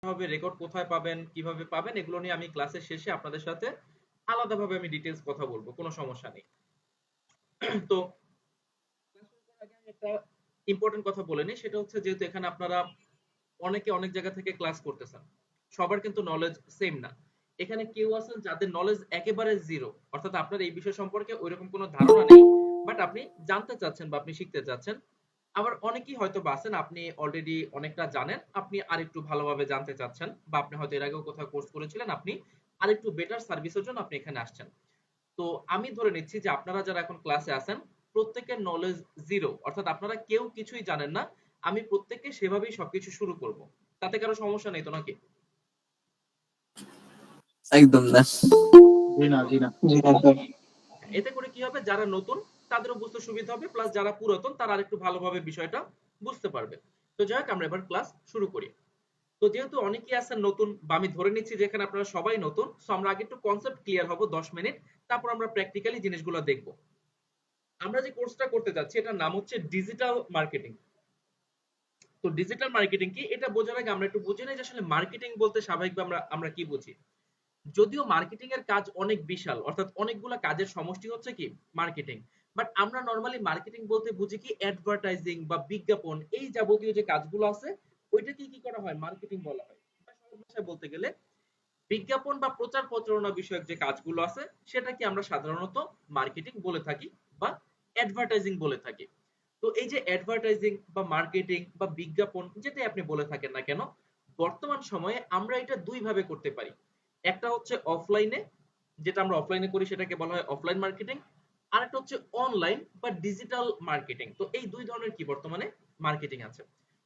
হবে, রেকর্ড কোথায় পাবেন, কিভাবে পাবেন, এগুলো নিয়ে আমি ক্লাসের শেষে আপনাদের সাথে আলাদাভাবে আমি ডিটেলস কথা বলবো, কোনো সমস্যা নেই। তো আগে আমি একটা ইম্পর্টেন্ট কথা বলে নিই, সেটা হচ্ছে যেহেতু এখানে আপনারা অনেকে অনেক জায়গা থেকে ক্লাস করতেছেন, সবার কিন্তু নলেজ সেম না। এখানে কেউ আছেন যাদের নলেজ একেবারে জিরো, অর্থাৎ আপনার এই বিষয় সম্পর্কে ওইরকম কোনো ধারণা নেই, বাট আপনি জানতে চাচ্ছেন বা আপনি শিখতে চাচ্ছেন। আবার অনেকেই হয়তো বা আছেন আপনি অলরেডি অনেকটা জানেন, আপনি আরেকটু ভালোভাবে জানতে চাচ্ছেন, বা আপনি হয়তো এর আগেও কোথাও কোর্স করেছিলেন, আপনি আরেকটু বেটার সার্ভিসের জন্য আপনি এখানে আসছেন। তো আমি ধরে নিচ্ছি যে আপনারা যারা এখন ক্লাসে আছেন প্রত্যেকের নলেজ জিরো, অর্থাৎ আপনারা কেউ কিছুই জানেন না। আমি প্রত্যেককে সেভাবেই সবকিছু শুরু করব, তাতে কারো সমস্যা নেই তো নাকি? একদম না। জি না, জি না, জি না স্যার। এতে করে কি হবে, যারা নতুন তাদেরও বুঝতে সুবিধা হবে, প্লাস যারা পুরাতন তারা আরেকটু ভালোভাবে বিষয়টা বুঝতে পারবে। তো যাই হোক, আমরা এবার ক্লাস শুরু করি। তো যেহেতু অনেকেই আছেন নতুন, বা আমি ধরে নিচ্ছি যে এখানে আপনারা সবাই নতুন, সো আমরা আগে একটু কনসেপ্ট ক্লিয়ার হব 10 মিনিট, তারপর আমরা প্র্যাকটিক্যালি জিনিসগুলো দেখব। আমরা যে কোর্সটা করতে যাচ্ছি এটার নাম হচ্ছে ডিজিটাল মার্কেটিং। তো ডিজিটাল মার্কেটিং কি, এটা বোঝার আগে আমরা একটু বুঝে নেই যে আসলে মার্কেটিং বলতে স্বাভাবিকভাবে আমরা আমরা কি বুঝি। যদিও মার্কেটিং এর কাজ অনেক বিশাল, অর্থাৎ অনেকগুলো কাজের সমষ্টি হচ্ছে কি মার্কেটিং, বাট আমরা নরমালি মার্কেটিং বলতে বুঝি কি অ্যাডভার্টাইজিং বা বিজ্ঞাপন, এই যাবতীয় যে কাজগুলো আছে ওইটাকে কি করা হয়, মার্কেটিং বলা হয়। বা সহজ ভাষায় বলতে গেলে বিজ্ঞাপন বা প্রচার প্রচারণা বিষয়ক যে কাজগুলো আছে সেটাকে আমরা সাধারণত মার্কেটিং বলে থাকি বা অ্যাডভার্টাইজিং বলে থাকি। তো এই যে অ্যাডভার্টাইজিং বা মার্কেটিং বা বিজ্ঞাপন যেটাই আপনি বলে থাকেন না কেন, বর্তমান সময়ে আমরা এটা দুই ভাবে করতে পারি। একটা হচ্ছে অফলাইনে, যেটা আমরা অফলাইনে করি সেটাকে বলা হয় অফলাইন মার্কেটিং। আর একটা হচ্ছে অনলাইন বা ডিজিটাল মার্কেটিং। তো এই দুই ধরনের কি বর্তমানে মার্কেটিং আছে।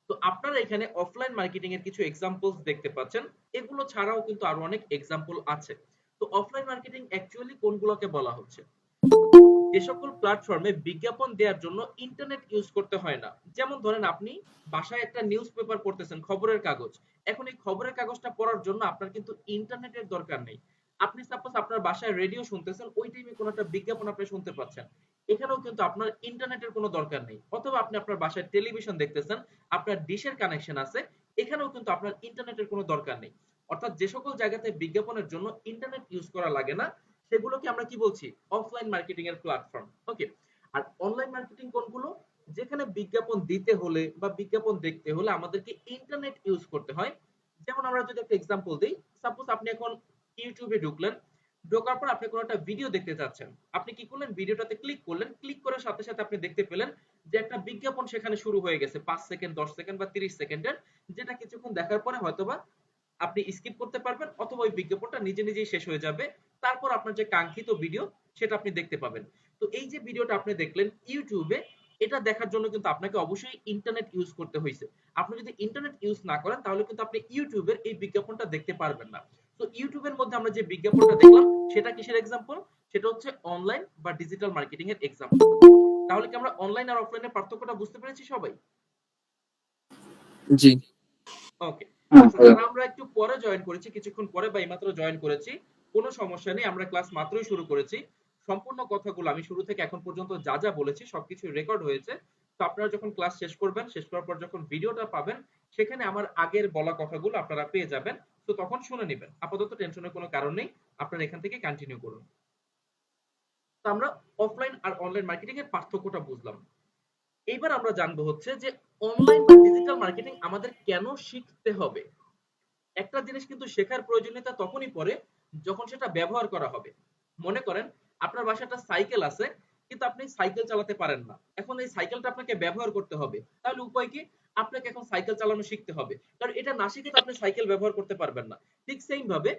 তো আপনারা এখানে অফলাইন মার্কেটিং এর কিছু এক্সাম্পলস দেখতে পাচ্ছেন, এগুলো ছাড়াও কিন্তু আরো অনেক এক্সাম্পল আছে। তো অফলাইন মার্কেটিং অ্যাকচুয়ালি কোনগুলোকে বলা হচ্ছে, যে সকল প্ল্যাটফর্মে বিজ্ঞাপন দেওয়ার জন্য ইন্টারনেট ইউজ করতে হয় না। যেমন ধরেন আপনি বাসায় একটা নিউজ পেপার পড়তেছেন, খবরের কাগজ। এখন এই খবরের কাগজটা পড়ার জন্য আপনার কিন্তু ইন্টারনেটের দরকার নেই। আপনি সাপোজ আপনার বাসায় রেডিও শুনতেছেন, ওই টাইমে কোনো একটা বিজ্ঞাপন আপনি শুনতে পাচ্ছেন, এখানেও কিন্তু আপনার ইন্টারনেটের কোনো দরকার নেই। অথবা আপনি আপনার বাসায় টেলিভিশন দেখতেছেন, আপনার ডিশের কানেকশন আছে, এখানেও কিন্তু আপনার ইন্টারনেটের কোনো দরকার নেই। অর্থাৎ যে সকল জায়গাতে বিজ্ঞাপনের জন্য ইন্টারনেট ইউজ করা লাগে না, সেগুলোকে আমরা কি বলছি, অফলাইন মার্কেটিং এর প্ল্যাটফর্ম। ওকে। আর অনলাইন মার্কেটিং কোনগুলো, যেখানে বিজ্ঞাপন দিতে হলে বা বিজ্ঞাপন দেখতে হলে আমাদেরকে ইন্টারনেট ইউজ করতে হয়। যেমন আমরা যদি একটা এক্সাম্পল দিই, সাপোজ আপনি এখন ইউটিউবে ঢুকলেন, ঢোকার পর আপনি কোনো একটা ভিডিও দেখতে চাচ্ছেন, আপনি কি করলেন, ভিডিওটাতে ক্লিক করলেন, ক্লিক করার সাথে সাথে আপনি দেখতে পেলেন যে একটা বিজ্ঞাপন সেখানে শুরু হয়ে গেছে 5 সেকেন্ড, 10 সেকেন্ড বা 30 সেকেন্ডের, যেটা কিছুক্ষণ দেখার পরে হয়তোবা আপনি স্কিপ করতে পারবেন, অথবা ওই বিজ্ঞাপনটা নিজে নিজেই শেষ হয়ে যাবে। তারপর আপনার যে কাঙ্ক্ষিত ভিডিও সেটা আপনি দেখতে পাবেন। তো এই যে ভিডিওটা আপনি দেখলেন ইউটিউবে, এটা দেখার জন্য কিন্তু আপনাকে অবশ্যই ইন্টারনেট ইউজ করতে হয়েছে। আপনি যদি ইন্টারনেট ইউজ না করেন তাহলে কিন্তু আপনি ইউটিউবের এই বিজ্ঞাপনটা দেখতে পারবেন না। তো ইউটিউবের মধ্যে আমরা যে বিজ্ঞাপনটা দেখলাম সেটা কিসের এক্সাম্পল, সেটা হচ্ছে অনলাইন বা ডিজিটাল মার্কেটিং এর এক্সাম্পল। তাহলে কি আমরা অনলাইন আর অফলাইনের পার্থক্যটা বুঝতে পেরেছি সবাই? জি। ওকে। হ্যাঁ আচ্ছা, স্যার। যারা আমরা একটু পরে জয়েন করেছি, কিছুক্ষণ পরে বা এইমাত্র জয়েন করেছি, কোনো সমস্যা নেই, আমরা ক্লাস মাত্রই শুরু করেছি। সম্পূর্ণ কথাগুলো আমি শুরু থেকে এখন পর্যন্ত যা যা বলেছি সবকিছু রেকর্ড হয়েছে। তো আপনারা যখন ক্লাস শেষ করবেন, শেষ করার পর যখন ভিডিওটা পাবেন, সেখানে আমার আগের বলা কথাগুলো আপনারা পেয়ে যাবেন। তো তখন শুনে নেবেন, আপাতত টেনশনের কোনো কারণ নেই, আপনারা এখান থেকে কন্টিনিউ করুন। তো আমরা অফলাইন আর অনলাইন মার্কেটিং এর পার্থক্যটা বুঝলাম। এইবার আমরা জানবো হচ্ছে যে অনলাইন বা ডিজিটাল মার্কেটিং আমাদের কেন শিখতে হবে। একটা জিনিস কিন্তু শেখার প্রয়োজনীয়তা তখনই পড়ে যখন সেটা ব্যবহার করা হবে। মনে করেন আপনার বাসায় একটা সাইকেল আছে, কিন্তু আপনি সাইকেল চালাতে পারেন না, এখন এই সাইকেলটা আপনাকে ব্যবহার করতে হবে, তাহলে উপায় কি, আপনাকে এখন সাইকেল চালানো শিখতে হবে, কারণ এটা না শিখে তো আপনি সাইকেল ব্যবহার করতে পারবেন না। ঠিক সেম ভাবে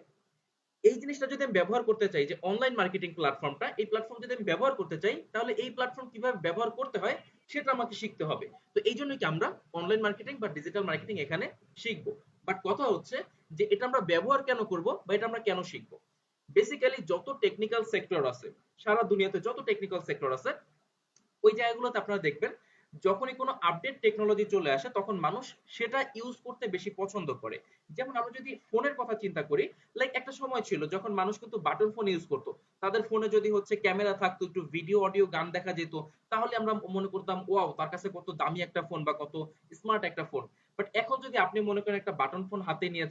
এই জিনিসটা যদি আমি ব্যবহার করতে চাই, যে অনলাইন মার্কেটিং প্ল্যাটফর্মটা, এই প্ল্যাটফর্ম যদি আমি ব্যবহার করতে চাই, তাহলে এই প্ল্যাটফর্ম কিভাবে ব্যবহার করতে হয় সেটা আমাকে শিখতে হবে। তো এই জন্যই কি আমরা অনলাইন মার্কেটিং বা ডিজিটাল মার্কেটিং এখানে শিখবো। বাট কথা হচ্ছে যে এটা আমরা ব্যবহার কেন করব বা এটা আমরা কেন শিখবো। বেসিক্যালি যত টেকনিক্যাল সেক্টর আছে, সারা দুনিয়াতে যত টেকনিক্যাল সেক্টর আছে, ওই জায়গাগুলোতে আপনারা দেখবেন যখনই কোনো আপডেট টেকনোলজি চলে আসে তখন মানুষ সেটা ইউজ করতে বেশি পছন্দ করে। যেমন আমরা যদি ফোনের কথা চিন্তা করি, লাইক একটা সময় ছিল যখন মানুষ কিন্তু বাটন ফোন ইউজ করতো, তাদের ফোনে যদি হচ্ছে ক্যামেরা থাকতো, একটু ভিডিও অডিও গান দেখা যেত, তাহলে আমরা মনে করতাম ওয়াও তার কাছে কত দামি একটা ফোন বা কত স্মার্ট একটা ফোন। বাট এখন যদি আপনি মনে করেন একটা বাটন ফোন হাতে নিয়ে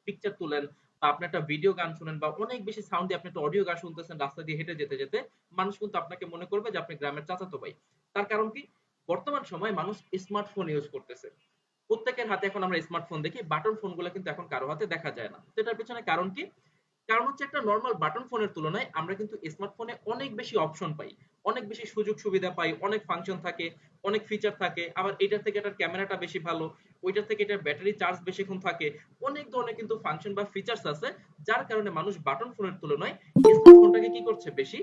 পিকচার তুলেন বা আপনি একটা ভিডিও গান শুনেন বা অনেক বেশি সাউন্ড দিয়ে আপনি একটা অডিও গান শুনতেছেন রাস্তা দিয়ে হেঁটে যেতে যেতে, মানুষ কিন্তু আপনাকে মনে করবে যে আপনি গ্রামের চাচাতো ভাই। তার কারণ কি, বর্তমান সময়ে মানুষ স্মার্টফোন ইউজ করতেছে। প্রত্যেকের হাতে এখন আমরা স্মার্টফোন দেখি, বাটন ফোনগুলো কিন্তু এখন কারো হাতে দেখা যায় না। তো এটার পেছনে কারণ কি? কারণ হচ্ছে একটা নরমাল বাটন ফোনের তুলনায় আমরা কিন্তু স্মার্টফোনে অনেক বেশি অপশন পাই, অনেক বেশি সুযোগ সুবিধা পাই, অনেক ফাংশন থাকে, অনেক ফিচার থাকে। আবার এটার থেকে এটার ক্যামেরাটা বেশি ভালো, ওইটার থেকে এটার ব্যাটারি চার্জ বেশিক্ষণ থাকে। অনেক ধরনের কিন্তু ফাংশন বা ফিচার্স আছে, যার কারণে মানুষ বাটন ফোনের তুলনায় স্মার্টফোনটাকে কি করছে, বেশি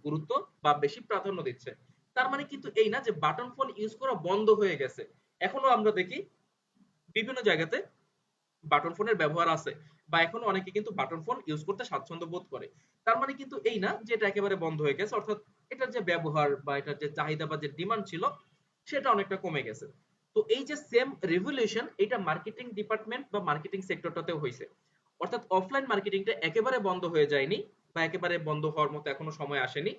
গুরুত্ব বা বেশি প্রাধান্য দিচ্ছে। তার মানে কিন্তু এই না যে বাটন ফোন ইউজ করা বন্ধ হয়ে গেছে। এখনো আমরা দেখি বিভিন্ন জায়গাতে বাটন ফোনের ব্যবহার আছে, বা এখনো অনেকে কিন্তু বাটন ফোন ইউজ করতে স্বাচ্ছন্দ্য বোধ করে। তার মানে কিন্তু এই না যে এটা একেবারে বন্ধ হয়ে গেছে, অর্থাৎ এটার যে ব্যবহার বা এটার যে চাহিদা বা যে ডিমান্ড ছিল সেটা অনেকটা কমে গেছে। তো এই যে সেম রেভলিউশন, এটা মার্কেটিং ডিপার্টমেন্ট বা মার্কেটিং সেক্টরটাতেও হয়েছে। অর্থাৎ অফলাইন মার্কেটিংটা একেবারে বন্ধ হয়ে যায়নি বা একেবারে বন্ধ হওয়ার মতো এখনো সময় আসেনি,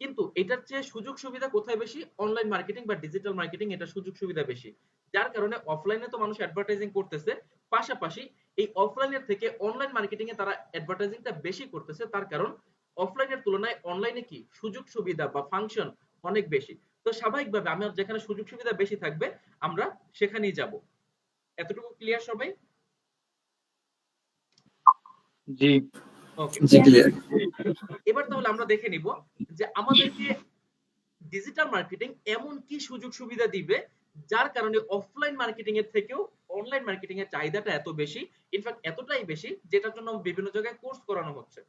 কিন্তু এটার চেয়ে সুযোগ সুবিধা কোথায় বেশি? অনলাইন মার্কেটিং বা ডিজিটাল মার্কেটিং, এটা সুযোগ সুবিধা বেশি। যার কারণে অফলাইনে তো মানুষ অ্যাডভার্টাইজিং করতেছে, পাশাপাশি এই অফলাইনের থেকে অনলাইন মার্কেটিং এ তারা অ্যাডভার্টাইজিংটা বেশি করতেছে। তার কারণ অফলাইনের তুলনায় অনলাইনে কি সুযোগ সুবিধা বা ফাংশন অনেক বেশি। তো স্বাভাবিকভাবে আমার যেখানে সুযোগ সুবিধা বেশি থাকবে আমরা সেখানেই যাব। এতটুকু ক্লিয়ার সবাই? জি। ওকে। জি ক্লিয়ার। এবার তাহলে আমরা দেখে নিব যে আমাদেরকে ডিজিটাল মার্কেটিং এমন কি সুযোগ সুবিধা দিবে যার কারণে অফলাইন মার্কেটিং এর থেকেও অনলাইন মার্কেটিং এর চাহিদাটা এত বেশি, ইনফ্যাক্ট এতটাই বেশি যেটার জন্য বিভিন্ন জায়গায় কোর্স করানো হচ্ছে।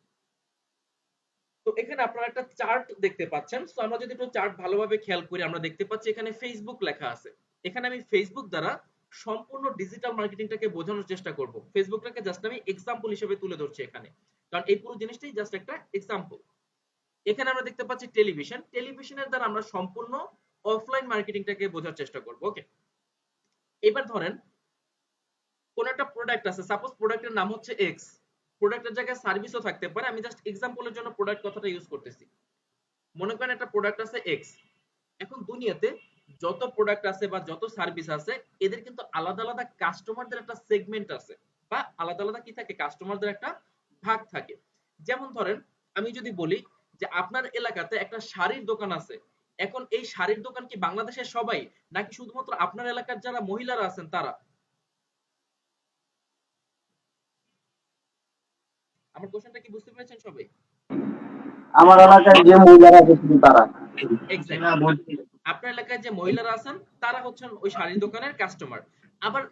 তো এখানে আপনারা একটা চার্ট দেখতে পাচ্ছেন। তো আমরা যদি একটু চার্ট ভালোভাবে খেয়াল করি, আমরা দেখতে পাচ্ছি এখানে ফেসবুক লেখা আছে। এখানে আমি ফেসবুক দ্বারা সম্পূর্ণ ডিজিটাল মার্কেটিংটাকে বোঝানোর চেষ্টা করব। ফেসবুকটাকে জাস্ট আমি এক্সাম্পল হিসেবে তুলে ধরছি এখানে, কারণ এই পুরো জিনিসটাই জাস্ট একটা এক্সাম্পল। এখানে আমরা দেখতে পাচ্ছি টেলিভিশন, টেলিভিশনের দ্বারা আমরা সম্পূর্ণ অফলাইন মার্কেটিংটাকে বোঝার চেষ্টা করব। ওকে, এবার ধরেন কোন একটা প্রোডাক্ট আছে, সাপোজ প্রোডাক্টের নাম হচ্ছে এক্স, প্রোডাক্টের জায়গায় সার্ভিসও থাকতে পারে, আমি জাস্ট এক্সাম্পলের জন্য প্রোডাক্ট কথাটা ইউজ করতেছি। মনে করেন একটা প্রোডাক্ট আছে এক্স। এখন দুনিয়াতে যত প্রোডাক্ট আছে বা যত সার্ভিস আছে, এদের কিন্তু আলাদা আলাদা কাস্টমারদের একটা সেগমেন্ট আছে, বা আলাদা আলাদা কি থাকে, কাস্টমারদের একটা ভাগ থাকে। যেমন ধরেন আমি যদি বলি যে আপনার এলাকাতে একটা শাড়ির দোকান আছে, এখন এই শাড়ির দোকান কি বাংলাদেশের সবাই, নাকি শুধুমাত্র আপনার এলাকার যারা মহিলারা আছেন তারা? আমার কোশ্চেনটা কি বুঝতে পেরেছেন সবাই? আমার এলাকায় যে মহিলারা আছে শুধু তারা। এক্স্যাক্টলি, আপনার এলাকায় যে মহিলারা আছেন তারা হচ্ছেন ওই শাড়ির দোকানের কাস্টমার। আবার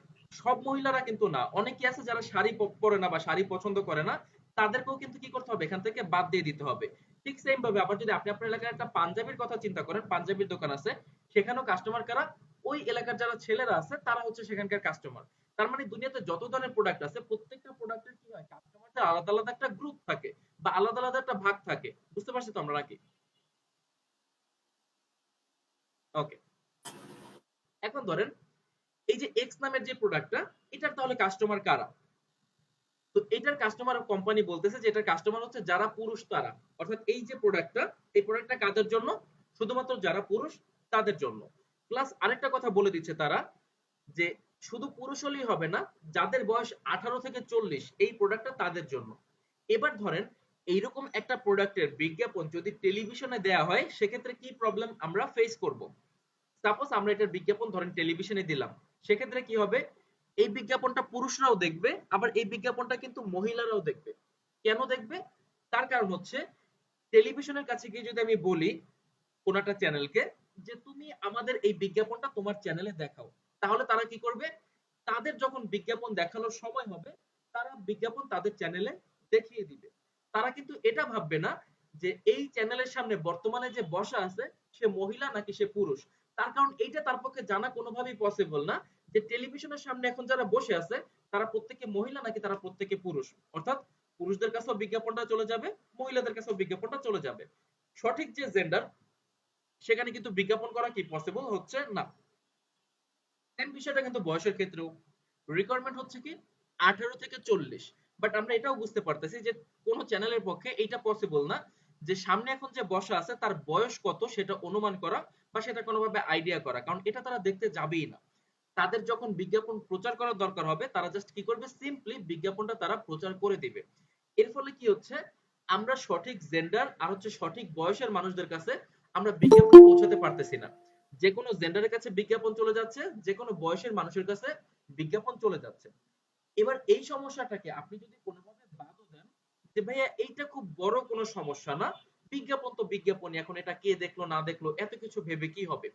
সব মহিলারা কিন্তু না, অনেকে আছে যারা শাড়ি পরে না বা শাড়ি পছন্দ করে না, তাদেরকেও কিন্তু কি করতে হবে, এখান থেকে বাদ দিয়ে দিতে হবে। ঠিক সেম ভাবে আবার যদি আপনি আপনার এলাকার একটা পাঞ্জাবির কথা চিন্তা করেন, পাঞ্জাবির দোকান আছে, সেখানেও কাস্টমার কারা? ওই এলাকার যারা ছেলেরা আছে তারা হচ্ছে সেখানকার কাস্টমার। তার মানে দুনিয়াতে যত ধরনের প্রোডাক্ট আছে, প্রত্যেকটা প্রোডাক্টের কি হয়, কাস্টমারদের আলাদা আলাদা একটা গ্রুপ থাকে বা আলাদা আলাদা একটা ভাগ থাকে। বুঝতে পারছি তো আমরা নাকি? ওকে, এখন ধরেন এই যে এক্স নামের যে প্রোডাক্টটা, এটার তাহলে কাস্টমার কারা? তো এটার কাস্টমার কোম্পানি বলতেছে যে এটার কাস্টমার হচ্ছে যারা পুরুষ তারা। অর্থাৎ এই যে প্রোডাক্টটা, এই প্রোডাক্টটা কাদের জন্য? শুধুমাত্র যারা পুরুষ তাদের জন্য। প্লাস আরেকটা কথা বলে দিচ্ছে তারা, যে শুধু পুরুষ হলেই হবে না, যাদের বয়স 18 থেকে 40 এই প্রোডাক্টটা তাদের জন্য। এবার ধরেন এইরকম একটা প্রোডাক্টের বিজ্ঞাপন যদি টেলিভিশনে দেয়া হয়, সেক্ষেত্রে কি প্রবলেম আমরা ফেস করব? সাপোজ আমরা এটার বিজ্ঞাপন ধরেন টেলিভিশনে দিলাম, সেক্ষেত্রে কি হবে, এই বিজ্ঞাপনটা পুরুষরাও দেখবে, আবার এই বিজ্ঞাপনটা কিন্তু মহিলারাও দেখবে। কেন দেখবে? তার কারণ হচ্ছে টেলিভিশনের কাছে গিয়ে যদি আমি বলি কোন একটা চ্যানেলকে যে তুমি আমাদের এই বিজ্ঞাপনটা তোমার চ্যানেলে দেখাও, তাহলে তারা কি করবে, তাদের যখন বিজ্ঞাপন দেখানোর সময় হবে, তারা বিজ্ঞাপন তাদের চ্যানেলে দেখিয়ে দিবে। তারা কিন্তু এটা ভাববে না যে এই চ্যানেলের সামনে বর্তমানে যে বসা আছে সে মহিলা নাকি সে পুরুষ। তার কারণ এইটা তার পক্ষে জানা কোনোভাবেই পসিবল না যে টেলিভিশনের সামনে এখন যারা বসে আছে তারা প্রত্যেকে মহিলা নাকি তারা প্রত্যেকে পুরুষ। অর্থাৎ পুরুষদের কাছেও বিজ্ঞাপনটা চলে যাবে, মহিলাদের কাছেও বিজ্ঞাপনটা চলে যাবে। সঠিক যে জেন্ডার, সেখানে কিন্তু বিজ্ঞাপন করা কি পসিবল হচ্ছে না। সেম বিষয়টা কিন্তু বয়সের ক্ষেত্রেও, রিকোয়ারমেন্ট হচ্ছে কি 18 থেকে 40। বাট আমরা এটাও বুঝতে পারতেছি যে কোন চ্যানেলের পক্ষে এটা পসিবল না যে সামনে এখন যে বসা আছে তার বয়স কত সেটা অনুমান করা বা সেটা কোনোভাবে আইডিয়া করা, কারণ এটা তারা দেখতে যাবেই না। তাদের যখন বিজ্ঞাপন প্রচার করার দরকার হবে তারা জাস্ট কি করবে, সিম্পলি বিজ্ঞাপনটা তারা প্রচার করে দিবে। এর ফলে কি হচ্ছে, আমরা সঠিক জেন্ডার আর হচ্ছে সঠিক বয়সের মানুষদের কাছে আমরা বিজ্ঞাপন পৌঁছাতে পারতেছি না। যে কোনো জেন্ডারের কাছে বিজ্ঞাপন চলে যাচ্ছে, যে কোনো বয়সের মানুষের কাছে বিজ্ঞাপন চলে যাচ্ছে। এবার এই সমস্যাটাকে আপনি যদি কোনোভাবে বাদও দেন যে ভাইয়া এইটা খুব বড় কোনো সমস্যা না, বিজ্ঞাপন তো বিজ্ঞাপনই, এখন এটা কে দেখলো না দেখলো এত কিছু ভেবে কি হবে,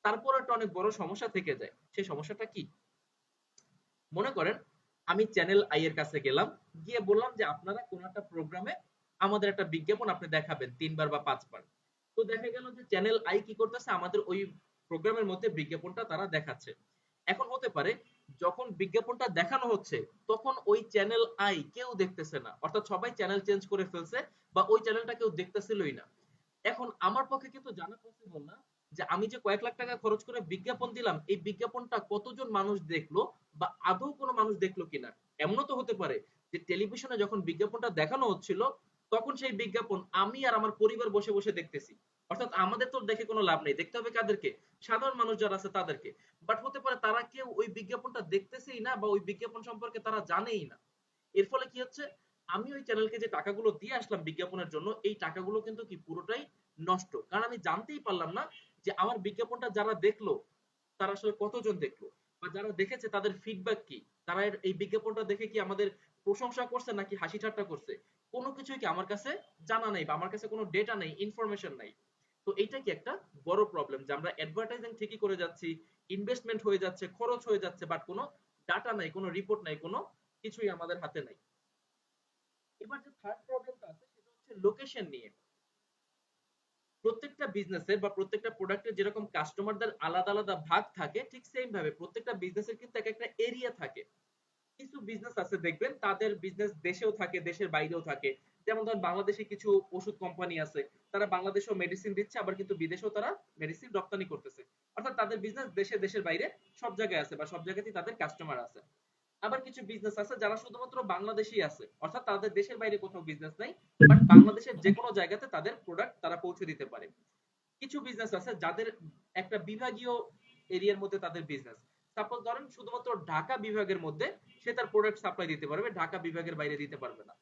তারপর একটা অনেক বড় সমস্যা থেকে যায়। সেই সমস্যাটা কি? মনে করেন আমি চ্যানেল আই এর কাছে গেলাম, গিয়ে বললাম যে আপনারা কোন একটা প্রোগ্রামে আমাদের একটা বিজ্ঞাপন আপনি দেখাবেন 3 বার বা 5 বার। তো দেখা গেল যে চ্যানেল আই কি করতেছে, আমাদের ওই প্রোগ্রামের মধ্যে বিজ্ঞাপনটা তারা দেখাচ্ছে। এখন হতে পারে যখন বিজ্ঞাপনটা দেখানো হচ্ছে তখন ওই চ্যানেল আই কেউ দেখতেছে না, অর্থাৎ সবাই চ্যানেল চেঞ্জ করে ফেলছে বা ওই চ্যানেলটা কেউ দেখতেছিলই না। এখন আমার পক্ষে কিন্তু জানা পসিবল না যে আমি যে কয়েক লাখ টাকা খরচ করে বিজ্ঞাপন দিলাম এই বিজ্ঞাপনটা কতজন মানুষ দেখলো বা আদৌ কোনো মানুষ দেখলো কিনা। এমনও তো হতে পারে যে টেলিভিশনে যখন বিজ্ঞাপনটা দেখানো হচ্ছিল তখন সেই বিজ্ঞাপন আমি আর আমার পরিবার বসে বসে দেখতেছি, অর্থাৎ আমাদের তো দেখে কোনো লাভ নেই, দেখতে হবে কাদেরকে, সাধারণ মানুষ যারা আছে তাদেরকে। বাট হতে পারে তারা কেউ ওই বিজ্ঞাপনটা দেখতেছেই না বা ওই বিজ্ঞাপন সম্পর্কে তারা জানেই না। এর ফলে কি হচ্ছে, আমি ওই চ্যানেলকে যে টাকাগুলো দিয়ে আসলাম বিজ্ঞাপনের জন্য এই টাকাগুলো কিন্তু কি পুরোটাই নষ্ট, কারণ আমি জানতেই পারলাম না যে আমার বিজ্ঞাপনটা যারা দেখলো তারা আসলে কতজন দেখলো বা যারা দেখেছে তাদের ফিডব্যাক কি, তারা এই বিজ্ঞাপনটা দেখে কি আমাদের প্রশংসা করছে নাকি হাসি ঠাট্টা করছে, কোনো কিছুই কি আমার কাছে জানা নেই বা আমার কাছে কোনো ডেটা নেই, ইনফরমেশন নাই। তো এইটা কি একটা বড় প্রবলেম যে আমরা অ্যাডভার্টাইজিং ঠিকই করে যাচ্ছি, ইনভেস্টমেন্ট হয়ে যাচ্ছে, খরচ হয়ে যাচ্ছে, বাট কোনো ডাটা নাই, কোনো রিপোর্ট নাই, কোনো কিছুই আমাদের হাতে নাই। এবার যে থার্ড প্রবলেমটা আছে সেটা হচ্ছে লোকেশন নিয়ে। প্রত্যেকটা বিজনেসের বা প্রত্যেকটা প্রোডাক্টের যেরকম কাস্টমারদের আলাদা আলাদা ভাগ থাকে ঠিক সেম ভাবে প্রত্যেকটা বিজনেসের কিন্তু এক একটা এরিয়া থাকে। কিছু বিজনেস আছে দেখবেন তাদের বিজনেস দেশেও থাকে দেশের বাইরেও থাকে। যেমন ধরেন বাংলাদেশে কিছু ওষুধ কোম্পানি আছে, তারা বাংলাদেশেও মেডিসিন দিচ্ছে আবার কিন্তু বিদেশেও তারা মেডিসিন রপ্তানি করতেছে, অর্থাৎ তাদের বিজনেস দেশে দেশের বাইরে সব জায়গায় আছে বা সব জায়গাতেই তাদের কাস্টমার আছে। আবার কিছু বিজনেস আছে যারা শুধুমাত্র বাংলাদেশেই আছে, অর্থাৎ তাদের দেশের বাইরে কোথাও বিজনেস নাই, বাট বাংলাদেশের যে কোনো জায়গাতে তাদের প্রোডাক্ট তারা পৌঁছে দিতে পারে। কিছু বিজনেস আছে যাদের একটা বিভাগীয় এরিয়ার মধ্যে তাদের বিজনেস, সাপোজ ধরেন শুধুমাত্র ঢাকা বিভাগের মধ্যে সে তার প্রোডাক্ট সাপ্লাই দিতে পারবে, ঢাকা বিভাগের বাইরে দিতে পারবে না।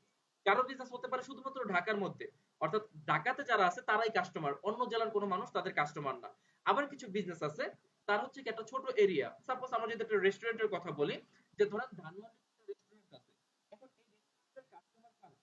কারো বিজনেস হতে পারে শুধুমাত্র ঢাকার মধ্যে, অর্থাৎ ঢাকাতে যারা আছে তারাই কাস্টমার, অন্য জেলার কোনো মানুষ তাদের কাস্টমার না। আবার কিছু বিজনেস আছে তার হচ্ছে কি একটা ছোট এরিয়া, সাপোজ আমরা যদি একটা রেস্টুরেন্টের কথা বলি, যে ধরেন ধানমন্ডিতে একটা রেস্টুরেন্ট আছে, এখন এই রেস্টুরেন্টের কাস্টমার কারা?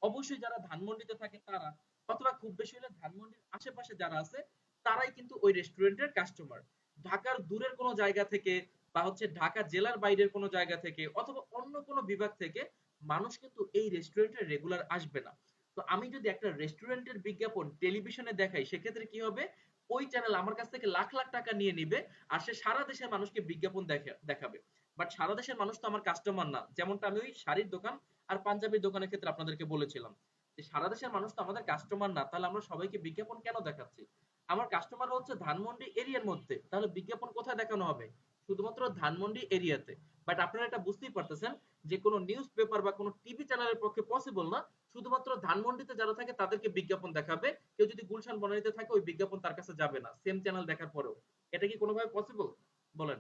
অবশ্যই যারা ধানমন্ডিতে থাকে তারা, অথবা খুব বেশি হলে ধানমন্ডির আশেপাশে যারা আছে তারাই কিন্তু ওই রেস্টুরেন্টের কাস্টমার। ঢাকার দূরের কোনো জায়গা থেকে বা হচ্ছে ঢাকা জেলার বাইরের কোনো জায়গা থেকে অথবা অন্য কোনো বিভাগ থেকে মানুষ কিন্তু এই রেস্টুরেন্টে রেগুলার আসবে না। তো আমি যদি একটা রেস্টুরেন্টের বিজ্ঞাপন টেলিভিশনে দেখাই সেক্ষেত্রে কি হবে, ওই চ্যানেল আমার কাছ থেকে লাখ লাখ টাকা নিয়ে নিবে আর সে সারা দেশের মানুষকে বিজ্ঞাপন দেখাবে। বাট সারা দেশের মানুষ তো আমার কাস্টমার না, যেমনটা আমি ওই শাড়ির দোকান আর পাঞ্জাবির দোকানের ক্ষেত্রে আপনাদেরকে বলেছিলাম যে সারা দেশের মানুষ তো আমাদের কাস্টমার না, তাহলে আমরা সবাইকে বিজ্ঞাপন কেন দেখাচ্ছি? আমার কাস্টমার হচ্ছে ধানমন্ডি এরিয়ার মধ্যে, তাহলে বিজ্ঞাপন কোথায় দেখানো হবে? শুধুমাত্র ধানমন্ডি এরিয়াতে। বাট আপনারা এটা বুঝতেই পারতেছেন যে কোনো নিউজ পেপার বা কোনো টিভি চ্যানেলের পক্ষে পসিবল না শুধুমাত্র ধানমন্ডিতে যারা থাকে তাদেরকে বিজ্ঞাপন দেখাবে, কেউ যদি গুলশান বনানীতে থাকে ওই বিজ্ঞাপন তার কাছে যাবে না সেম চ্যানেল দেখার পরেও। এটা কি কোনোভাবে পসিবল বলেন?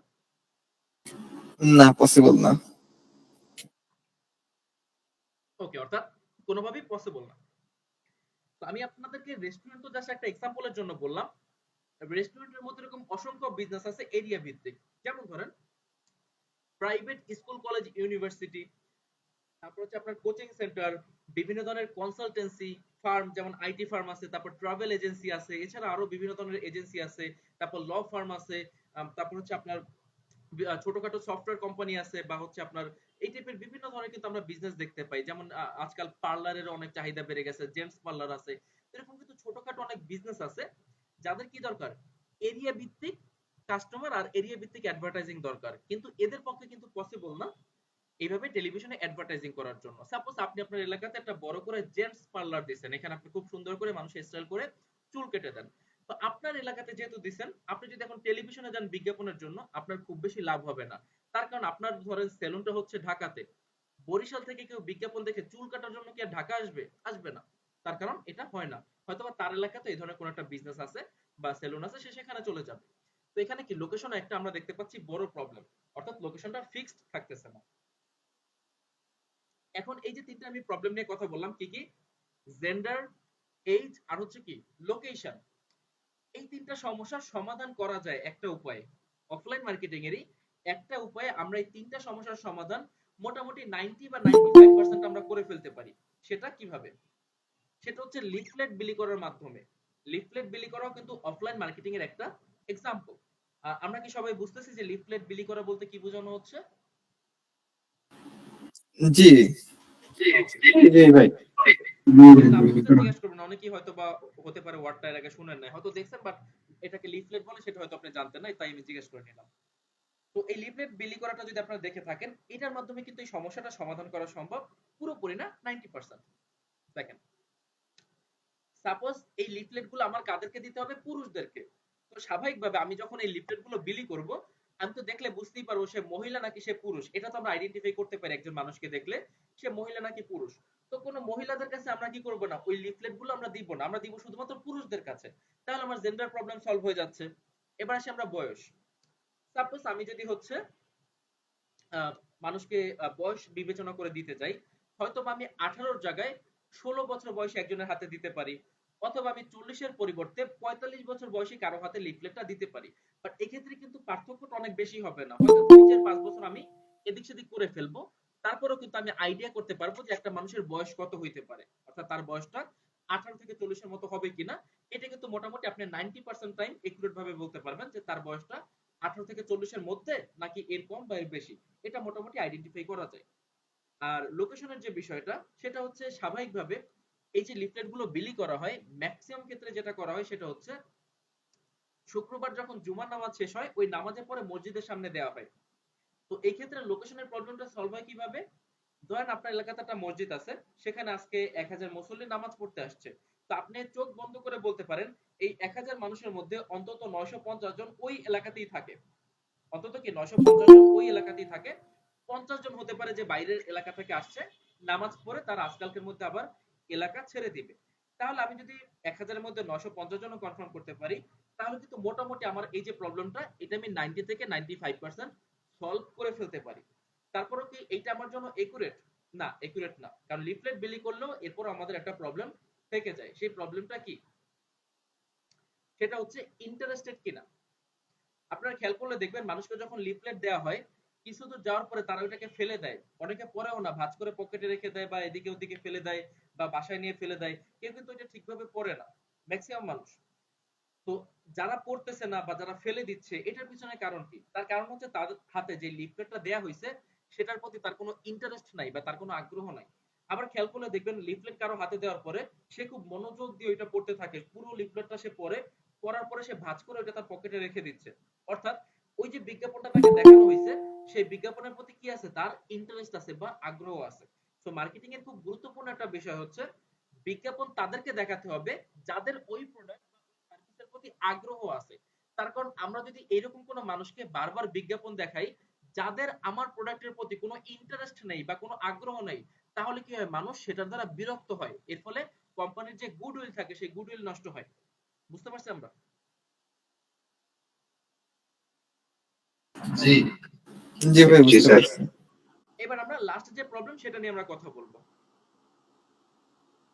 না, পসিবল না। ওকে, অর্থাৎ কোনোভাবেই পসিবল না। তো আমি আপনাদেরকে রেস্টুরেন্ট তো জাস্ট একটা এক্সাম্পলের জন্য বললাম, রেস্টুরেন্টের মধ্যে এরকম অসংখ্য বিজনেস আছে এরিয়া ভিত্তিক। যেমন ধরেন প্রাইভেট স্কুল কলেজ ইউনিভার্সিটি, তারপর হচ্ছে আপনার কোচিং সেন্টার, বিভিন্ন ধরনের কনসালটেন্সি ফার্ম যেমন আইটি ফার্ম আছে, তারপর ট্রাভেল এজেন্সি আছে, এছাড়া আরো বিভিন্ন ধরনের এজেন্সি আছে, তারপর ল ফার্ম আছে, তারপর হচ্ছে আপনার ছোটখাটো সফটওয়্যার কোম্পানি আছে বা হচ্ছে আপনার এই টাইপের বিভিন্ন ধরনের কিন্তু আমরা বিজনেস দেখতে পাই। যেমন আজকাল পার্লারের অনেক চাহিদা বেড়ে গেছে, জেন্টস পার্লার আছে। এরকম কিন্তু ছোটখাটো অনেক বিজনেস আছে যাদের কি দরকার, এরিয়া ভিত্তিক কাস্টমার আর এরিয়া ভিত্তিক অ্যাডভার্টাইজিং দরকার, কিন্তু এদের পক্ষে কিন্তু পসিবল না এইভাবে টেলিভিশনে অ্যাডভার্টাইজিং করার জন্য। সাপোজ আপনি আপনার এলাকাতে একটা বড় করে জেন্টস পার্লার দিচ্ছেন, এখানে আপনি খুব সুন্দর করে মানুষের স্টাইল করে চুল কেটে দেন। তো আপনার এলাকাতে যেহেতু দিচ্ছেন, আপনি যদি এখন টেলিভিশনে যান বিজ্ঞাপনের জন্য আপনার খুব বেশি লাভ হবে না। তার কারণ আপনার ধরেন সেলুনটা হচ্ছে ঢাকাতে, বরিশাল থেকে কেউ বিজ্ঞাপন দেখে চুল কাটার জন্য কি আর ঢাকা আসবে? আসবে না। তার কারণ এটা হয় না, হয়তোবা তার এলাকাতে এই ধরনের কোনো একটা বিজনেস আছে বা সেলুন আছে, সে সেখানে চলে যাবে। তো এখানে কি লোকেশন একটা আমরা দেখতে পাচ্ছি বড় প্রবলেম, অর্থাৎ লোকেশনটা ফিক্সড থাকতেছে না। এখন এই যে তিনটা আমি প্রবলেম নিয়ে কথা বললাম, কি কি? জেন্ডার, এইজ, আর হচ্ছে কি লোকেশন। এই তিনটা সমস্যার সমাধান করা যায় একটা উপায়ে, অফলাইন মার্কেটিং এরই একটা উপায়ে আমরা এই তিনটা সমস্যার সমাধান মোটামুটি 90 বা 95% আমরা করে ফেলতে পারি। সেটা কিভাবে? সেটা হচ্ছে লিফলেট বিলি করার মাধ্যমে। লিফলেট বিলি করাও কিন্তু অফলাইন মার্কেটিং এর একটা এক্সাম্পল। আমরা কি সবাই বুঝতেছি যে লিফলেট বিলি করা বলতে কি বোঝানো হচ্ছে? জি ওকে, জি ভাই। না বুঝতে জিজ্ঞেস করবেন, অনেকেই হয়তো বা হতে পারে ওয়ার্ডটা এর আগে শুনেন নাই, হয়তো দেখছেন বাট এটাকে লিফলেট বলে সেটা হয়তো আপনি জানতেন না, তাই আমি জিজ্ঞেস করে নিলাম। তো এই লিফলেট বিলি করাটা যদি আপনারা দেখে থাকেন, এটার মাধ্যমে কিন্তু এই সমস্যাটা সমাধান করা সম্ভব, পুরোপুরি না 90%। দেখেন, সাপোজ এই লিফলেট গুলো আমার কাদেরকে দিতে হবে? পুরুষদেরকে। তো স্বাভাবিকভাবে আমি যখন এই লিফলেট গুলো বিলি করব, আমি তো দেখলে বুঝতেই পারবো সে মহিলা নাকি সে পুরুষ। এটা তো আমরা আইডেন্টিফাই করতে পারি একজন মানুষকে দেখলে সে মহিলা নাকি পুরুষ। তো কোনো মহিলাদের কাছে আমরা কি করব না, ওই লিফলেট গুলো আমরা দিব না, আমরা দিব শুধুমাত্র পুরুষদের কাছে। তাহলে আমার জেন্ডার প্রবলেম সলভ হয়ে যাচ্ছে। এবার আসি আমরা বয়স। সাপোজ আমি যদি হচ্ছে মানুষকে বয়স বিবেচনা করে দিতে চাই, হয়তো আমি 18-র জায়গায় 16 বছর বয়সী একজনের হাতে দিতে পারি, অথবা আমি 40-এর পরিবর্তে 45 বছর বয়সী কারো হাতে লিফলেটটা দিতে পারি। বাট এক্ষেত্রে কিন্তু পার্থক্যটা অনেক বেশি হবে না, হয়তো 2-4-5 বছর আমি এদিক সেদিক করে ফেলবো। তারপরেও কিন্তু আমি আইডিয়া করতে পারবো যে একটা মানুষের বয়স কত হইতে পারে, অর্থাৎ তার বয়সটা 18 থেকে 40-এর মতো হবে কিনা। এটা কিন্তু মোটামুটি আপনি 90% টাইম একুরেট ভাবে বলতে পারবেন যে তার বয়সটা 18 থেকে 40-এর মধ্যে নাকি এর কম বা এর বেশি। এটা মোটামুটি আইডেন্টিফাই করা যায়। আর লোকেশনের যে বিষয়টা, সেটা হচ্ছে স্বাভাবিকভাবে এই যে লিফলেট গুলো বিলি করা হয়, ম্যাক্সিমাম ক্ষেত্রে যেটা করা হয় সেটা হচ্ছে শুক্রবার যখন জুমার নামাজ শেষ হয় ওই নামাজের পরে মসজিদের সামনে দেওয়া হয়। তো এই ক্ষেত্রে লোকেশনের প্রবলেমটা সলভ হয় কিভাবে? ধরেন আপনার এলাকাতে একটা মসজিদ আছে, সেখানে আজকে 1000 মুসল্লি নামাজ পড়তে আসছে। তো আপনি চোখ বন্ধ করে বলতে পারেন এই 1000 মানুষের মধ্যে অন্তত 950 জন ওই এলাকাতেই থাকে, অন্তত কি 950 জন ওই এলাকাতেই থাকে। 50 জন হতে পারে যে বাইরের এলাকা থেকে আসছে, নামাজ পড়ে তার আজকালকের মধ্যে আবার এলাকা ছেড়ে দিবে। তাহলে আমি যদি 1000-এর মধ্যে 950 জনও কনফার্ম করতে পারি, তাহলে কিন্তু মোটামুটি আমার এই যে প্রবলেমটা, এটা আমি 90 থেকে 95% সলভ করে ফেলতে পারি। তারপরেও কি এইটা আমার জন্য একুরেট? না, একুরেট না, কারণ লিফলেট বিলি করলেও এরপর আমাদের একটা প্রবলেম থেকে যায়। সেই প্রবলেমটা কি? সেটা হচ্ছে ইন্টারেস্টেড কিনা। আপনারা খেয়াল করলে দেখবেন মানুষকে যখন লিফলেট দেওয়া হয়, কিছু দূর যাওয়ার পরে তারা ওইটাকে ফেলে দেয়, অনেকে পড়েও না, ভাঁজ করে পকেটে রেখে দেয় বা এদিকে ওদিকে ফেলে দেয় বা বাসায় নিয়ে ফেলে দেয়। কেউ কিন্তু এটা ঠিকভাবে পড়ে না, ম্যাক্সিমাম মানুষ। তো যারা পড়তেছে না বা যারা ফেলে দিচ্ছে, এটার পিছনে কারণ কি? তার কারণ হচ্ছে তাদের হাতে যে লিফলেটটা দেয়া হয়েছে সেটার প্রতি তার কোনো ইন্টারেস্ট নাই বা তার কোনো আগ্রহ নাই। আবার খেয়াল করলে দেখবেন লিফলেট কারো হাতে দেওয়ার পরে সে খুব মনোযোগ দিয়ে ওইটা পড়তে থাকে, পুরো লিফলেটটা সে পড়ে, পড়ার পরে সে ভাঁজ করে ওইটা তার পকেটে রেখে দিচ্ছে। অর্থাৎ ওই যে বিজ্ঞাপনটা তাকে দেখানো হয়েছে, সেই বিজ্ঞাপনের প্রতি কি আছে, তার ইন্টারেস্ট আছে বা আগ্রহ আছে। তো মার্কেটিং এর খুব গুরুত্বপূর্ণ একটা বিষয় হচ্ছে বিজ্ঞাপন তাদেরকে দেখাতে হবে যাদের ওই প্রোডাক্ট সার্ভিসের প্রতি আগ্রহ আছে। তার কারণ আমরা যদি এরকম কোনো মানুষকে বারবার বিজ্ঞাপন দেখাই যাদের আমার প্রোডাক্টের প্রতি কোনো ইন্টারেস্ট নেই বা কোনো আগ্রহ নেই, তাহলে কি হয়, মানুষ সেটার দ্বারা বিরক্ত হয়, এর ফলে কোম্পানির যে গুডউইল থাকে সেই গুডউইল নষ্ট হয়। বুঝতে পারছি আমরা? জি ওকে, জি ভাই, বুঝতে পারছি। এবার আমরা লাস্ট যে প্রবলেম সেটা নিয়ে আমরা কথা বলবো।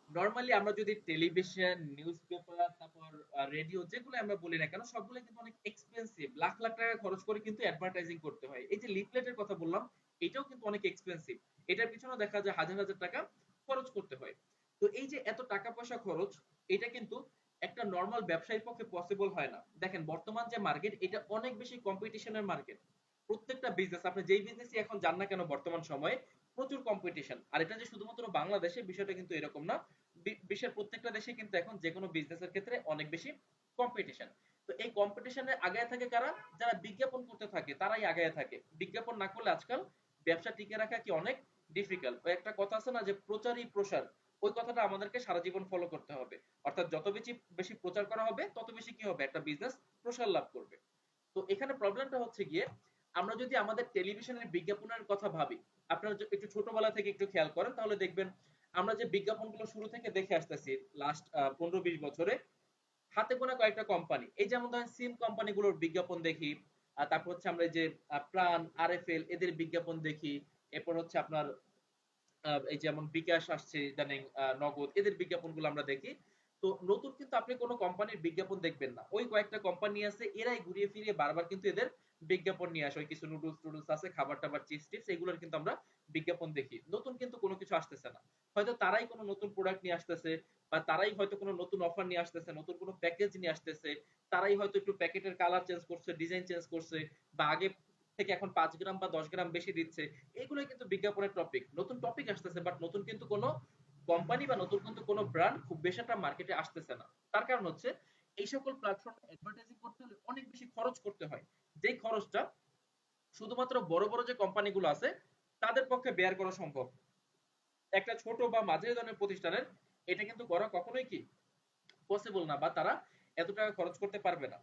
নরমালি আমরা যদি টেলিভিশন, নিউজ পেপার, তারপর রেডিও, যেগুলো আমরা বলি না কেন সবগুলো কিন্তু অনেক এক্সপেন্সিভ, লাখ লাখ টাকা খরচ করে কিন্তু অ্যাডভার্টাইজিং করতে হয়। এই যে লিফলেটের কথা বললাম, এটাও কিন্তু অনেক এক্সপেন্সিভ, এটার পিছনে দেখা যায় হাজার হাজার টাকা খরচ করতে হয়। তো এই যে এত টাকা পয়সা খরচ, এটা কিন্তু একটা নর্মাল ব্যবসায়ীর পক্ষে পসিবল হয় না। দেখেন বর্তমান যে মার্কেট, এটা অনেক বেশি কম্পিটিশনের মার্কেট। প্রত্যেকটা বিজনেস, আপনি যেই বিজনেসই এখন যান না কেন বর্তমান সময়ে প্রচুর কম্পিটিশন। আর এটা যে শুধুমাত্র বাংলাদেশে, বিষয়টা কিন্তু এরকম না, বিশ্বের প্রত্যেকটা দেশে কিন্তু এখন যে কোনো বিজনেসের ক্ষেত্রে অনেক বেশি কম্পিটিশন। তো এই কম্পিটিশনে আগায় থাকে কারা? যারা বিজ্ঞাপন করতে থাকে তারাই আগায় থাকে। বিজ্ঞাপন না করলে আজকাল ব্যবসা টিকে রাখা কি অনেক ডিফিকাল্ট। ওই একটা কথা আছে না যে প্রচারই প্রসার, ওই কথাটা আমাদেরকে সারা জীবন ফলো করতে হবে। অর্থাৎ যত বেশি বেশি প্রচার করা হবে তত বেশি কি হবে, একটা বিজনেস প্রসার লাভ করবে। তো এখানে প্রবলেমটা হচ্ছে গিয়ে, আমরা যদি আমাদের টেলিভিশনের বিজ্ঞাপনের কথা ভাবি, আপনারা একটু ছোটবেলা থেকে একটু খেয়াল করেন তাহলে দেখবেন আমরা যে বিজ্ঞাপনগুলো শুরু থেকে দেখে আসতেছি লাস্ট 15-20 বছরে, হাতে গোনা কয়েকটা কোম্পানি, এই যেমন ধরেন সিম কোম্পানিগুলোর বিজ্ঞাপন দেখি, আর তারপর হচ্ছে আমরা এই যে প্রাণ, আরএফএল এদের বিজ্ঞাপন দেখি, এরপর হচ্ছে আপনার এই যেমন বিকাশ আসছে ইদানিং, নগদ এদের বিজ্ঞাপনগুলো আমরা দেখি। তো নতুন কিন্তু আপনি কোনো কোম্পানির বিজ্ঞাপন দেখবেন না, ওই কয়েকটা কোম্পানি আছে এরাই ঘুরিয়ে ফিরিয়ে বারবার কিন্তু এদের বিজ্ঞাপন নিয়ে আসে। ওই কিছু নুডলস টুডলস আছে, খাবার টাবার, চিপস টিপস, এগুলোর কিন্তু আমরা বিজ্ঞাপন দেখি। নতুন কিন্তু কোনো কিছু আসতেছে না, হয়তো তারাই কোনো নতুন প্রোডাক্ট নিয়ে আসতেছে, বা তারাই হয়তো কোনো নতুন অফার নিয়ে আসতেছে, নতুন কোনো প্যাকেজ নিয়ে আসতেছে, তারাই হয়তো একটু প্যাকেটের কালার চেঞ্জ করছে, ডিজাইন চেঞ্জ করছে, বা আগে থেকে এখন 5 গ্রাম বা 10 গ্রাম বেশি দিচ্ছে। এগুলোই কিন্তু বিজ্ঞাপনের টপিক, নতুন টপিক আসতেছে, বাট নতুন কিন্তু কোনো কোম্পানি বা নতুন কিন্তু কোনো ব্র্যান্ড খুব বেশি একটা মার্কেটে আসতেছে না। তার কারণ হচ্ছে এই সকল প্ল্যাটফর্মে অ্যাডভার্টাইজিং করতে হলে অনেক বেশি খরচ করতে হয়, যেই খরচটা শুধুমাত্র বড় বড় যে কোম্পানিগুলো আছে তাদের পক্ষে বেয়ার করা সম্ভব। একটা ছোট বা মাঝারি ধরনের প্রতিষ্ঠানের এটা কিন্তু করা কখনোই কি পসিবল না, বা তারা এত টাকা খরচ করতে পারবে না।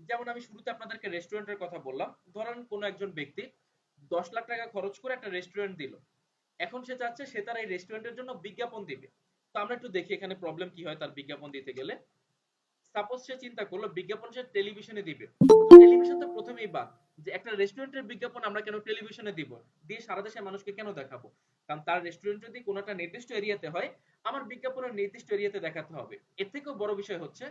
যেমন আমি শুরুতে আপনাদেরকে রেস্টুরেন্টের কথা বললাম, ধরেন কোন একজন ব্যক্তি 10 লাখ টাকা খরচ করে একটা রেস্টুরেন্ট দিল, এখন সে চাচ্ছে সে তার এই রেস্টুরেন্টের জন্য বিজ্ঞাপন দিবে। তো আমরা একটু দেখি এখানে প্রবলেম কি হয় তার বিজ্ঞাপন দিতে গেলে। সাপোজ সে চিন্তা করলো বিজ্ঞাপন সে টেলিভিশনে দিবে, তো টেলিভিশন তো প্রথমেই বাদ, যে একটা রেস্টুরেন্টের বিজ্ঞাপন আমরা কেন টেলিভিশনে দিব, দিয়ে সারা দেশের মানুষকে কেন দেখাবো? কারণ তার রেস্টুরেন্ট যদি কোনো একটা নির্দিষ্ট এরিয়াতে হয়, আমার বিজ্ঞাপনের নির্দিষ্ট এরিয়াতে দেখাতে হবে। এর থেকেও বড় বিষয় হচ্ছে,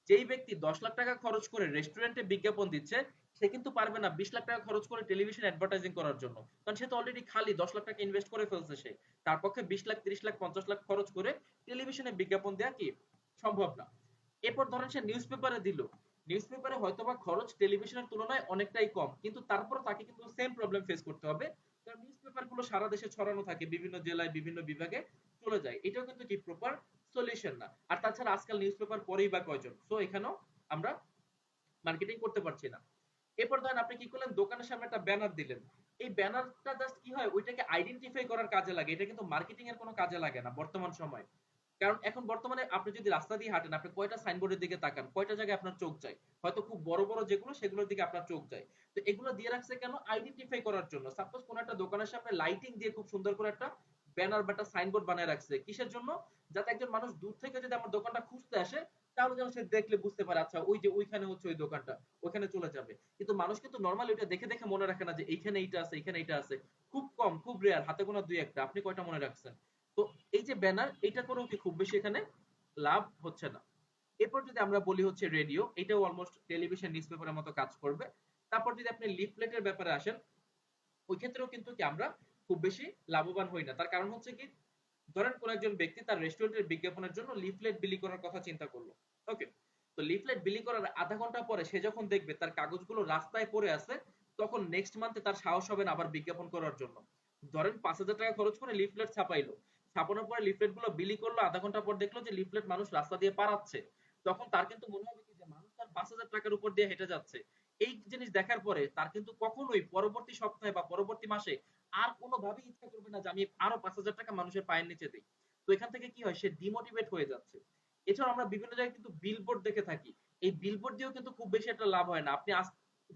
যেই ব্যক্তি 10 লাখ টাকা খরচ করে রেস্টুরেন্টে বিজ্ঞাপন দিচ্ছে, সে কিন্তু পারবে না 20 লাখ টাকা খরচ করে টেলিভিশন অ্যাডভার্টাইজিং করার জন্য, কারণ সে তো অলরেডি খালি 10 লাখ টাকা ইনভেস্ট করে ফেলছে। সে তার পক্ষে 20 লাখ, 30 লাখ, 50 লাখ খরচ করে টেলিভিশনে বিজ্ঞাপন দেওয়া কি সম্ভব না। এরপর ধরেন সে নিউজ পেপারে দিল, নিউজ পেপারে হয়তোবা খরচ টেলিভিশনের তুলনায় অনেকটাই কম, কিন্তু তারপরে তাকে কিন্তু সেম প্রবলেম ফেস করতে হবে, কারণ নিউজ পেপার গুলো সারা দেশে ছড়ানো থাকে, বিভিন্ন জেলায় বিভিন্ন বিভাগে চলে যায়, এটাও কিন্তু কি প্রপার সলিউশন না। আর তাছাড়া আজকাল নিউজ পেপার পড়েই বা কয়জন, সো এখানেও আমরা মার্কেটিং করতে পারছি না। এরপর ধরেন আপনি কি করলেন, দোকানের সামনে একটা ব্যানার দিলেন, এই ব্যানারটা জাস্ট কি হয়, ওইটাকে আইডেন্টিফাই করার কাজে লাগে, এটা কিন্তু মার্কেটিং এর কোনো কাজে লাগে না বর্তমান সময়। কারণ এখন বর্তমানে আপনি যদি রাস্তা দিয়ে হাঁটেন, আপনি কয়টা সাইনবোর্ডের দিকে তাকান, কয়টা জায়গায় আপনার চোখ যায়, হয়তো খুব বড় বড় যেগুলো সেগুলোর দিকে আপনার চোখ যায়। তো এগুলো দিয়ে রাখছে কেন, আইডেন্টিফাই করার জন্য। সাপোজ কোন একটা দোকানের সামনে লাইটিং দিয়ে খুব সুন্দর করে একটা ব্যানার বা একটা সাইনবোর্ড বানায় রাখছে, কিসের জন্য? যাতে একজন মানুষ দূর থেকে যদি আমার দোকানটা খুঁজতে আসে, তাহলে যেন সে দেখলে বুঝতে পারে, আচ্ছা ওই যে ওইখানে হচ্ছে ওই দোকানটা, ওইখানে চলে যাবে। কিন্তু মানুষ কিন্তু নরমালি ওইটা দেখে দেখে মনে রাখে না যে এইখানে এইটা আছে, এইখানে এইটা আছে। খুব কম, খুব রেয়ার, হাতে গোনা দুই একটা। আপনি কয়টা মনে রাখছেন? তো এই যে ব্যানার, এটা করেও কি খুব বেশি এখানে লাভ হচ্ছে না। এরপর যদি আমরা বলি হচ্ছে রেডিও, এটাও অলমোস্ট টেলিভিশন নিউজ পেপারের মতো কাজ করবে। তারপর যদি আপনি লিফলেটের ব্যাপারে আসেন, ওই ক্ষেত্রেও কিন্তু কি আমরা খুব বেশি লাভবান হই না। তার কারণ হচ্ছে কি, ধরেন কোন একজন ব্যক্তি তার রেস্টুরেন্টের বিজ্ঞাপনের জন্য লিফলেট বিলি করার কথা চিন্তা করলো, ওকে, তো লিফলেট বিলি করার আধা ঘন্টা পরে সে যখন দেখবে তার কাগজগুলো রাস্তায় পড়ে আছে, তখন নেক্সট মান্থে তার সাহস হবে না আবার বিজ্ঞাপন করার জন্য। ধরেন 5,000 টাকা খরচ করে লিফলেট ছাপাইলো, ছাপানোর পরে লিফলেট গুলো বিলি করলো, আধা ঘন্টা পর দেখলো যে লিফলেট মানুষ রাস্তা দিয়ে পারাচ্ছে, তখন তার কিন্তু মনে হবে কি যে মানুষ তার 5,000 টাকার উপর দিয়ে হেঁটে যাচ্ছে। এই জিনিস দেখার পরে তার কিন্তু কখনোই পরবর্তী সপ্তাহে বা পরবর্তী মাসে আর কোনোভাবেই ইচ্ছা করবে না যে আমি আরো 5,000 টাকা মানুষের পায়ের নিচে দিই। তো এখান থেকে কি হয়, সে ডিমোটিভেট হয়ে যাচ্ছে। এছাড়া আমরা বিভিন্ন জায়গায় কিন্তু বিলবোর্ড দেখে থাকি, এই বিলবোর্ড দিয়েও কিন্তু খুব বেশি একটা লাভ হয় না। আপনি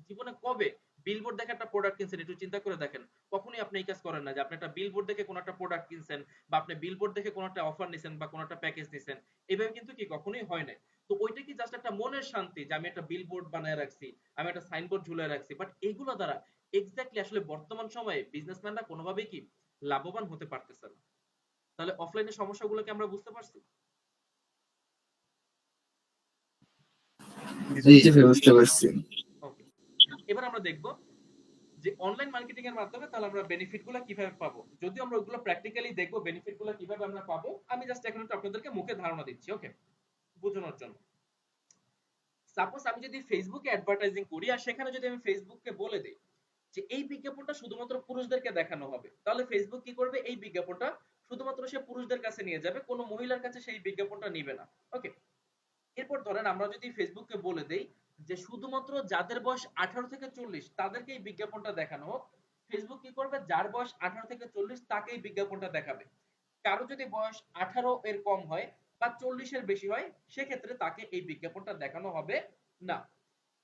জীবনে কবে বিলবোর্ড দেখে একটা প্রোডাক্ট কিনছেন, একটু চিন্তা করে দেখেন। কখনোই আপনি এই কাজ করেন না যে আপনি একটা বিলবোর্ড দেখে কোনো একটা প্রোডাক্ট কিনছেন, বা আপনি বিলবোর্ড দেখে কোনো একটা অফার নিছেন বা কোনো একটা প্যাকেজ নিছেন। এইভাবে কিন্তু কি কখনোই হয় না। তো ওইটা কি জাস্ট একটা মনের শান্তি যে আমি একটা বিলবোর্ড বানায় রাখছি, আমি একটা সাইনবোর্ড ঝুলায় রাখছি, বাট এইগুলো দ্বারা এক্স্যাক্টলি আসলে বর্তমান সময়ে বিজনেসম্যানরা কোনোভাবেই কি লাভবান হতে পারতেছে না। তাহলে অফলাইনের সমস্যাগুলোকে আমরা বুঝতে পারছি। জি জি ভাই, বুঝতে পারছি। ওকে, এবার আমরা দেখব যে অনলাইন মার্কেটিং এর মাধ্যমে তাহলে আমরা বেনিফিট গুলো কিভাবে পাবো। যদি আমরা ওগুলো প্র্যাকটিক্যালি দেখবো বেনিফিট গুলো কিভাবে আমরা পাবো, আমি জাস্ট এখন একটু আপনাদেরকে মুখে ধারণা দিচ্ছি, ওকে, বোঝানোর জন্য। সাপোজ আমি যদি ফেসবুকে অ্যাডভার্টাইজিং করি, আর সেখানে যদি আমি ফেসবুককে বলে দিই যে এই বিজ্ঞাপনটা শুধুমাত্র পুরুষদেরকে দেখানো হবে, তাহলে ফেসবুক কি করবে, এই বিজ্ঞাপনটা শুধুমাত্র সে পুরুষদের কাছে নিয়ে যাবে, কোনো মহিলার কাছে সেই বিজ্ঞাপনটা নিবে না। ওকে, এরপর ধরেন আমরা যদি ফেসবুককে বলে দেই যে শুধুমাত্র যাদের বয়স 18 থেকে 40 তাদেরকে এই বিজ্ঞাপনটা দেখানো হোক, ফেসবুক কি করবে, যার বয়স 18 থেকে 40 তাকেই বিজ্ঞাপনটা দেখাবে। কারো যদি বয়স 18 এর কম হয় বা 40 এর বেশি হয়, সেক্ষেত্রে তাকে এই বিজ্ঞাপনটা দেখানো হবে না।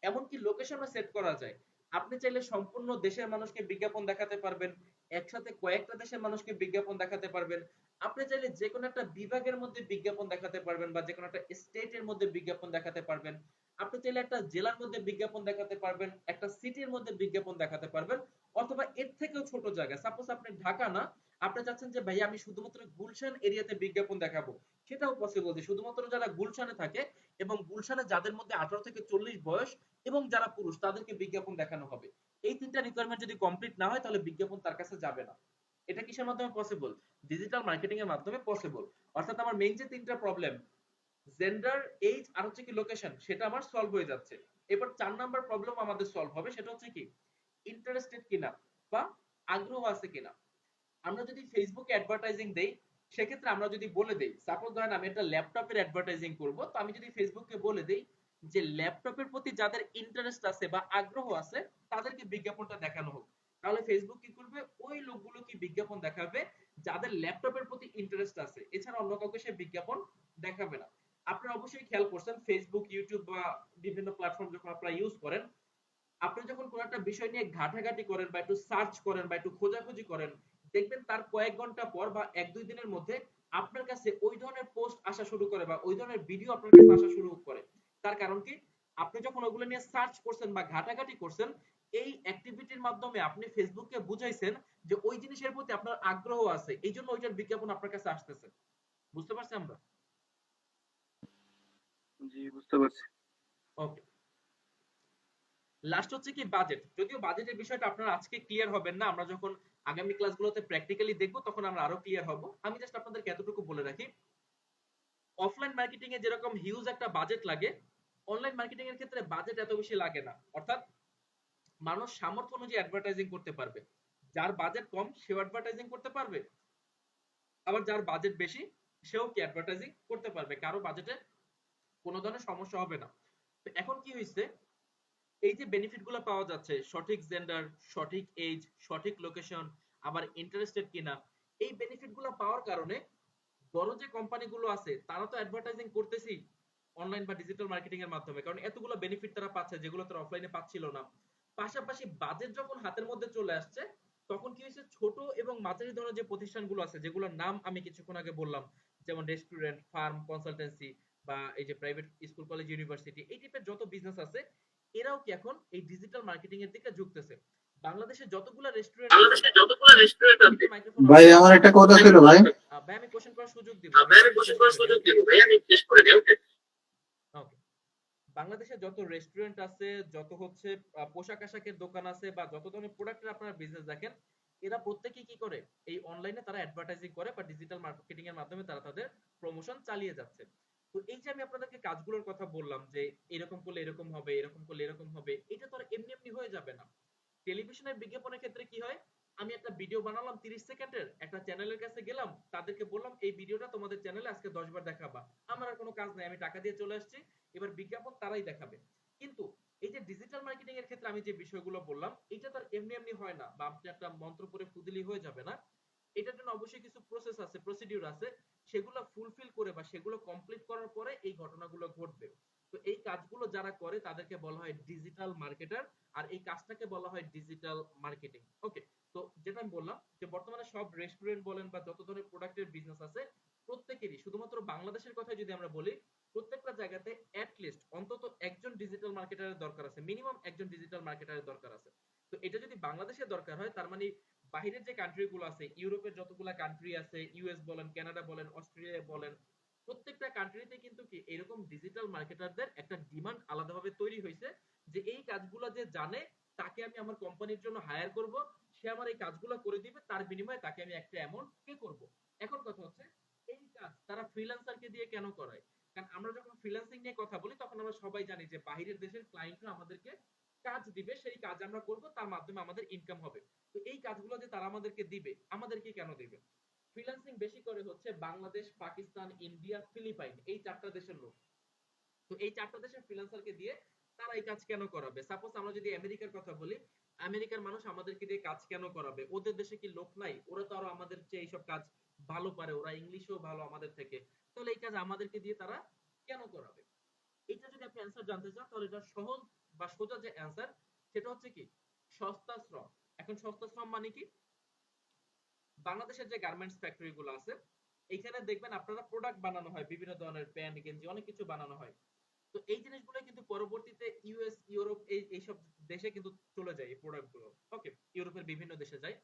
এমনকি লোকেশনও সেট করা যায়, আপনি চাইলে সম্পূর্ণ দেশের মানুষকে বিজ্ঞাপন দেখাতে পারবেন, একসাথে কয়েকটা দেশের মানুষকে বিজ্ঞাপন দেখাতে পারবেন। আপনি চাইলে যে কোনো একটা বিভাগের মধ্যে বিজ্ঞাপন দেখাতে পারবেন বা যে কোনো একটা স্টেটের মধ্যে বিজ্ঞাপন দেখাতে পারবেন। আপনি চাইলে একটা জেলার মধ্যে বিজ্ঞাপন দেখাতে পারবেন, একটা সিটির মধ্যে বিজ্ঞাপন দেখাতে পারবেন, অথবা এর থেকেও ছোট জায়গায়, সাপোজ আপনি ঢাকা না, আপনি চাচ্ছেন যে ভাই আমি শুধুমাত্র গুলশান এরিয়াতে বিজ্ঞাপন দেখাবো, সেটাও পসিবল। যে শুধুমাত্র যারা গুলশানে থাকে এবং গুলশানে যাদের মধ্যে 18 থেকে 40 বয়স এবং যারা পুরুষ তাদেরকে বিজ্ঞাপন দেখানো হবে। এই তিনটা রিকোয়ারমেন্ট যদি কমপ্লিট না হয় তাহলে বিজ্ঞাপন তার কাছে যাবে না। এটা কিসের মাধ্যমে পসিবল? ডিজিটাল মার্কেটিং এর মাধ্যমে পসিবল। অর্থাৎ আমার মেইন যে তিনটা প্রবলেম, জেন্ডার, এইজ আর হচ্ছে কি লোকেশন, সেটা আমার সলভ হয়ে যাচ্ছে। এবার 4 নাম্বার প্রবলেম আমাদের সলভ হবে, সেটা হচ্ছে কি ইন্টারেস্টেড কিনা বা আগ্রহ আছে কিনা। আমরা যদি ফেসবুকে অ্যাডভার্টাইজিং দেই, সেক্ষেত্রে আমরা যদি বলে দেই, সাপোজ ধরেন আমি একটা ল্যাপটপের অ্যাডভার্টাইজিং করব, তো আমি যদি ফেসবুকে বলে দেই যে ল্যাপটপের প্রতি যাদের ইন্টারেস্ট আছে বা আগ্রহ আছে তাদেরকে বিজ্ঞাপনটা দেখানো হোক, তাহলে ফেসবুক কি করবে? ওই লোকগুলো কি বিজ্ঞাপন দেখাবে যাদের ল্যাপটপের প্রতি ইন্টারেস্ট আছে, এছাড়া অন্য কাউকে সে বিজ্ঞাপন দেখাবে না। আপনারা অবশ্যই খেয়াল করছেন ফেসবুক, ইউটিউব বা বিভিন্ন প্ল্যাটফর্ম যখন আপনারা ইউজ করেন, আপনি যখন কোনো একটা বিষয় নিয়ে ঘাটাঘাটি করেন বা একটু সার্চ করেন বা একটু খোঁজাখুঁজি করেন, দেখবেন তার কয়েক ঘন্টা পর বা 1-2 দিনের মধ্যে আপনার কাছে ওই ধরনের পোস্ট আসা শুরু করে বা ওই ধরনের ভিডিও আপনার কাছে আসা শুরু করে। তার কারণ কি? আপনি যখন ওগুলো নিয়ে সার্চ করছেন বা ঘাটাঘাটি করছেন, এই অ্যাক্টিভিটির মাধ্যমে আপনি ফেসবুককে বুঝাইছেন যে ওই জিনিসের প্রতি আপনার আগ্রহ আছে, এই জন্য ওইটার বিজ্ঞাপন আপনার কাছে আসতেছে। বুঝতে পারছি আমরা? জি, বুঝতে পারছি। ওকে। লাস্ট হচ্ছে কি বাজেট। যদিও বাজেটের বিষয়টা আপনারা আজকে ক্লিয়ার হবেন না, আমরা যখন আগামী ক্লাসগুলোতে প্র্যাকটিক্যালি দেখব তখন আমরা আরো ক্লিয়ার হব। আমি জাস্ট আপনাদেরকে এতটুকু বলে রাখি, অফলাইন মার্কেটিং এ যেরকম হিউজ একটা বাজেট লাগে, অনলাইন মার্কেটিং এর ক্ষেত্রে বাজেট এত বেশি লাগে না। অর্থাৎ মানুষ সামর্থ্য অনুযায়ী অ্যাডভার্টাইজিং করতে পারবে। যার বাজেট কম সেও অ্যাডভার্টাইজিং করতে পারবে, আবার যার বাজেট বেশি সেও কি অ্যাডভার্টাইজিং করতে পারবে, কারো বাজেটে কোনো ধরনের সমস্যা হবে না। তো এখন কি হয়েছে, এই যে বেনিফিট গুলো পাওয়া যাচ্ছে, সঠিক জেন্ডার, সঠিক এজ, সঠিক লোকেশন, আবার ইন্টারেস্টেড কিনা, এই বেনিফিট গুলো পাওয়ার কারণে বড় যে কোম্পানিগুলো আছে তারা তো অ্যাডভার্টাইজিং করতেছি অনলাইন বা ডিজিটাল মার্কেটিং এর মাধ্যমে, কারণ এতগুলো বেনিফিট তারা পাচ্ছে যেগুলো তারা অফলাইনে পাচ্ছিল না। পাশাপাশি বাজেট যখন হাতের মধ্যে চলে আসছে, তখন কি হয়েছে, ছোট এবং মাঝারি ধরনের যে প্রতিষ্ঠানগুলো আছে যেগুলোর নাম আমি কিছুক্ষণ আগে বললাম, যেমন রেস্টুরেন্ট, ফার্ম, কনসালটেন্সি বা এই যে প্রাইভেট স্কুল, কলেজ, ইউনিভার্সিটি, এই টাইপের যত বিজনেস আছে, এরাও কি এখন এই ডিজিটাল মার্কেটিং এর দিকে ঝুঁকতেছে। বাংলাদেশে যতগুলো রেস্টুরেন্ট আছে, একটু মাইক্রোফোন অফ ভাই, করেন। আমার একটা কথা ছিল ভাই। ভাই আমি কোশ্চেন করার সুযোগ দিব, ভাই আমি একটু শেষ করে দিই। ওকে ওকে। বাংলাদেশে যত রেস্টুরেন্ট আছে, যত হচ্ছে পোশাক আশাকের দোকান আছে বা যত ধরনের প্রোডাক্টের আপনারা বিজনেস দেখেন, এরা প্রত্যেকেই কি করে, এই অনলাইনে তারা অ্যাডভার্টাইজিং করে বা ডিজিটাল মার্কেটিং এর মাধ্যমে তারা তাদের প্রমোশন চালিয়ে যাচ্ছে। তো এই যে আমি আপনাদেরকে কাজগুলোর কথা বললাম যে এরকম করলে এরকম হবে, এরকম করলে এরকম হবে, এটা তো আর এমনি এমনি হয়ে যাবে না। টেলিভিশনের বিজ্ঞাপনের ক্ষেত্রে কি হয়, আমি একটা ভিডিও বানালাম 30 সেকেন্ডের, একটা চ্যানেলের কাছে গেলাম, তাদেরকে বললাম এই ভিডিওটা তোমাদের চ্যানেলে আজকে 10 বার দেখাবা, আমার আর কোনো কাজ নাই, আমি টাকা দিয়ে চলে আসছি, এবার বিজ্ঞাপন তারাই দেখাবে। কিন্তু এই যে ডিজিটাল মার্কেটিং এর ক্ষেত্রে আমি যে বিষয়গুলো বললাম, এটা তো আর এমনি এমনি হয় না বা আপনি একটা মন্ত্র পড়ে ফুদিলি হয়ে যাবে না। এটার জন্য অবশ্যই কিছু প্রসেস আছে, প্রসিডিউর আছে, সেগুলো ফুলফিল করে বা সেগুলো কমপ্লিট করার পরে এই ঘটনাগুলো ঘটবে। তো এই কাজগুলো যারা করে তাদেরকে বলা হয় ডিজিটাল মার্কেটার, আর এই কাজটাকে বলা হয় ডিজিটাল মার্কেটিং। ওকে। তো যেটা আমি বললাম যে বর্তমানে সব রেস্টুরেন্ট বলেন বা যত ধরনের প্রোডাক্টের বিজনেস আছে, প্রত্যেকেরই, শুধুমাত্র বাংলাদেশের কথা যদি আমরা বলি, প্রত্যেকটা জায়গাতে লিস্ট অন্তত একজন ডিজিটাল মার্কেটারের দরকার আছে, মিনিমাম একজন ডিজিটাল মার্কেটারের দরকার আছে। তো এটা যদি বাংলাদেশে দরকার হয়, তার মানে বাহিরের যে কান্ট্রি গুলো আছে, ইউরোপের যতগুলা কান্ট্রি আছে, ইউএস বলেন, কানাডা বলেন, অস্ট্রেলিয়া বলেন, প্রত্যেকটা কান্ট্রিতে কিন্তু কি এরকম ডিজিটাল মার্কেটারদের একটা ডিমান্ড আলাদাভাবে তৈরি হয়েছে, যে এই কাজগুলো যে জানে তাকে আমি আমার কোম্পানির জন্য হায়ার করব, সে আমার এই কাজগুলো করে দিবে, তার বিনিময়ে তাকে আমি একটা অ্যামাউন্ট পে করব। এখন কথা হচ্ছে, এই কাজ তারা ফ্রিল্যান্সারকে দিয়ে কেন করায়? কারণ আমরা যখন ফ্রিল্যান্সিং নিয়ে কথা বলি তখন আমরা সবাই জানি যে বাহিরের দেশের ক্লায়েন্টরা আমাদেরকে কাজ দিবে, সেই কাজ আমরা করব, তার মাধ্যমে আমাদের ইনকাম হবে। তো এই কাজগুলো যে তারা আমাদেরকে দিবে, আমাদেরকে কেন দিবে? ফ্রিল্যান্সিং বেশি করে হচ্ছে বাংলাদেশ, পাকিস্তান, ইন্ডিয়া, ফিলিপাইন, এই 4টা দেশের লোক। তো এই 4টা দেশের ফ্রিল্যান্সারকে দিয়ে তারা এই কাজ কেন করাবে? সাপোজ আমরা যদি আমেরিকার কথা বলি, আমেরিকার মানুষ আমাদেরকে দিয়ে কাজ কেন করাবে? ওদের দেশে কি লোক নাই? ওরা তো আরো আমাদের চেয়ে এইসব কাজ ভালো পারে, ওরা ইংলিশেও ভালো আমাদের থেকে, তাহলে এই কাজ আমাদেরকে দিয়ে তারা কেন করাবে? এটা যদি আপনি অ্যান্সার জানতে চান, তাহলে এটা সহজ বা সোজা যে অ্যান্সার, সেটা হচ্ছে কি সস্তা শ্রম। এখন সস্তা শ্রম মানে কি? বাংলাদেশের যে গার্মেন্টস ফ্যাক্টরি গুলো আছে এইখানে দেখবেন আপনারা প্রোডাক্ট বানানো হয়, বিভিন্ন ধরনের প্যান্ট গেঞ্জি অনেক কিছু বানানো হয়। তো এই জিনিসগুলো কিন্তু পরবর্তীতে ইউএস ইউরোপ এইসব দেশে কিন্তু চলে যায় এই প্রোডাক্ট গুলো। ওকে, ইউরোপের বিভিন্ন দেশে যায়।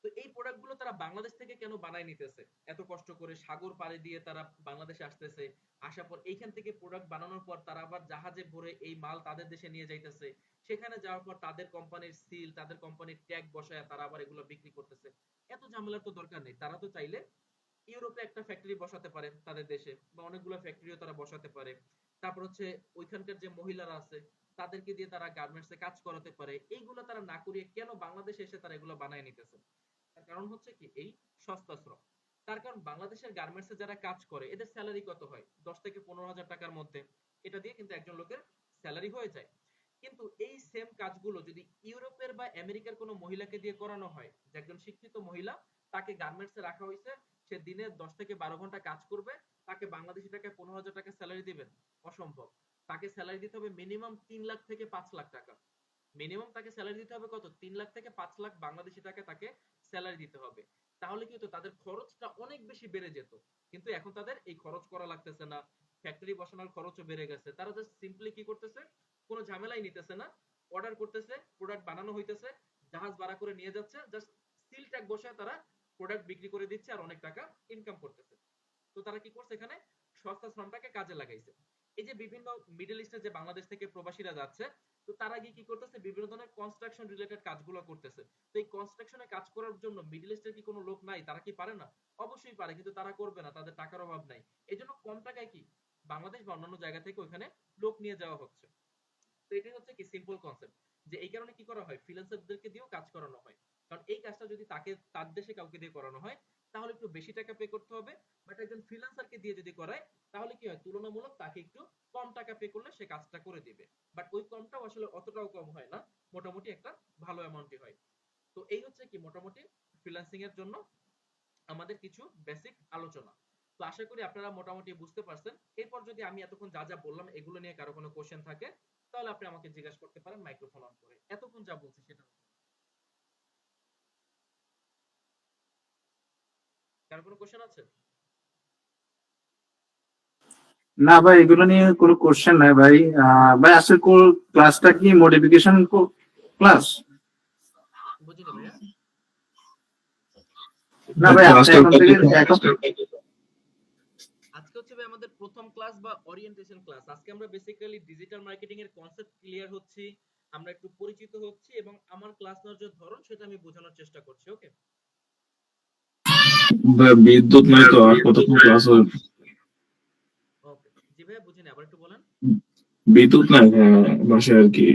তো এই প্রোডাক্ট গুলো তারা বাংলাদেশ থেকে কেন বানায় নিতেছে, এত কষ্ট করে সাগর পাড়ি দিয়ে তারা বাংলাদেশে আসতেছে, আসার পর এইখান থেকে প্রোডাক্ট বানানোর পর তারা আবার জাহাজে ভরে এই মাল তাদের দেশে নিয়ে যাইতেছে, সেখানে যাওয়ার পর তাদের কোম্পানির সিল, তাদের কোম্পানির ট্যাগ বসায় তারা আবার এগুলো বিক্রি করতেছে। এত ঝামেলার তো দরকার নেই, তারা তো চাইলে ইউরোপে একটা ফ্যাক্টরি বসাতে পারে তাদের দেশে, বা অনেকগুলো ফ্যাক্টরিও তারা বসাতে পারে। তারপর হচ্ছে ওইখানকার যে মহিলারা আছে তাদেরকে দিয়ে তারা গার্মেন্টসে কাজ করাতে পারে। এইগুলো তারা না করিয়ে কেন বাংলাদেশে এসে তারা এগুলো বানায় নিতেছে? তার কারণ হচ্ছে কি এই সস্তা শ্রম। তার কারণ বাংলাদেশের গার্মেন্টসে যারা কাজ করে এদের স্যালারি কত হয়, 10 থেকে 15 হাজার টাকার মধ্যে। এটা দিয়ে কিন্তু একজন লোকের স্যালারি হয়ে যায়। কিন্তু এই সেম কাজগুলো যদি ইউরোপের বা আমেরিকার কোনো মহিলাকে দিয়ে করানো হয়, যে একজন শিক্ষিত মহিলা, তাকে গার্মেন্টসে রাখা হয়েছে, সে দিনে 10 থেকে 12 ঘন্টা কাজ করবে, তাকে বাংলাদেশি টাকায় 15 হাজার টাকা স্যালারি দিবেন? অসম্ভব। তাকে স্যালারি দিতে হবে মিনিমাম 3 লাখ থেকে 5 লাখ টাকা। মিনিমাম তাকে স্যালারি দিতে হবে কত, 3 লাখ থেকে 5 লাখ বাংলাদেশি টাকা তাকে স্যালারি দিতে হবে। তাহলে কি হতো, তাদের খরচটা অনেক বেশি বেড়ে যেত। কিন্তু এখন তাদের এই খরচ করা লাগতেছে না, ফ্যাক্টরি বসানোর খরচও বেড়ে গেছে, তারা জাস্ট সিম্পলি কি করতেছে, কোনো ঝামেলাই নিতেছে না, অর্ডার করতেছে, প্রোডাক্ট বানানো হইতেছে, জাহাজ ভাড়া করে নিয়ে যাচ্ছে, জাস্ট সিল ট্যাগ বসায় তারা প্রোডাক্ট বিক্রি করে দিচ্ছে আর অনেক টাকা ইনকাম করতেছে। তো তারা কি করছে এখানে, সস্তা শ্রমটাকে কাজে লাগাইছে। এই যে বিভিন্ন মিডল ইস্টে যে বাংলাদেশ থেকে প্রবাসীরা যাচ্ছে, তো তারা গিয়ে কি করতেছে, বিভিন্ন ধরনের কনস্ট্রাকশন রিলেটেড কাজগুলো করতেছে। তো এই কনস্ট্রাকশনে কাজ করার জন্য মিডল ইস্টের কি কোনো লোক নাই? তারা কি পারে না? অবশ্যই পারে, কিন্তু তারা করবে না, তাদের টাকার অভাব নাই। এই জন্য কম টাকায় কি বাংলাদেশ বা অন্যান্য জায়গা থেকে ওইখানে লোক নিয়ে যাওয়া হচ্ছে। তো এটাই হচ্ছে কি সিম্পল কনসেপ্ট, যে এই কারণে কি করা হয়, ফ্রিল্যান্সারদেরকে দিয়েও কাজ করানো হয়। কারণ এই কাজটা যদি তাকে তার দেশে কাউকে দিয়ে করানো হয় তাহলে একটু বেশি টাকা পে করতে হবে। বাট একজন ফ্রিল্যান্সারকে দিয়ে যদি করায় তাহলে কি হয়, তুলনামূলক তাকে একটু কম টাকা পে করলে সে কাজটা করে দিবে। বাট ওই কমটাও আসলে অতটাও কম হয় না, মোটামুটি একটা ভালো অ্যামাউন্টই হয়। তো এই হচ্ছে কি মোটামুটি ফ্রিল্যান্সিং এর জন্য আমাদের কিছু বেসিক আলোচনা। তো আশা করি আপনারা মোটামুটি বুঝতে পারছেন। এরপর যদি আমি এতক্ষণ যা যা বললাম এগুলো নিয়ে কারো কোনো কোশ্চেন থাকে তাহলে আপনি আমাকে জিজ্ঞাসা করতে পারেন মাইক্রোফোন অন করে। এতক্ষণ যা বলছি সেটা কারো কোনো কোশ্চেন আছে? না ভাই, এগুলো নিয়ে কোনো কোশ্চেন নাই ভাই। ভাই আজকের ক্লাসটা কি মডিফিকেশন ক্লাস? বুঝিনি ভাইয়া। না ভাই, আপনি এখন থেকে এখন আজকে হচ্ছে ভাই আমাদের প্রথম ক্লাস বা ওরিয়েন্টেশন ক্লাস। আজকে আমরা বেসিক্যালি ডিজিটাল মার্কেটিং এর কনসেপ্ট ক্লিয়ার হচ্ছি, আমরা একটু পরিচিত হচ্ছি, এবং আমার ক্লাস নেওয়ার যে ধরন সেটা আমি বোঝানোর চেষ্টা করছি। ওকে বিদ্যুৎ নাই তো আর কতক্ষণ ক্লাস হবে? ওকে। জি ভাইয়া বুঝিনি, আবার একটু বলেন। বিদ্যুৎ নাই বাসায় আর কি।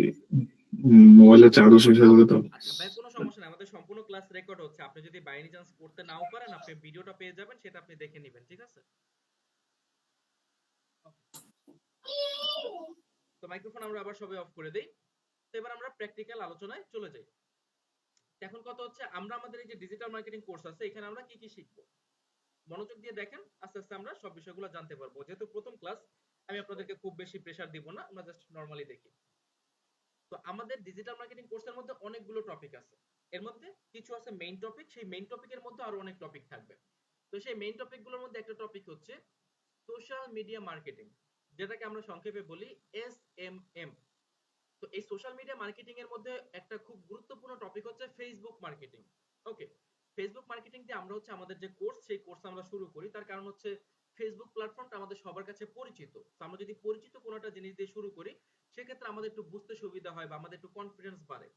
মোবাইলে চার্জও শেষ হয়ে যাবে তো। আচ্ছা ভাই, কোনো সমস্যা নাই, আমাদের সম্পূর্ণ ক্লাস রেকর্ড হচ্ছে। আপনি যদি বাই এনি চান্স করতে নাও পারেন, আপনি ভিডিওটা পেয়ে যাবেন, সেটা আপনি দেখে নেবেন, ঠিক আছে? তো মাইক্রোফোন আমরা আবার সবাই অফ করে দেই। তো এবার আমরা প্র্যাকটিক্যাল আলোচনায় চলে যাই। এখন কথা হচ্ছে, আমরা আমাদের এই যে ডিজিটাল মার্কেটিং কোর্স আছে এখানে আমরা কি কি শিখবো, মনোযোগ দিয়ে দেখেন, আস্তে আস্তে আমরা সব বিষয়গুলো জানতে পারবো। যেহেতু প্রথম ক্লাস, আমি আপনাদেরকে খুব বেশি প্রেসার দিব না, আমরা জাস্ট নরমালি দেখি। তো আমাদের ডিজিটাল মার্কেটিং কোর্সের মধ্যে অনেকগুলো টপিক আছে। এর মধ্যে কিছু আছে মেইন টপিক, সেই মেইন টপিকের মধ্যে আরো অনেক টপিক থাকবে। তো সেই মেইন টপিকগুলোর মধ্যে একটা টপিক হচ্ছে সোশ্যাল মিডিয়া মার্কেটিং, যেটাকে আমরা সংক্ষেপে বলি SMM। তো এই সোশ্যাল মিডিয়া মার্কেটিং এর মধ্যে একটা খুব গুরুত্বপূর্ণ টপিক হচ্ছে ফেসবুক মার্কেটিং। ওকে, ফেসবুক মার্কেটিং দিয়ে আমরা হচ্ছে আমাদের যে কোর্স সেই কোর্স আমরা শুরু করি, তার কারণ হচ্ছে ফেসবুক প্ল্যাটফর্মটা আমাদের সবার কাছে পরিচিত। তো আমরা যদি পরিচিত কোনো একটা জিনিস দিয়ে শুরু করি সেক্ষেত্রে আমাদের একটু বুঝতে সুবিধা হয় বা আমাদের একটু কনফিডেন্স বাড়ে।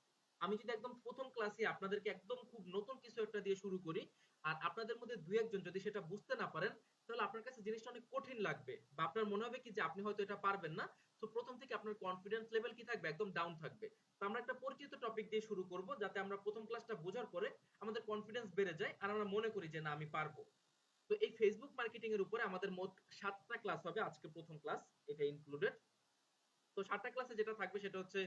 আমি যদি একদম প্রথম ক্লাসে আপনাদেরকে একদম খুব নতুন কিছু একটা দিয়ে শুরু করি আর আপনাদের মধ্যে দুই একজন যদি সেটা বুঝতে না পারেন, তাহলে আপনার কাছে জিনিসটা অনেক কঠিন লাগবে বা আপনার মনে হবে কি যে আপনি হয়তো এটা পারবেন না। তো প্রথম থেকে আপনার কনফিডেন্স লেভেল কি থাকবে, একদম ডাউন থাকবে। তো আমরা একটা পরিচিত টপিক দিয়ে শুরু করব যাতে আমরা প্রথম ক্লাসটা বোঝার পরে আমাদের কনফিডেন্স বেড়ে যায় আর আমরা মনে করি যে না আমি পারবো। তো এই ফেসবুক মার্কেটিং এর উপরে আমাদের মোট 7টা ক্লাস হবে, আজকে প্রথম ক্লাস এটা ইনক্লুডেড। তো 7টা ক্লাসে যেটা থাকবে সেটা হচ্ছে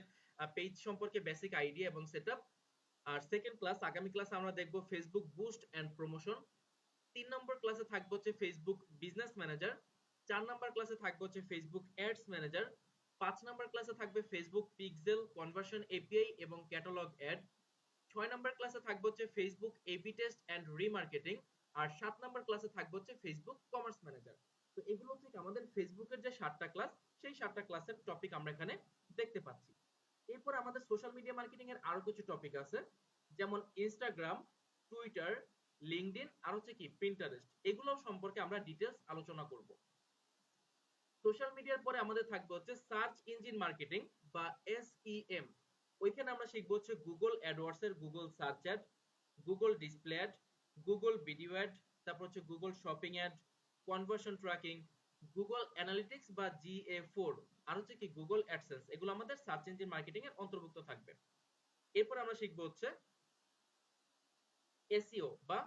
পেজ সম্পর্কে বেসিক আইডিয়া এবং সেটআপ। আর সেকেন্ড ক্লাস, আগামী ক্লাসে আমরা দেখব ফেসবুক বুস্ট এন্ড প্রমোশন। 3 নম্বর ক্লাসে থাকবে হচ্ছে ফেসবুক বিজনেস ম্যানেজার। 4 নম্বর ক্লাসে থাকবে হচ্ছে ফেসবুক অ্যাডস ম্যানেজার। 5 নম্বর ক্লাসে থাকবে ফেসবুক পিক্সেল কনভার্সন এপিআই এবং ক্যাটালগ অ্যাড। 6 নাম্বার ক্লাসে থাকবে হচ্ছে Facebook AB test and remarketing, আর 7 নাম্বার ক্লাসে থাকবে হচ্ছে ফেসবুক কমার্স ম্যানেজার। তো এগুলো থেকে আমাদের ফেসবুকের যে 7টা ক্লাস, সেই 7টা ক্লাসের টপিক আমরা এখানে দেখতে পাচ্ছি। এরপর আমাদের সোশ্যাল মিডিয়া মার্কেটিং এর আরো কিছু টপিক আছে, যেমন ইনস্টাগ্রাম, টুইটার, লিংকডইন আর হচ্ছে কি পিন্টারেস্ট, এগুলো সম্পর্কে আমরা ডিটেইলস আলোচনা করব। সোশ্যাল মিডিয়ার পরে আমাদের থাকবে হচ্ছে সার্চ ইঞ্জিন মার্কেটিং বা এসইএম। ওইখানে আমরা শিখবো হচ্ছে গুগল অ্যাডওয়ার্ডস এর Google search ad, Google display ad, Google video ad, তারপর হচ্ছে Google shopping ad, conversion tracking, Google analytics বা GA4, আর হচ্ছে কি গুগল অ্যাডসেন্স। এগুলো আমাদের সার্চ ইঞ্জিন মার্কেটিং এর অন্তর্ভুক্ত থাকবে। এরপর আমরা শিখবো হচ্ছে এসইও বা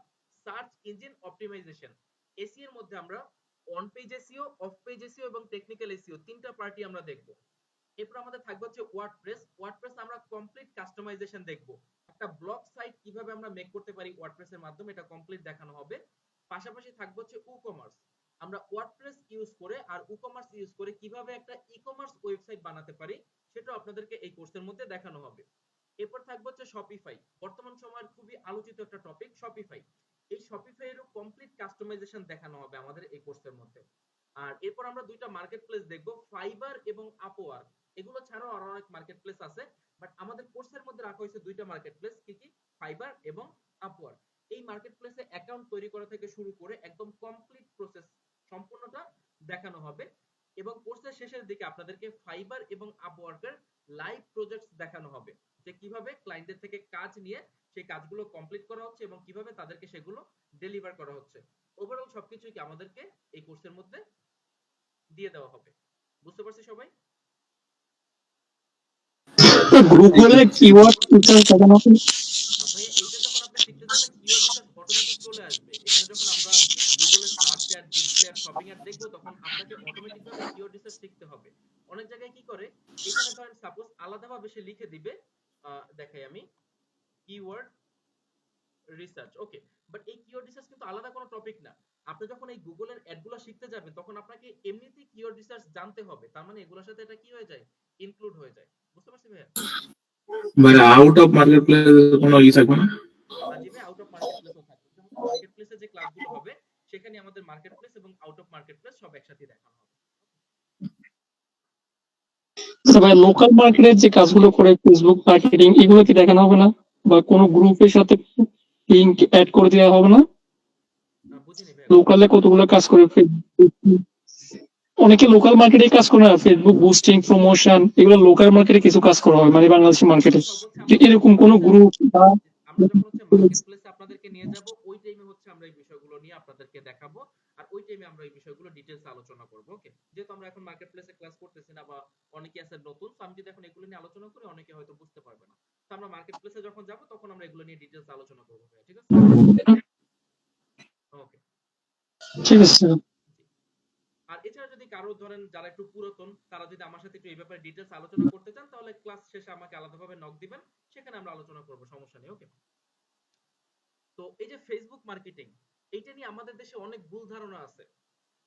সার্চ ইঞ্জিন অপটিমাইজেশন। এসইও এর মধ্যে আমরা on page SEO, of page SEO এবং টেকনিক্যাল এসইও তিনটা পার্টি আমরা দেখব। এরপর আমাদের থাকবে হচ্ছে ওয়ার্ডপ্রেস। ওয়ার্ডপ্রেস আমরা কমপ্লিট কাস্টমাইজেশন দেখব। একটা ব্লগ সাইট কিভাবে আমরা মেক করতে পারি ওয়ার্ডপ্রেস এর মাধ্যমে, এটা কমপ্লিট দেখানো হবে। পাশাপাশি থাকবে হচ্ছে ই-কমার্স। আমরা ওয়ার্ডপ্রেস ইউজ করে আর ই-কমার্স ইউজ করে কিভাবে একটা ই-কমার্স ওয়েবসাইট বানাতে পারি সেটাও আপনাদেরকে এই কোর্সের মধ্যে দেখানো হবে। এরপর থাকবে হচ্ছে শপিফাই, বর্তমান সময়ের খুবই আলোচিত একটা টপিক শপিফাই। এই শপিফাই এরও কমপ্লিট কাস্টমাইজেশন দেখানো হবে আমাদের এই কোর্সের মধ্যে। আর এরপর আমরা দুইটা মার্কেট প্লেস দেখবো, ফাইবার এবং আপওয়ার্ক। এগুলো ছাড়াও আরো অনেক মার্কেট প্লেস আছে, বাট আমাদের কোর্সের মধ্যে রাখা হয়েছে দুইটা মার্কেট প্লেস, কি কি, ফাইবার এবং আপওয়ার্ক। এই মার্কেট প্লেসে অ্যাকাউন্ট তৈরি করা থেকে শুরু করে একদম কমপ্লিট প্রসেস সম্পূর্ণটা দেখানো হবে। এবং কোর্সের শেষের দিকে আপনাদেরকে ফাইবার এবং আপওয়ার্কের লাইভ প্রজেক্টস দেখানো হবে, যে কিভাবে ক্লায়েন্টদের থেকে কাজ নিয়ে সেই কাজগুলো কমপ্লিট করা হচ্ছে এবং কিভাবে তাদেরকে সেগুলো ডেলিভার করা হচ্ছে। ওভারঅল সবকিছুই কি আমাদেরকে এই কোর্সের মধ্যে দিয়ে দেওয়া হবে। বুঝতে পারছি সবাই? গুগলে কিওয়ার্ড ফিচার দেখানো হবে। ভাইয়া এইটা যখন আপনি শিখতে যাবেন কিওয়ার্ড রিসার্চ অটোমেটিক চলে আসবে। এখানে যখন আমরা গুগলের search ad, display ad, shopping ad দেখবো তখন আপনাকে অটোমেটিক ভাবে কিওয়ার্ড রিসার্চ শিখতে হবে। অনেক জায়গায় কি করে, এখানে ধরেন সাপোজ আলাদাভাবে সে লিখে দিবে, দেখাই আমি, কিওয়ার্ড রিসার্চ, ওকে। বাট এই কিওয়ার্ড রিসার্চ কিন্তু আলাদা কোনো টপিক না। আপনি যখন এই গুগলের অ্যাডগুলো শিখতে যাবেন তখন আপনাকে এমনিতেই কিওয়ার্ড রিসার্চ জানতে হবে, তার মানে এগুলোর সাথে এটা কি হয়ে যায়, ইনক্লুড হয়ে যায়। বুঝতে পারছি ভাইয়া? মানে আউট অফ মার্কেট প্লেস কোনো ই থাকবে না? জি ভাই, আউট অফ মার্কেট প্লেসও থাকবে। যেমন মার্কেট প্লেসে যে ক্লাসগুলো হবে সেখানে আমাদের মার্কেট প্লেস এবং আউট অফ মার্কেট প্লেস সব একসাথে দেখানো হবে। আচ্ছা ভাই, লোকাল মার্কেটের যে কাজগুলো করে ফেসবুক মার্কেটিং, এগুলো কি দেখানো হবে না? বা কোনো গ্রুপের সাথে লিংক অ্যাড করে দেওয়া হবে না? বুঝিনি ভাই। লোকালে কতগুলো কাজ করে ফেসবুক, অনেকে লোকাল মার্কেটে কাজ করে না, ফেসবুক বুস্টিং, প্রমোশন, এগুলো লোকাল মার্কেটে কিছু কাজ করা হয়, মানে বাংলাদেশি মার্কেটে। সব হচ্ছে আমরা যখন এরকম কোন মার্কেট প্লেসে, গ্রুপ বা আমরা যখন হচ্ছে মার্কেট প্লেসে আপনাদেরকে নিয়ে যাব ওই টাইমে হচ্ছে আমরা এই বিষয়গুলো নিয়ে আপনাদেরকে দেখাবো, আর ওই টাইমে আমরা এই বিষয়গুলো ডিটেইলস আলোচনা করব। ওকে, যেহেতু আমরা এখন মার্কেট প্লেসে ক্লাস করতেছি না বা অনেকে আছে নতুন, তো আমি যদি এখন এগুলো নিয়ে আলোচনা করি অনেকে হয়তো বুঝতে পারবে না। তো আমরা মার্কেট প্লেসে যখন যাব তখন আমরা এগুলো নিয়ে ডিটেইলস আলোচনা করব, ঠিক আছে? ওকে। ঠিক আছে। আর এছাড়া যদি কারো ধরেন যারা একটু পুরাতন তারা যদি আমার সাথে একটু এই ব্যাপারে ডিটেইলস আলোচনা করতে চান তাহলে ক্লাস শেষে আমাকে আলাদাভাবে নক দিবেন, সেখানে আমরা আলোচনা করব, সমস্যা নেই। ওকে। তো এই যে ফেসবুক মার্কেটিং, এইটা নিয়ে আমাদের দেশে অনেক ভুল ধারণা আছে।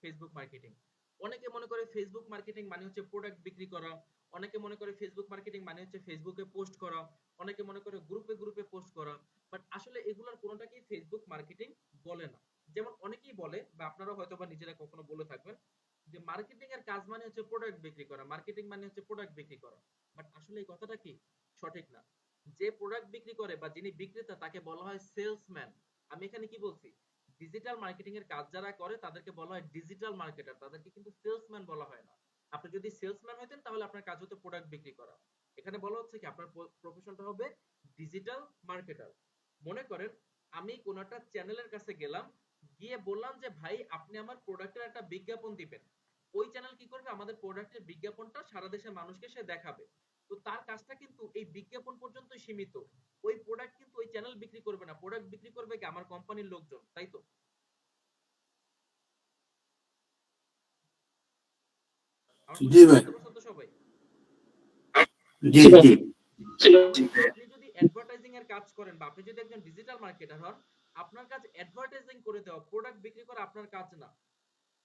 ফেসবুক মার্কেটিং, অনেকে মনে করে ফেসবুক মার্কেটিং মানে হচ্ছে প্রোডাক্ট বিক্রি করা, অনেকে মনে করে ফেসবুক মার্কেটিং মানে হচ্ছে ফেসবুকে পোস্ট করা, অনেকে মনে করে গ্রুপে গ্রুপে পোস্ট করা। বাট আসলে এগুলোর কোনোটাকেই ফেসবুক মার্কেটিং বলে না। যেমন অনেকেই বলে বা আপনারা হয়তো বা নিজেরা কখনো বলে থাকবেন যে মার্কেটিং এর কাজ মানে হচ্ছে প্রোডাক্ট বিক্রি করা, মার্কেটিং মানে হচ্ছে প্রোডাক্ট বিক্রি করা। বাট আসলে এই কথাটা কি সঠিক না। যে প্রোডাক্ট বিক্রি করে বা যিনি বিক্রেতা তাকে বলা হয় সেলসম্যান। আমি এখানে কি বলছি, ডিজিটাল মার্কেটিং এর কাজ যারা করে তাদেরকে বলা হয় ডিজিটাল মার্কেটার, তাদেরকে কিন্তু সেলসম্যান বলা হয় না। আপনি যদি সেলসম্যান হইতেন তাহলে আপনার কাজ হতো প্রোডাক্ট বিক্রি করা। এখানে বলা হচ্ছে কি আপনার প্রফেশনটা হবে ডিজিটাল মার্কেটার। মনে করেন আমি কোন একটা চ্যানেলের কাছে গেলাম, গিয়ে বললাম যে ভাই আপনি আমার প্রোডাক্টের একটা বিজ্ঞাপন দিবেন। ওই চ্যানেল কি করবে, আমাদের প্রোডাক্টের বিজ্ঞাপনটা সারা দেশের মানুষকে সে দেখাবে। তো তার কাজটা কিন্তু এই বিজ্ঞাপন পর্যন্তই সীমিত। ওই প্রোডাক্ট কিন্তু ওই চ্যানেল বিক্রি করবে না, প্রোডাক্ট বিক্রি করবে কি আমার কোম্পানির লোকজন, তাই তো? আমার জি কথা ভাই। বুঝতে পারছেন তো সবাই? জি জি। তো আপনি যদি অ্যাডভার্টাইজিং এর কাজ করেন বা আপনি যদি একজন ডিজিটাল মার্কেটার হন, আপনার কাজ অ্যাডভার্টাইজিং করে দেওয়া, প্রোডাক্ট বিক্রি করা আপনার কাজ না।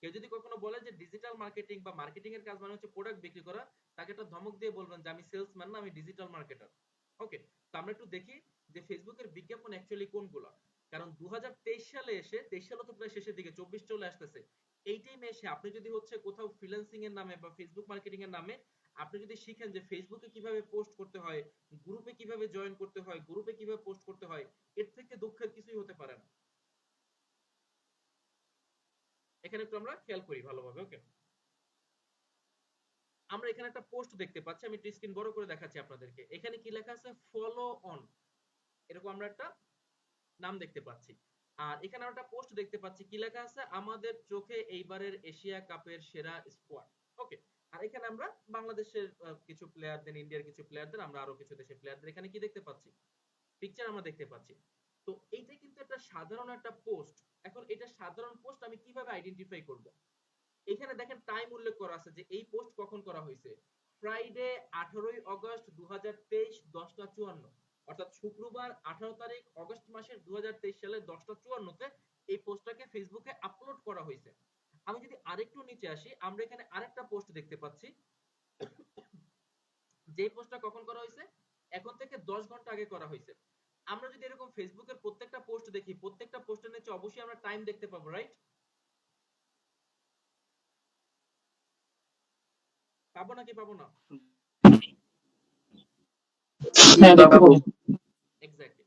কেউ যদি কখনো বলে যে ডিজিটাল মার্কেটিং বা মার্কেটিং এর কাজ মানে হচ্ছে প্রোডাক্ট বিক্রি করা, তাকে একটা ধমক দিয়ে বলবেন যে আমি সেলসম্যান না, আমি ডিজিটাল মার্কেটার। ওকে। তো আমরা একটু দেখি যে ফেসবুকের বিজ্ঞাপন অ্যাকচুয়ালি কোনগুলো। কারণ 2023 সালে এসে, 23 সালে তো প্রায় শেষের দিকে, 24 চলে আসতেছে, এই টাইমে এসে আপনি যদি হচ্ছে কোথাও ফ্রিল্যান্সিং এর নামে বা ফেসবুক মার্কেটিং এর নামে আপনি যদি শিখেন যে ফেসবুকে কিভাবে পোস্ট করতে হয়, গ্রুপে কিভাবে জয়েন করতে হয়, গ্রুপে কিভাবে পোস্ট করতে হয়, এর থেকে দুঃখের কিছুই হতে পারে না। এখানে একটু আমরা খেয়াল করি ভালোভাবে। ওকে, আমরা এখানে একটা পোস্ট দেখতে পাচ্ছি, আমি একটু স্ক্রিন বড় করে দেখাচ্ছি আপনাদেরকে। এখানে কি লেখা আছে, ফলো অন, এরকম আমরা একটা নাম দেখতে পাচ্ছি। আর এখানে আমরা একটা পোস্ট দেখতে পাচ্ছি, কি লেখা আছে, আমাদের চোখে এইবারের এশিয়া কাপের সেরা স্কোয়াড। ওকে, আর এখানে আমরা বাংলাদেশের কিছু প্লেয়ারদের, ইন্ডিয়ার কিছু প্লেয়ারদের, আমরা আরো কিছু দেশের প্লেয়ারদের এখানে কি দেখতে পাচ্ছি, পিকচার আমরা দেখতে পাচ্ছি। তো এইটা কিন্তু একটা সাধারণ একটা পোস্ট। এখন এটা সাধারণ পোস্ট আমি কিভাবে আইডেন্টিফাই করব? এখানে দেখেন টাইম উল্লেখ করা আছে যে এই পোস্ট কখন করা হয়েছে, ফ্রাইডে 18ই অগস্ট 2023 10টা 54, অর্থাৎ শুক্রবার 18 তারিখ অগস্ট মাসের 2023 সালের 10টা 54-তে এই পোস্টটাকে ফেসবুকে আপলোড করা হয়েছে। আমি যদি আরেকটু নিচে আসি, আমরা এখানে আরেকটা পোস্ট দেখতে পাচ্ছি, যে পোস্টটা কখন করা হয়েছে, এখন থেকে 10 ঘন্টা আগে করা হয়েছে। আমরা যদি এরকম ফেসবুকের প্রত্যেকটা পোস্ট দেখি, প্রত্যেকটা পোস্টের নিচে অবশ্যই আমরা টাইম দেখতে পাবো, রাইট? পাবো নাকি পাবো না? হ্যাঁ, দেখতে পাবো। এক্স্যাক্টলি।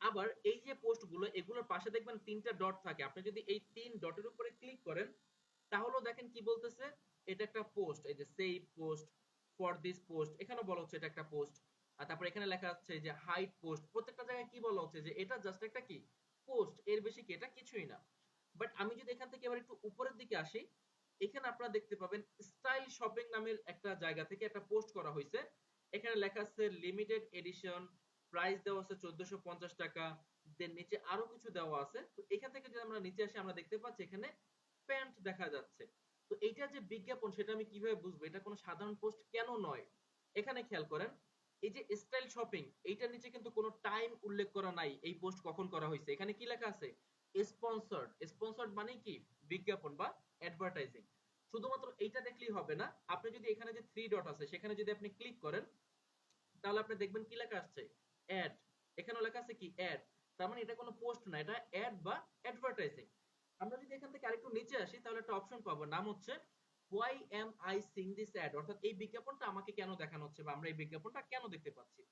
আবার এই যে পোস্টগুলো, এগুলোর পাশে দেখবেন 3টা ডট থাকে, আপনি যদি এই 3 ডটের উপরে ক্লিক করেন তাহলেও দেখেন কি বলতেছে, এটা একটা পোস্ট, এই যে save post, for this post, এখানে বলা হচ্ছে এটা একটা পোস্ট। আর তারপর এখানে লেখা আছে যে হাইড পোস্ট, প্রত্যেকটা জায়গায় কি বলা হচ্ছে যে এটা জাস্ট একটা কি পোস্ট, এর বেশি কি এটা কিছুই না। বাট আমি যদি এখান থেকে এবার একটু উপরের দিকে আসি, এখানে আপনারা দেখতে পাবেন স্টাইল শপিং নামের একটা জায়গা থেকে একটা পোস্ট করা হয়েছে। এখানে লেখা আছে লিমিটেড এডিশন, প্রাইস দেওয়া আছে 1450 টাকা, দেন নিচে আরো কিছু দেওয়া আছে। তো এখান থেকে যদি আমরা নিচে আসি, আমরা দেখতে পাচ্ছি এখানে প্যান্ট দেখা যাচ্ছে। তো এইটা যে বিজ্ঞাপন, সেটা আমি কিভাবে বুঝবো এটা কোনো সাধারণ পোস্ট কেন নয়? এখানে খেয়াল করেন, এই যে স্টাইল শপিং, এইটার নিচে কিন্তু কোনো টাইম উল্লেখ করা নাই এই পোস্ট কখন করা হয়েছে। এখানে কি লেখা আছে, স্পন্সর্ড। স্পন্সর্ড মানে কি, বিজ্ঞাপন বা অ্যাডভার্টাইজিং। শুধুমাত্র এইটা দেখলেই হবে না, আপনি যদি এখানে যে 3 ডট আছে সেখানে যদি আপনি ক্লিক করেন তাহলে আপনি দেখবেন কি লেখা আসছে, অ্যাড। এখানেও লেখা আছে কি, অ্যাড। তার মানে এটা কোনো পোস্ট না, এটা অ্যাড বা অ্যাডভার্টাইজিং। আমরা যদি এখান থেকে আরেকটু নিচে আসি তাহলে একটা অপশন পাবো, নাম হচ্ছে why am I seeing this ad, অর্থাৎ এই বিজ্ঞাপনটা আমাকে কেন দেখানো হচ্ছে বা আমরা এই বিজ্ঞাপনটা কেন দেখতে পাচ্ছি,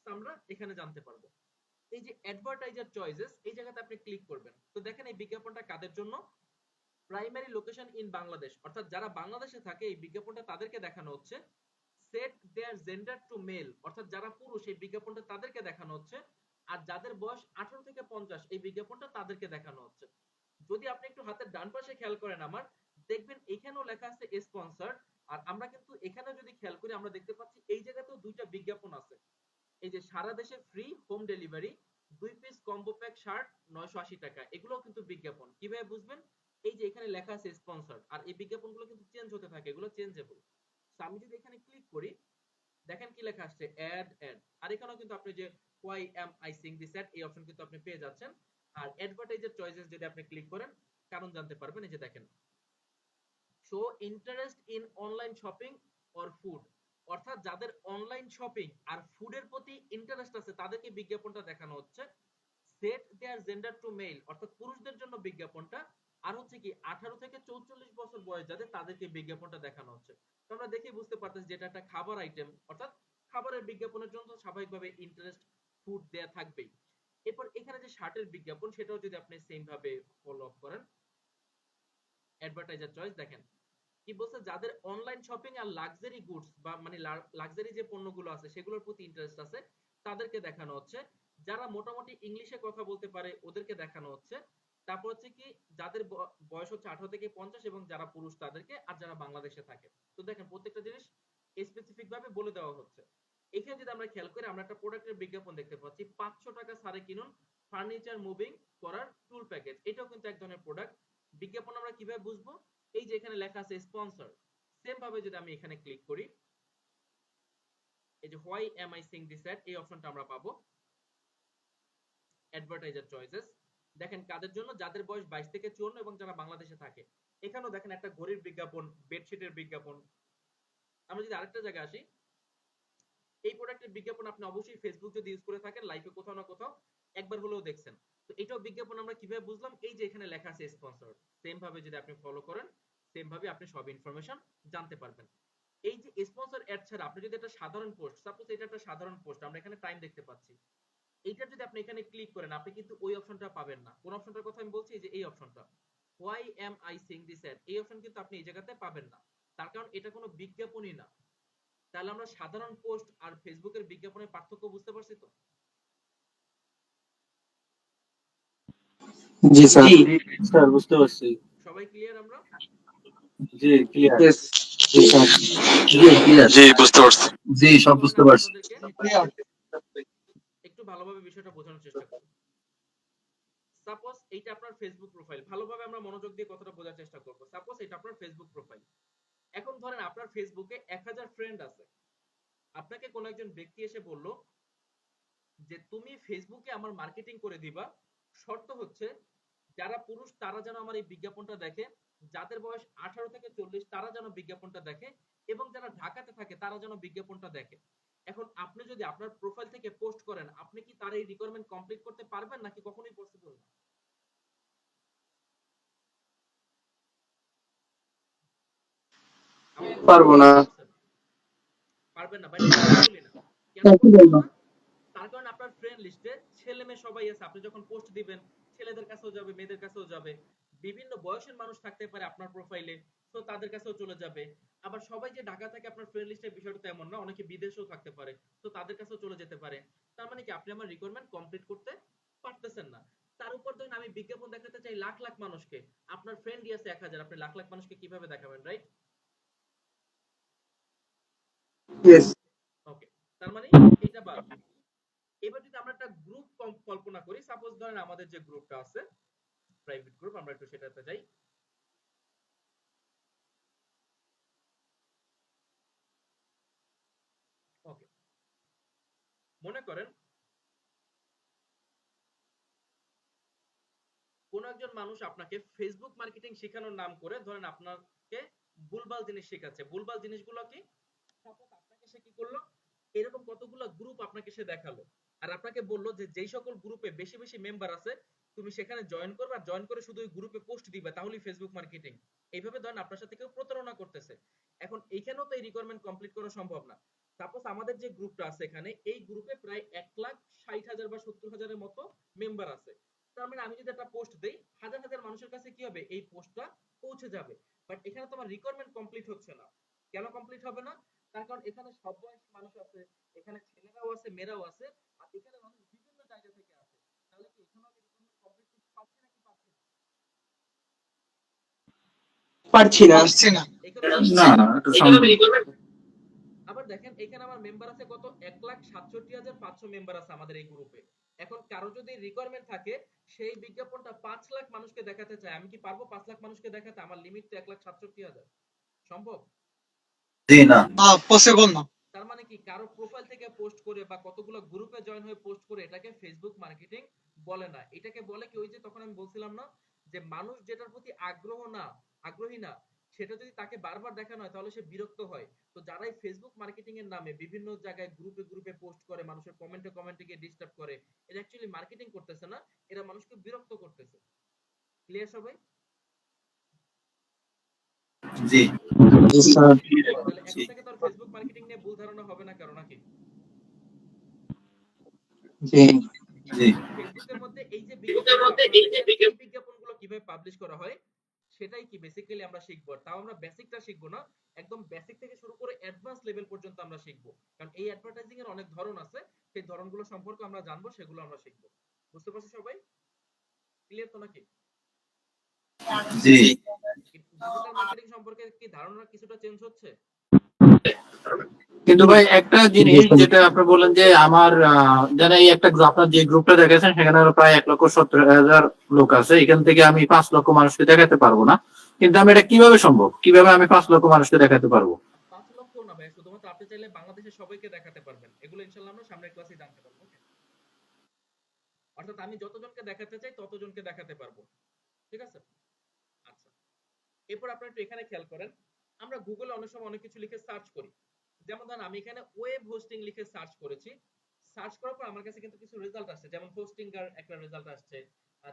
তো আমরা এখানে জানতে পারবো। এই যে অ্যাডভার্টাইজার চয়েসেস, এই জায়গাতে আপনি ক্লিক করবেন, তো দেখেন এই বিজ্ঞাপনটা কাদের জন্য, প্রাইমারি লোকেশন ইন বাংলাদেশ, অর্থাৎ যারা বাংলাদেশে থাকে এই বিজ্ঞাপনটা তাদেরকে দেখানো হচ্ছে। Set their gender to male, অর্থাৎ যারা পুরুষ এই বিজ্ঞাপনটা তাদেরকে দেখানো হচ্ছে। আর যাদের বয়স 18 থেকে 50 এই বিজ্ঞাপনটা তাদেরকে দেখানো হচ্ছে। যদি আপনি একটু হাতের ডান পাশে খেয়াল করেন আমার, দেখবেন এখানেও লেখা আছে স্পন্সর্ড। আর আমরা কিন্তু এখানে যদি খেয়াল করি আমরা দেখতে পাচ্ছি এই জায়গাতেও দুইটা বিজ্ঞাপন আছে। এই যে সারা দেশে free home delivery, 2 piece combo pack shirt 980 টাকা, এগুলোও কিন্তু বিজ্ঞাপন। কিভাবে বুঝবেন, এই যে এখানে লেখা আছে স্পন্সর্ড, আর এই বিজ্ঞাপনগুলো কিন্তু চেঞ্জ হতে থাকে, এগুলো চেঞ্জেবল। সো আমি যদি এখানে ক্লিক করি, দেখেন কি লেখা আসছে, অ্যাড অ্যাড। আর এখানেও কিন্তু আপনি যে why am I seeing this ad, এই অপশন কিন্তু আপনি পেয়ে যাচ্ছেন। আর অ্যাডভার্টাইজার চয়েসেস যদি আপনি ক্লিক করেন, কারণ জানতে পারবেন। এই যে দেখেন, show interest in online shopping or food, অর্থাৎ যাদের অনলাইন শপিং আর ফুডের প্রতি ইন্টারেস্ট আছে তাদেরকে বিজ্ঞাপনটা দেখানো হচ্ছে। Set their gender to male, অর্থাৎ পুরুষদের জন্য বিজ্ঞাপনটা। আর হচ্ছে কি 18 থেকে 44 বছর বয়স যাদের, তাদেরকে বিজ্ঞাপনটা দেখানো হচ্ছে। তো আমরা দেখেই বুঝতে পারতেছি যেটা একটা খাবার আইটেম, অর্থাৎ খাবারের বিজ্ঞাপনের জন্য স্বাভাবিকভাবে ইন্টারেস্ট ফুড দেয়া থাকবেই। এরপর এখানে যে শার্টের বিজ্ঞাপন, সেটাও যদি আপনি সেম ভাবে ফলো আপ করেন, অ্যাডভার্টাইজার চয়েস দেখেন কি বলছে, যাদের অনলাইন শপিং আর লাক্সারি গুডস বা মানে লাক্সারি যে পণ্যগুলো আছে সেগুলোর প্রতি ইন্টারেস্ট আছে তাদেরকে দেখানো হচ্ছে। যারা মোটামুটি ইংলিশে কথা বলতে পারে ওদেরকে দেখানো হচ্ছে। তারপর হচ্ছে কি যাদের বয়স হচ্ছে 18 থেকে 50 এবং যারা পুরুষ তাদেরকে, আর যারা বাংলাদেশে থাকে। তো দেখেন প্রত্যেকটা জিনিস স্পেসিফিক ভাবে বলে দেওয়া হচ্ছে। এখানে যদি আমরা খেয়াল করি, আমরা একটা প্রোডাক্টের বিজ্ঞাপন দেখতে পাচ্ছি, 500 টাকা ছাড়ে কিনুন ফার্নিচার মুভিং করার টুল প্যাকেজ। এটাও কিন্তু এক ধরনের প্রোডাক্ট। বিজ্ঞাপন আমরা কিভাবে বুঝবো, এই যে এখানে লেখা আছে স্পন্সর, সেম ভাবে যদি আমি এখানে ক্লিক করি, এই যে why am I seeing this ad, এই অপশনটা আমরা পাবো। অ্যাডভার্টাইজার চয়েসেস দেখেন কাদের জন্য, যাদের বয়স 22 থেকে 54 এবং যারা বাংলাদেশে থাকে। এখানেও দেখেন একটা ঘড়ির বিজ্ঞাপন, বেডশিটের বিজ্ঞাপন। আমরা যদি আরেকটা জায়গায় আসি, এই প্রোডাক্টের বিজ্ঞাপন আপনি অবশ্যই ফেসবুক যদি ইউজ করে থাকেন লাইফে কোথাও না কোথাও একবার হলেও দেখছেন। তো এটাও বিজ্ঞাপন আমরা কিভাবে বুঝলাম, এই যে এখানে লেখা আছে স্পন্সর, সেম ভাবে যদি আপনি ফলো করেন সেম ভাবে আপনি সব ইনফরমেশন জানতে পারবেন। এই যে স্পন্সর অ্যাড ছাড়া আপনি যদি একটা সাধারণ পোস্ট, সাপোজ এটা একটা সাধারণ পোস্ট, আমরা এখানে টাইম দেখতে পাচ্ছি, এইটা যদি আপনি এখানে ক্লিক করেন আপনি কিন্তু ওই অপশনটা পাবেন না। কোন অপশনটার কথা আমি বলছি, যে এই অপশনটা why am I seeing this ad, এই অপশন কিন্তু আপনি এই জায়গাতে পাবেন না, তার কারণ এটা কোনো বিজ্ঞাপনই না। তাহলে আমরা সাধারণ পোস্ট আর ফেসবুকের বিজ্ঞাপনের পার্থক্য বুঝতে পারছি তো? জি স্যার। জি স্যার, বুঝতে পারছি। সবাই ক্লিয়ার আমরা? জি ক্লিয়ার। Yes. জি স্যার। জি ক্লিয়ার। জি বুঝতে পারছি। জি সব বুঝতে পারছি। একটু ভালোভাবে বিষয়টা বোঝানোর চেষ্টা করুন। সাপোজ এইটা আপনার ফেসবুক প্রোফাইল, ভালোভাবে আমরা মনোযোগ দিয়ে কথাটা বোঝার চেষ্টা করব। সাপোজ এটা আপনার ফেসবুক প্রোফাইল। এখন ধরেন আপনার ফেসবুকে 1000 ফ্রেন্ড আছে। আপনাকে কোন একজন ব্যক্তি এসে বলল যে তুমি ফেসবুকে আমার মার্কেটিং করে দিবা, শর্ত হচ্ছে যারা পুরুষ তারা যেন আমার এই বিজ্ঞাপনটা দেখে, যাদের বয়স 18 থেকে 40 তারা যেন বিজ্ঞাপনটা দেখে, এবং যারা ঢাকাতে থাকে তারা যেন বিজ্ঞাপনটা দেখে। এখন আপনি যদি আপনার প্রোফাইল থেকে পোস্ট করেন, আপনি কি তার এই রিকোয়ারমেন্ট কমপ্লিট করতে পারবেন নাকি কখনোই পসিবল না? পারবো না। পারবেন না, বাট পসিবলই না। কেন Possible পসিবল না। না? তার কারণ আপনার ফ্রেন্ড লিস্টে ছেলে মেয়ে সবাই আছে। আপনি যখন পোস্ট দিবেন ছেলেদের কাছেও যাবে, মেয়েদের কাছেও যাবে, বিভিন্ন বয়সের মানুষ থাকতে পারে আপনার প্রোফাইলে, তো তাদের কাছেও চলে যাবে। আবার সবাই যে ঢাকা থাকে আপনার ফ্রেন্ড লিস্টের বিষয়টা তো এমন না, অনেকে বিদেশেও থাকতে পারে, তো তাদের কাছেও চলে যেতে পারে। তার মানে কি আপনি আমার রিকোয়ারমেন্ট কমপ্লিট করতে পারতেছেন না। তার উপর ধরুন আমি বিজ্ঞাপন দেখাতে চাই লাখ লাখ মানুষকে, আপনার ফ্রেন্ডই আছে 1000, আপনি লাখ লাখ মানুষকে কিভাবে দেখাবেন, রাইট? Yes. ওকে, তার মানে এটা বাদ। এবার যদি আমরা একটা গ্রুপ কল্পনা করি, সাপোজ ধরেন আমাদের যে গ্রুপটা আছে প্রাইভেট গ্রুপ, আমরা একটু সেটাতে যাই। ওকে, মনে করেন কোন একজন মানুষ আপনাকে ফেসবুক মার্কেটিং শেখানোর নাম করে ধরেন আপনাকে ভুলভাল জিনিস শেখাচ্ছে। ভুলভাল জিনিসগুলো কি? সাপোজ আপনাকে সে কি করলো, এরকম কতগুলো গ্রুপ আপনাকে সে দেখালো, আর আপনাকে বললো যে যেই সকল গ্রুপে বেশি বেশি মেম্বার আছে তুমি সেখানে জয়েন করবে, আর জয়েন করে শুধু ওই গ্রুপে পোস্ট দিবে, তাহলেই ফেসবুক মার্কেটিং। এইভাবে ধরেন আপনার সাথে কেউ প্রতারণা করতেছে। এখন এইখানেও তো এই রিকোয়ারমেন্ট কমপ্লিট করা সম্ভব না। সাপোজ আমাদের যে গ্রুপটা আছে এখানে, এই গ্রুপে প্রায় 1,60,000 বা 70,000 মতো মেম্বার আছে। তার মানে আমি যদি একটা পোস্ট দেই, হাজার হাজার মানুষের কাছে কি হবে, এই পোস্টটা পৌঁছে যাবে। বাট এখানে তো আমার রিকোয়ারমেন্ট কমপ্লিট হচ্ছে না। কেন কমপ্লিট হবে না? তার কারণ এখানে সব বয়সী মানুষ আছে, এখানে ছেলেরাও আছে, মেয়েরাও আছে, আর এখানে মানুষ বিভিন্ন জায়গা থেকে আছে। তাহলে কি এখানে আমি রিকোয়ারমেন্ট কমপ্লিট করতে পারছি নাকি পারছি না? পারছি না। পারছি না। এখানে আমি না রিকোয়ারমেন্ট এটা সম্ভব। আবার দেখেন এখানে আমার মেম্বার আছে কত, 1,67,500 মেম্বার আছে আমাদের এই গ্রুপে। এখন কারো যদি রিকোয়ারমেন্ট থাকে, সেই বিজ্ঞাপনটা 5 লাখ মানুষকে দেখাতে চায়, আমি কি পারবো 5 লাখ মানুষকে দেখাতে? আমার লিমিট তো 1,67,000। সম্ভব? জি না। পসিবল না। তার মানে কি কারো প্রোফাইল থেকে পোস্ট করে বা কতগুলো গ্রুপে জয়েন হয়ে পোস্ট করে এটাকে ফেসবুক মার্কেটিং বলে না। এটাকে বলে কি, ওই যে তখন আমি বলছিলাম না, যে মানুষ যেটার প্রতি আগ্রহী না, সেটা যদি তাকে বারবার দেখানো হয় তাহলে সে বিরক্ত হয়। তো যারাই ফেসবুক মার্কেটিং এর নামে বিভিন্ন জায়গায় গ্রুপে গ্রুপে পোস্ট করে, মানুষের কমেন্টে কমেন্টে গিয়ে ডিস্টার্ব করে, এটা অ্যাকচুয়ালি মার্কেটিং করতেছে না, এরা মানুষকে বিরক্ত করতেছে। ক্লিয়ার সবাই? জি। তাহলে এখন থেকে তো আর ফেসবুক মার্কেটিং নিয়ে ভুল ধারণা হবে না কারো, নাকি? জি। জি। এখন ফেসবুকের মধ্যে এই যে বিজ্ঞাপনগুলো আপনারা দেখছেন, এই বিজ্ঞাপনগুলো কিভাবে পাবলিশ করা হয় সেটাই কি বেসিক্যালি আমরা শিখবো। তাও আমরা বেসিকটা শিখবো না, একদম বেসিক থেকে শুরু করে অ্যাডভান্স লেভেল পর্যন্ত আমরা শিখবো। কারণ এই অ্যাডভার্টাইজিং এর অনেক ধরন আছে, সেই ধরনগুলো সম্পর্কে আমরা জানবো, সেগুলো আমরা শিখবো। বুঝতে পারছো সবাই? ক্লিয়ার তো নাকি? জি। ডিজিটাল মার্কেটিং সম্পর্কে কি ধারণা কিছুটা চেঞ্জ হচ্ছে? কিন্তু ভাই একটা জিনিস যেটা আপনি বলেন যে আমার যারা এই একটা আপনার যে গ্রুপটা দেখেছেন সেখানে প্রায় 1,70,000 লোক আছে, এখান থেকে আমি 5 লক্ষ মানুষকে দেখাতে পারবো না। কিন্তু আমি এটা কিভাবে সম্ভব, কিভাবে আমি 5 লক্ষ মানুষকে দেখাতে পারবো? 5 লক্ষ না ভাই, শুধুমাত্র আপনি চাইলে বাংলাদেশের সবাইকে দেখাতে পারবেন। এগুলো ইনশাআল্লাহ আমরা সামনের ক্লাসে জানতে পারবো। ওকে, অর্থাৎ আমি যতজনকে দেখাতে চাই ততজনকে দেখাতে পারবো। ঠিক আছে? আচ্ছা, এরপর আপনারা একটু এখানে খেয়াল করেন, আমরা গুগলে অনেক সময় অনেক কিছু লিখে সার্চ করি। যেমন ধরেন আমি এখানে ওয়েব হোস্টিং লিখে সার্চ করেছি, সার্চ করার পর আমার কাছে কিন্তু কিছু রেজাল্ট আসছে, যেমন হোস্টিংগার একটা রেজাল্ট আসছে,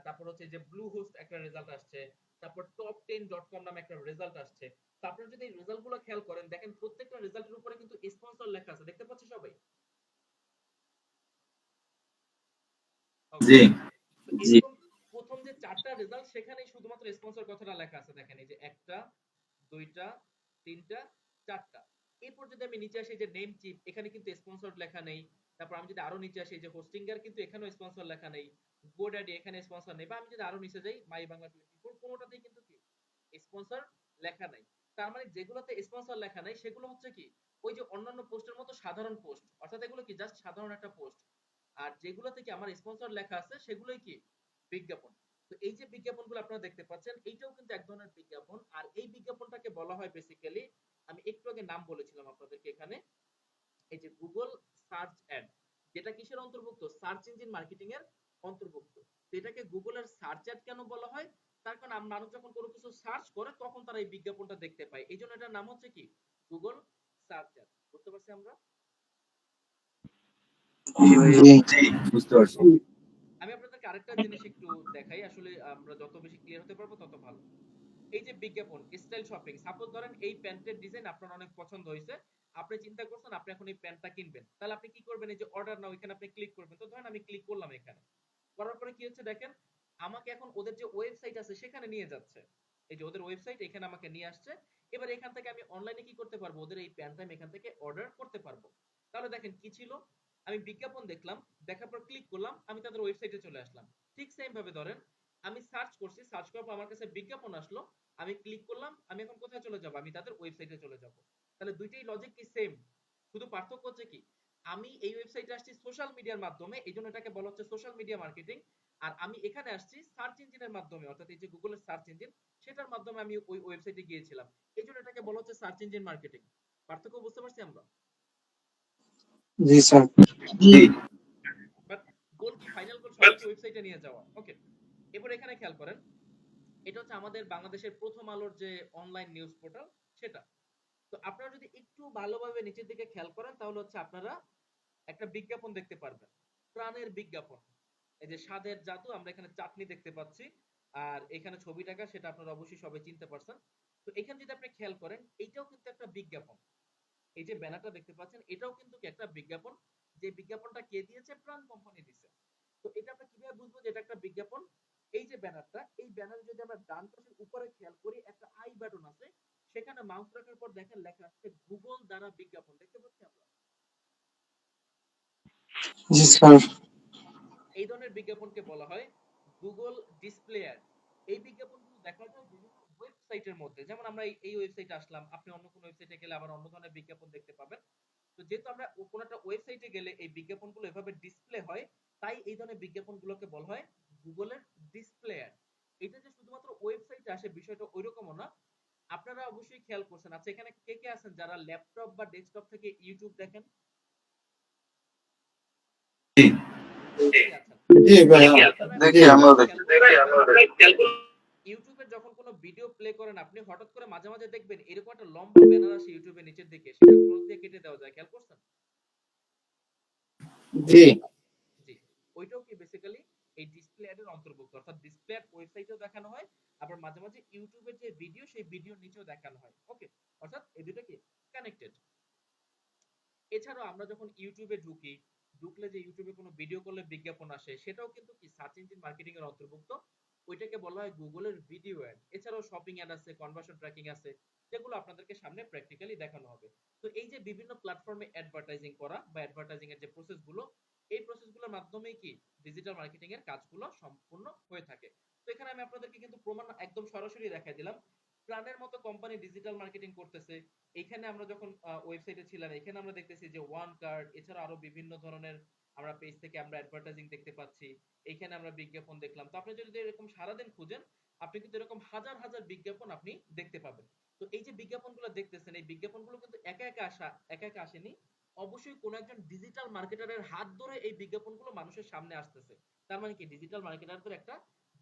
তারপর হচ্ছে যে ব্লু হোস্ট একটা রেজাল্ট আসছে, তারপর top10.com নামে একটা রেজাল্ট আসছে। তারপর যদি এই রেজাল্ট গুলো খেয়াল করেন, দেখেন প্রত্যেকটা রেজাল্টের উপরে কিন্তু স্পন্সর লেখা আছে, দেখতে পাচ্ছি সবাই? জি তো জি এরকম প্রথম যে 4টা রেজাল্ট সেখানেই শুধুমাত্র স্পন্সর কথাটা লেখা আছে, দেখেন এই যে একটা, দুইটা, তিনটা, চারটা। এরপর যদি আমি নিচে আসি যে নেম চিপ, এখানে কিন্তু স্পন্সর লেখা নেই। তারপর আমি যদি আরো নিচে আসি যে হোস্টিঙ্গার, কিন্তু এখানেও স্পন্সর লেখা নেই। গোডাডি, এখানে স্পন্সর নেই। বা আমি যদি আরো নিচে যাই মাই বাংলা 24, কোনোটাতেই কিন্তু কি স্পন্সর লেখা নাই। তার মানে যেগুলোতে স্পন্সর লেখা নাই সেগুলো হচ্ছে কি ওই যে অন্যান্য পোস্টের মতো সাধারণ পোস্ট, অর্থাৎ এগুলো কি জাস্ট সাধারণ একটা পোস্ট। আর যেগুলো থেকে আমার স্পন্সর লেখা আছে সেগুলোই কি বিজ্ঞাপন। তো এই যে বিজ্ঞাপনগুলো আপনারা দেখতে পাচ্ছেন, এইটাও কিন্তু এক ধরনের বিজ্ঞাপন। আর এই বিজ্ঞাপনটাকে বলা হয় বেসিক্যালি, আমি একটু আগে নাম বলেছিলাম আপনাদেরকে এখানে, এই যে গুগল সার্চ অ্যাড, যেটা কিসের অন্তর্ভুক্ত? সার্চ ইঞ্জিন মার্কেটিং এর অন্তর্ভুক্ত। তো এটাকে গুগলের সার্চ অ্যাড কেন বলা হয়? তার কারণ মানুষ যখন কোনো কিছু সার্চ করে তখন তারা এই বিজ্ঞাপনটা দেখতে পায়, এই জন্য এটার নাম হচ্ছে কি গুগল সার্চ অ্যাড। বুঝতে পারছি আমরা? জি ভাইয়া, জি বুঝতে পারছি। আমি আপনাদেরকে আরেকটা জিনিস একটু দেখাই, আসলে আমরা যত বেশি ক্লিয়ার হতে পারবো তত ভালো। এই যে বিজ্ঞাপন স্টাইল শপিং, সাপোজ ধরেন এই প্যান্টের ডিজাইন আপনার অনেক পছন্দ হয়েছে, আপনি চিন্তা করছেন আপনি এখন এই প্যান্টটা কিনবেন, তাহলে আপনি কি করবেন? এই যে অর্ডার নাও, এখানে আপনি ক্লিক করবেন। তো ধরেন আমি ক্লিক করলাম এখানে, করার পরে কি হচ্ছে দেখেন, আমাকে এখন ওদের যে ওয়েবসাইট আছে সেখানে নিয়ে যাচ্ছে। এই যে ওদের ওয়েবসাইট এখানে আমাকে নিয়ে আসছে। এবার এখান থেকে আমি অনলাইনে কি করতে পারবো? ওদের এই প্যান্টটা আমি এখান থেকে অর্ডার করতে পারবো। তাহলে দেখেন কি ছিল, আমি বিজ্ঞাপন দেখলাম, দেখার পর ক্লিক করলাম, আমি তাদের ওয়েবসাইটে চলে আসলাম। ঠিক সেম ভাবে ধরেন আমি সার্চ করছি, সার্চ করার পর আমার কাছে বিজ্ঞাপন আসলো, আমি ক্লিক করলাম, আমি এখন কোথায় চলে যাব? আমি তাদের ওয়েবসাইটে চলে যাব। তাহলে দুইটাই লজিক কি সেম, শুধু পার্থক্য হচ্ছে কি আমি এই ওয়েবসাইটে আসছি সোশ্যাল মিডিয়ার মাধ্যমে, এই জন্য এটাকে বলা হচ্ছে সোশ্যাল মিডিয়া মার্কেটিং। আর আমি এখানে আসছি সার্চ ইঞ্জিনের মাধ্যমে, অর্থাৎ এই যে গুগলের সার্চ ইঞ্জিন, সেটার মাধ্যমে আমি ওই ওয়েবসাইটে গিয়েছিলাম, এই জন্য এটাকে বলা হচ্ছে সার্চ ইঞ্জিন মার্কেটিং। পার্থক্য বুঝতে পারছি আমরা? জি স্যার জি বাট গোল কি, ফাইনাল গোল সবাইকে ওয়েবসাইটে নিয়ে যাওয়া। ওকে, এবার এখানে খেয়াল করেন, এটা হচ্ছে আমাদের বাংলাদেশের প্রথম আলোর যে অনলাইন নিউজ পোর্টাল সেটা। তো আপনারা যদি একটু ভালোভাবে নিচের দিকে খেয়াল করেন, তাহলে হচ্ছে আপনারা একটা বিজ্ঞাপন দেখতে পারবেন, প্রাণের বিজ্ঞাপন। এই যে স্বাদের জাদু, আমরা এখানে চাটনি দেখতে পাচ্ছি, আর এখানে ছবি টাকা, সেটা আপনারা অবশ্যই সবাই চিনতে পারছেন। তো এখানে যদি আপনি খেয়াল করেন, এইটাও কিন্তু একটা বিজ্ঞাপন। এই যে ব্যানারটা দেখতে পাচ্ছেন, এটাও কিন্তু একটা বিজ্ঞাপন। যে বিজ্ঞাপনটা কে দিয়েছে? প্রাণ কোম্পানি দিয়েছে। তো এটা আমরা কিভাবে বুঝবো যে এটা একটা বিজ্ঞাপন? এই যে ব্যানারটা, এই ব্যানারে যদি আমরা ডান পাশের উপরে খেয়াল করি, একটা আই বাটন আছে, সেখানে মাউস রাখার পর দেখেন লেখা আছে গুগল দ্বারা বিজ্ঞাপন, দেখতে পাচ্ছি আমরা? জি স্যার এই ধরনের বিজ্ঞাপনকে বলা হয় গুগল ডিসপ্লে অ্যাড। এই বিজ্ঞাপনগুলো দেখা যায় বিভিন্ন ওয়েবসাইটের মধ্যে, যেমন আমরা এই ওয়েবসাইটে আসলাম, আপনি অন্য কোনো ওয়েবসাইটে গেলে আবার অন্য ধরনের বিজ্ঞাপন দেখতে পাবেন। তো যেহেতু আমরা কোনো একটা ওয়েবসাইটে গেলে এই বিজ্ঞাপনগুলো এভাবে ডিসপ্লে হয়, তাই এই ধরনের বিজ্ঞাপনগুলোকে বলা হয় গুগলের ডিসপ্লে অ্যাড। এটা যে শুধুমাত্র ওয়েবসাইটে আসে বিষয়টা ওইরকমও না। আপনারা অবশ্যই খেয়াল করছেন, আচ্ছা এখানে কে কে আছেন যারা ল্যাপটপ বা ডেস্কটপ থেকে ইউটিউব দেখেন? জি অনেকেই আছেন। জি ভাইয়া, আপনারা জি আমরা দেখি। খেয়াল করুন, ইউটিউবে যখন কোনো ভিডিও প্লে করেন আপনি, হঠাৎ করে মাঝে মাঝে দেখবেন এরকম একটা লম্বা ব্যানার আসে ইউটিউবের নিচের দিকে, সেটা ক্রস দিয়ে কেটে দেওয়া যায়, খেয়াল করছেন? জি জি, ওইটাও কি বেসিক্যালি এই ডিসপ্লে অ্যাড এর অন্তর্ভুক্ত, অর্থাৎ ডিসপ্লে অ্যাড ওয়েবসাইটেও দেখানো হয়, আবার মাঝে মাঝে ইউটিউবের যে ভিডিও সেই ভিডিওর নিচেও দেখানো হয়। ওকে, অর্থাৎ এই দুটো কি কানেক্টেড। এছাড়াও আমরা যখন ইউটিউবে ঢুকি, ঢুকলে যে ইউটিউবে কোনো ভিডিও করলে বিজ্ঞাপন আসে, সেটাও কিন্তু কি সার্চ ইঞ্জিন মার্কেটিং এর অন্তর্ভুক্ত। ওইটাকে বলা হয় গুগলের ভিডিও অ্যাড। এছাড়াও শপিং অ্যাড আছে, কনভার্সন ট্র্যাকিং আছে, যেগুলো আপনাদেরকে সামনে প্র্যাকটিক্যালি দেখানো হবে। তো এই যে বিভিন্ন প্ল্যাটফর্মে অ্যাডভার্টাইজিং করা বা অ্যাডভার্টাইজিং এর যে প্রসেসগুলো, এই প্রসেসগুলোর মাধ্যমেই কি ডিজিটাল মার্কেটিং এর কাজগুলো সম্পূর্ণ হয়ে থাকে। তো এখানে আমি আপনাদেরকে কিন্তু প্রমাণ একদম সরাসরি দেখাই দিলাম, প্ল্যানের মতো কোম্পানি ডিজিটাল মার্কেটিং করতেছে। এখানে আমরা যখন ওয়েবসাইটে ছিলাম, এখানে আমরা দেখতেছি যে ওয়ান কার্ড, এছাড়া আরো বিভিন্ন ধরনের আমরা পেজ থেকে আমরা অ্যাডভার্টাইজিং দেখতে পাচ্ছি, এখানে আমরা বিজ্ঞাপন দেখলাম। তো আপনি যদি এরকম সারাদিন খুঁজেন, আপনি কিন্তু এরকম হাজার হাজার বিজ্ঞাপন আপনি দেখতে পাবেন। তো এই যে বিজ্ঞাপনগুলো দেখতেছেন, এই বিজ্ঞাপনগুলো কিন্তু একা একা আসেনি, অবশ্যই কোনো একজন ডিজিটাল মার্কেটারের হাত ধরে এই বিজ্ঞাপনগুলো মানুষের সামনে আসতেছে। তার মানে কি ডিজিটাল মার্কেটারদের একটা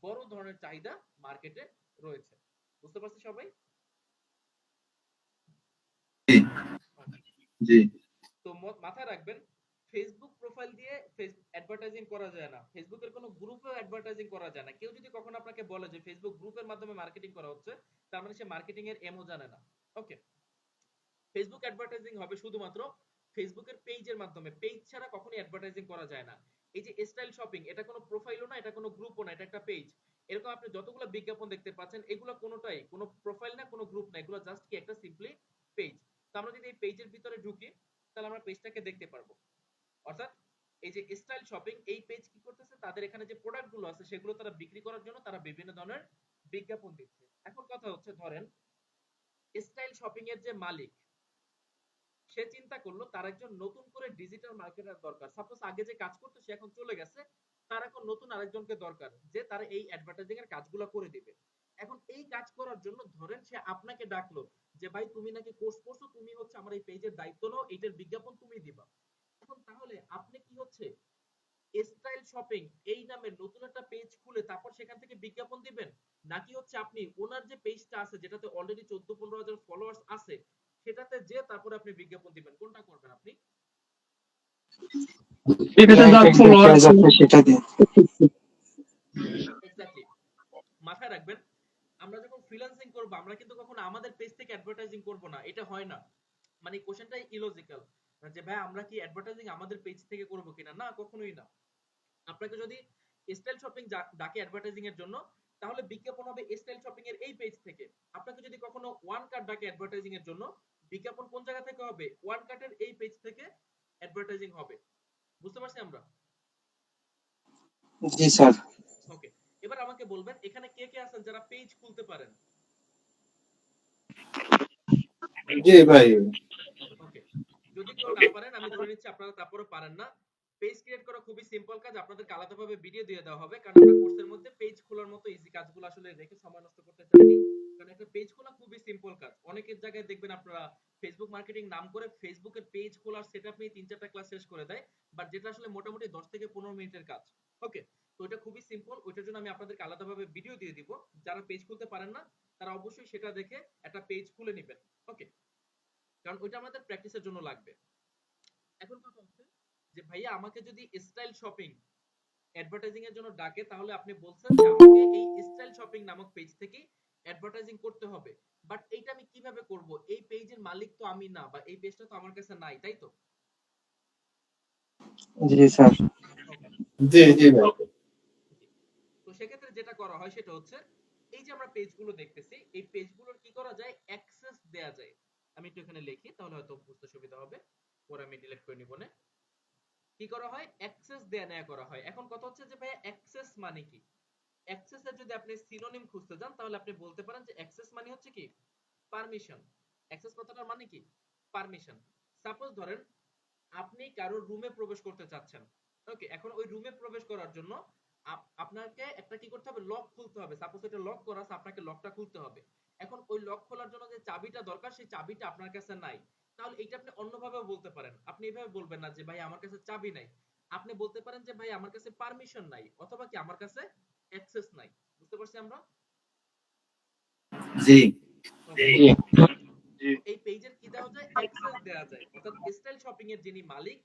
বড় ধরনের চাহিদা মার্কেটে রয়েছে। বুঝতে পারছি সবাই? জি। জি তো মাথায় রাখবেন, ফেসবুক প্রোফাইল দিয়ে অ্যাডভার্টাইজিং করা যায় না, ফেসবুকের কোনো গ্রুপেও অ্যাডভার্টাইজিং করা যায় না। কেউ যদি কখনো আপনাকে বলে যে ফেসবুক গ্রুপের মাধ্যমে মার্কেটিং করা হচ্ছে, তার মানে সে মার্কেটিং এর এমও জানে না। ওকে, ফেসবুক অ্যাডভার্টাইজিং হবে শুধুমাত্র ফেসবুকের পেজের মাধ্যমে, পেজ ছাড়া কখনোই অ্যাডভার্টাইজিং করা যায় না। এই যে স্টাইল শপিং, এটা কোনো প্রোফাইলও না, এটা কোনো গ্রুপও না, এটা একটা পেজ। এরকম আপনি যতগুলো বিজ্ঞাপন দেখতে পাচ্ছেন, এগুলো কোনোটাই কোনো প্রোফাইল না, কোনো গ্রুপ না, এগুলো জাস্ট কি একটা সিম্পলি পেজ। তো আমরা যদি এই পেজের ভিতরে ঢুকি, তাহলে আমরা পেজটাকে দেখতে পারবো। অর্থাৎ এই যে স্টাইল শপিং, এই পেজ কি করতেছে, তাদের এখানে যে প্রোডাক্ট গুলো আছে সেগুলো তারা বিক্রি করার জন্য তারা বিভিন্ন ধরনের বিজ্ঞাপন দিচ্ছে। এখন কথা হচ্ছে, ধরেন স্টাইল শপিং এর যে মালিক, সে চিন্তা করলো তার একজন নতুন করে ডিজিটাল মার্কেটার দরকার। সাপোজ আগে যে কাজ করতো সে এখন চলে গেছে, তার এখন নতুন আরেকজনকে দরকার যে তার এই অ্যাডভার্টাইজিং এর কাজগুলো করে দিবে। এখন এই কাজ করার জন্য ধরেন সে আপনাকে ডাকলো যে ভাই তুমি নাকি কোর্স করছো, তুমি হচ্ছে আমার এই পেজের দায়িত্ব নাও, এটার বিজ্ঞাপন তুমি দিবা। এখন তাহলে আপনি কি হচ্ছে স্টাইল শপিং এই নামে নতুন একটা পেজ খুলে তারপর সেখান থেকে বিজ্ঞাপন দিবেন, নাকি হচ্ছে আপনি ওনার যে পেজটা আছে যেটাতে অলরেডি 14-15 হাজার ফলোয়ার্স আছে সেটাতে যে তারপর আপনি বিজ্ঞাপন দিবেন, কোনটা করবেন আপনি? এটাতে হ্যাঁ, যার একটা ফলোয়ার পেজ আছে আছে সেটা দিয়ে। এক্স্যাক্টলি, মাথায় রাখবেন, আমরা যখন ফ্রিল্যান্সিং করব আমরা কিন্তু কখনো আমাদের পেজ থেকে অ্যাডভার্টাইজিং করব না, এটা হয় না। মানে কোশ্চেনটাই ইলজিক্যাল যে ভাই আমরা কি অ্যাডভার্টাইজিং আমাদের পেজ থেকে করব কিনা, না কখনোই না। আপনাকে যদি স্টাইল শপিং ডাকে অ্যাডভার্টাইজিং এর জন্য, তাহলে বিজ্ঞাপন হবে স্টাইল শপিং এর এই পেজ থেকে। আপনাকে যদি কখনো ওয়ান কার্ট ডাকে অ্যাডভার্টাইজিং এর জন্য, বিজ্ঞাপন কোন জায়গা থেকে হবে? ওয়ান কার্টের এই পেজ থেকে অ্যাডভার্টাইজিং হবে। বুঝতে পারছি আমরা? জি স্যার। ওকে, এবার আমাকে বলবেন এখানে কে কে আছেন যারা পেজ খুলতে পারেন? জি ভাই। ওকে, যদি কেউ না পারেন, আমি ধরে নিচ্ছি আপনারা তারপরে পারেন না। পেজ ক্রিয়েট করা খুবই সিম্পল কাজ, আপনাদেরকে আলাদাভাবে ভিডিও দিয়ে দেওয়া হবে, কারণ আমরা কোর্সের মধ্যে পেজ খোলার মতো ইজি কাজগুলো আসলে রেখে সময় নষ্ট করতে চাইনি। কারণ একটা পেজ খোলা খুবই সিম্পল কাজ। অনেকের জায়গায় দেখবেন আপনারা ফেসবুক মার্কেটিং নাম করে ফেসবুকের পেজ খোলার সেটআপ নিয়ে 3-4টা ক্লাস শেষ করে দেয়, বাট যেটা আসলে মোটামুটি 10 থেকে 15 মিনিটের কাজ। ওকে, তো এটা খুবই সিম্পল, ওইটার জন্য আমি আপনাদেরকে আলাদাভাবে ভিডিও দিয়ে দিব। যারা পেজ খুলতে পারেন না তারা অবশ্যই সেটা দেখে একটা পেজ খুলে নেবেন। ওকে, কারণ ওইটা আমাদের প্র্যাকটিসের জন্য লাগবে। এখন কথা হচ্ছে যে ভাইয়া আমাকে যদি স্টাইল শপিং অ্যাডভার্টাইজিং এর জন্য ডাকে, তাহলে আপনি বলছেন যে আমাকে এই স্টাইল শপিং নামক পেজ থেকে অ্যাডভার্টাইজিং করতে হবে, বাট এইটা আমি কিভাবে করব? এই পেজের মালিক তো আমি না, বা এই পেজটা তো আমার কাছে নাই, তাই তো? জি স্যার। ওকে, জি জি ভাই। তো সেক্ষেত্রে যেটা করা হয় সেটা হচ্ছে, এই যে আমরা পেজগুলো দেখতেছি এই পেজগুলোর কি করা যায়, অ্যাক্সেস দেয়া যায়। আমি একটু এখানে লিখি তাহলে হয়তো বুঝতে সুবিধা হবে, পরে আমি ডিলিট করে নিব না। কি করা হয়, অ্যাক্সেস দেয়া নেয়া করা হয়। এখন কথা হচ্ছে যে ভাই অ্যাক্সেস মানে কি? অ্যাক্সেস এর যদি আপনি সিনোনিম খুঁজতে যান তাহলে আপনি বলতে পারেন যে অ্যাক্সেস মানে হচ্ছে কি, পারমিশন। অ্যাক্সেস কথাটার মানে কি, পারমিশন। সাপোজ ধরেন আপনি কারো রুমে প্রবেশ করতে চাচ্ছেন। ওকে, এখন ওই রুমে প্রবেশ করার জন্য আপনাকে একটা কি করতে হবে, লক খুলতে হবে। সাপোজ এটা লক করা আছে, আপনাকে লকটা খুলতে হবে। এখন ওই লক খোলার জন্য যে চাবিটা দরকার সেই চাবিটা আপনার কাছে নাই, তাহলে এটা আপনি অন্যভাবে বলতে পারেন। আপনি এভাবে বলবেন না যে ভাই আমার কাছে চাবি নাই, আপনি বলতে পারেন যে ভাই আমার কাছে পারমিশন নাই, অথবা কি আমার কাছে অ্যাক্সেস নাই। বুঝতে পারছি আমরা? জি ওকে, জি। এই পেজের কি দেওয়া যায়, অ্যাক্সেস দেওয়া যায়। অর্থাৎ স্টাইল শপিং এর যিনি মালিক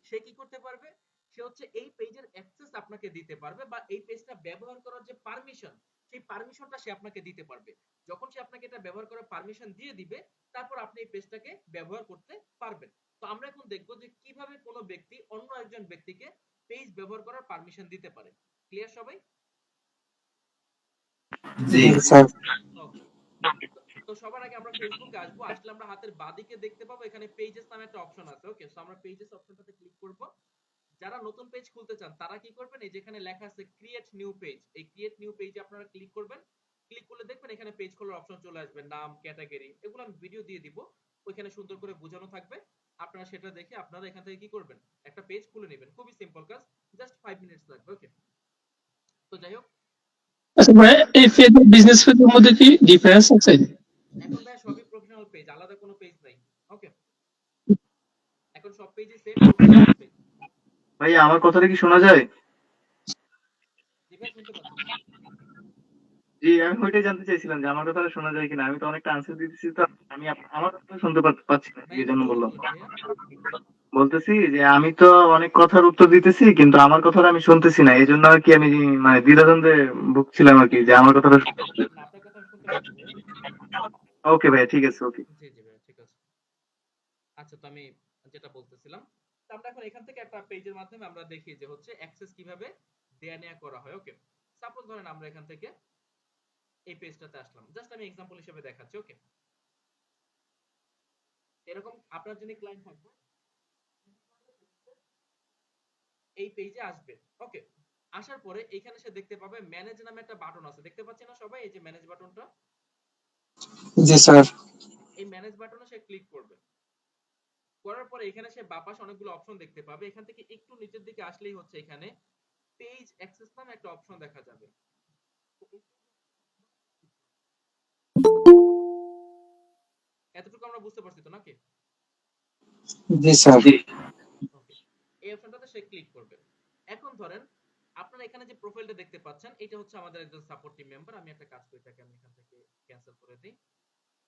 সে কি করতে পারবে, সে হচ্ছে এই পেজের অ্যাক্সেস আপনাকে দিতে পারবে, বা এই পেজটা ব্যবহার করার যে পারমিশন সেই পারমিশনটা সে আপনাকে দিতে পারবে। যখন সে আপনাকে এটা ব্যবহার করার পারমিশন দিয়ে দিবে, তারপর আপনি এই পেজটাকে ব্যবহার করতে পারবেন। তো আমরা এখন দেখব যে কিভাবে কোনো ব্যক্তি অন্য একজন ব্যক্তিকে পেজ ব্যবহার করার পারমিশন দিতে পারে। ক্লিয়ার সবাই? জি। জি স্যার। ওকে, তো সবার আগে আমরা ফেসবুকে আসবো, আসলে আমরা হাতের বাঁদিকে দেখতে পাবো এখানে পেজেস নামে একটা অপশন আছে। ওকে, সো আমরা পেজেস অপশনটাতে ক্লিক করব। যারা নতুন পেজ খুলতে চান তারা কি করবেন, এই যেখানে লেখা আছে ক্রিয়েট নিউ পেজ, এই ক্রিয়েট নিউ পেজে আপনারা ক্লিক করবেন। ক্লিক করলে দেখবেন এখানে পেজ খোলার অপশন চলে আসবে, নাম, ক্যাটাগরি, এগুলো আমি ভিডিও দিয়ে দিব, ওইখানে সুন্দর করে বোঝানো থাকবে। আপনারা সেটা দেখে আপনারা এখান থেকে কি করবেন, একটা পেজ খুলে নেবেন। খুবই সিম্পল কাজ, জাস্ট 5 মিনিটস লাগবে। ওকে, তো যাই হোক, আচ্ছা ভাই, এই ফেসবুক বিজনেস পেজের মধ্যে কি ডিফারেন্স আছে? এখন ভাই সবই প্রফেশনাল পেজ, আলাদা কোনো পেজ নাই। ওকে, এখন সব পেজই সেম প্রফেশনাল পেজ। ভাই আমার কথাটা কি শোনা যায়? জি ভাই, শুনতে পাচ্ছি। জি, আমি ওইটাই জানতে চাইছিলাম যে আমার কথাটা শোনা যায় কিনা। আমি তো অনেকটা আনসার দিতেছি, তো আমি আমার কথা শুনতে পাচ্ছি না, ভাই এই একটু জন্য জোরে বললাম। বলেন ভাইয়া। বলতেছি যে আমি তো অনেক কথার উত্তর দিতেছি, কিন্তু আমার কথাটা আমি শুনতেছি না, এই জন্য আর কি আমি মানে দ্বিধাদ্বন্দ্বে ভুগছিলাম আর কি, যে আমার কথাটা শুনতে। না, আপনার কথা আমি শুনতে পাচ্ছি ভাইয়া। ওকে ভাইয়া, ঠিক আছে, ওকে। জি জি ভাইয়া, ঠিক আছে। আচ্ছা, তো আমি যেটা বলতেছিলাম, তো আমরা এখন এখান থেকে একটা পেজের মাধ্যমে আমরা দেখি যে হচ্ছে অ্যাক্সেস কিভাবে দেয়া নেয়া করা হয়। ওকে, সাপোজ ধরেন আমরা এখান থেকে এই পেজটাতে আসলাম, জাস্ট আমি এক্সাম্পল হিসেবে দেখাচ্ছি। ওকে, এরকম আপনার যিনি ক্লায়েন্ট থাকবে এই পেজে আসবে। ওকে, আসার পরে এখানে সে দেখতে পাবে ম্যানেজ নামে একটা বাটন আছে, দেখতে পাচ্ছেন না সবাই? এই যে ম্যানেজ বাটনটা, জি স্যার। এই ম্যানেজ বাটনে সে ক্লিক করবে। করার পরে এখানে সে বাঁ পাশে অনেকগুলো অপশন দেখতে পাবে। এখান থেকে একটু নিচের দিকে আসলেই হচ্ছে এখানে পেজ অ্যাক্সেস নামে একটা অপশন দেখা যাবে। এতটুকু আমরা বুঝতে পারছি তো নাকি? জি স্যার। জি। ওকে, এই অপশনটাতে সে ক্লিক করবে। এখন ধরেন আপনারা এখানে যে প্রোফাইলটা দেখতে পাচ্ছেন, এটা হচ্ছে আমাদের একজন সাপোর্ট টিম মেম্বার। আমি একটা কাজ করি, এটাকে আমি এখান থেকে ক্যান্সেল করে দিই।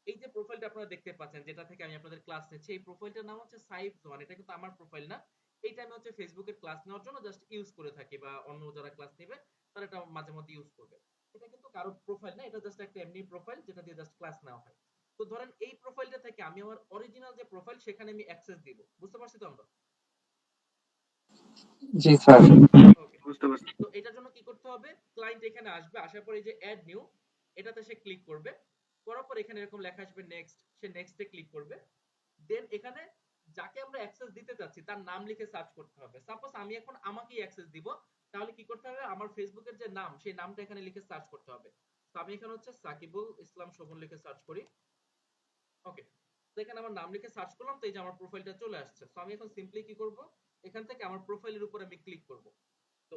এই যে প্রোফাইলটা আপনারা দেখতে পাচ্ছেন, যেটা থেকে আমি আপনাদের ক্লাস নিচ্ছি, এই প্রোফাইলটার নাম হচ্ছে সাইফ জোয়ান। এটা কিন্তু আমার প্রোফাইল না। এইটা আমি হচ্ছে ফেসবুকের ক্লাস নেওয়ার জন্য জাস্ট ইউজ করে থাকি, বা অন্য যারা ক্লাস নেবে তারা এটা মাঝে মধ্যে ইউজ করবে। এটা কিন্তু কারো প্রোফাইল না, এটা জাস্ট একটা এমনি প্রোফাইল যেটা দিয়ে জাস্ট ক্লাস নেওয়া হয়। তো ধরেন এই প্রোফাইলটা থেকে আমি আমার অরিজিনাল যে প্রোফাইল সেখানে আমি অ্যাক্সেস দিব। বুঝতে পারছি তো আমরা? জি স্যার। ওকে, বুঝতে পারছি। তো এটার জন্য কি করতে হবে? ক্লায়েন্ট এখানে আসবে, আসার পরে এই যে অ্যাড নিউ, এটাতে সে ক্লিক করবে। করার পর এখানে এরকম লেখা আসবে নেক্সট, সে নেক্সটে ক্লিক করবে। দেন এখানে যাকে আমরা অ্যাক্সেস দিতে চাচ্ছি তার নাম লিখে সার্চ করতে হবে। সাপোজ আমি এখন আমাকেই অ্যাক্সেস দিব, তাহলে কি করতে হবে? আমার ফেসবুকের যে নাম সেই নামটা এখানে লিখে সার্চ করতে হবে। তো আমি এখানে হচ্ছে সাকিবুল ইসলাম শোভন লিখে সার্চ করি। ওকে, তো এখানে আমার নাম লিখে সার্চ করলাম, তো এই যে আমার প্রোফাইলটা চলে আসছে। তো আমি এখন সিম্পলি কি করব? এখান থেকে আমার প্রোফাইলের উপর আমি ক্লিক করব। তো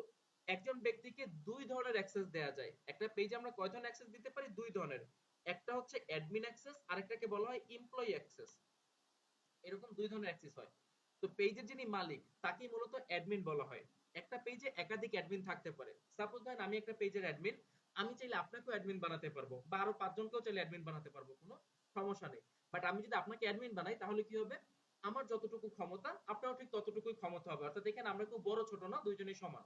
একজন ব্যক্তিকে দুই ধরনের অ্যাক্সেস দেয়া যায়। একটা পেজে আমরা কয় ধরনের অ্যাক্সেস দিতে পারি? দুই ধরনের। একটা হচ্ছে অ্যাডমিন অ্যাক্সেস, আরেকটাকে বলা হয় এমপ্লয়ি অ্যাক্সেস। এরকম দুই ধরনের অ্যাক্সেস হয়। তো পেজের যিনি মালিক তাকেই মূলত অ্যাডমিন বলা হয়। একটা পেজে একাধিক অ্যাডমিন থাকতে পারে। সাপোজ ধরেন আমি একটা পেজের অ্যাডমিন, আমি চাইলে আপনাকেও অ্যাডমিন বানাতে পারবো, বা আরো পাঁচজনকেও চাইলে অ্যাডমিন বানাতে পারবো, কোনো সমস্যা নেই। বাট আমি যদি আপনাকে অ্যাডমিন বানাই তাহলে কি হবে? আমার যতটুকু ক্ষমতা আপনারও ঠিক ততটুকুই ক্ষমতা হবে। অর্থাৎ এখানে আমরা খুব বড় ছোট না, দুইজনই সমান।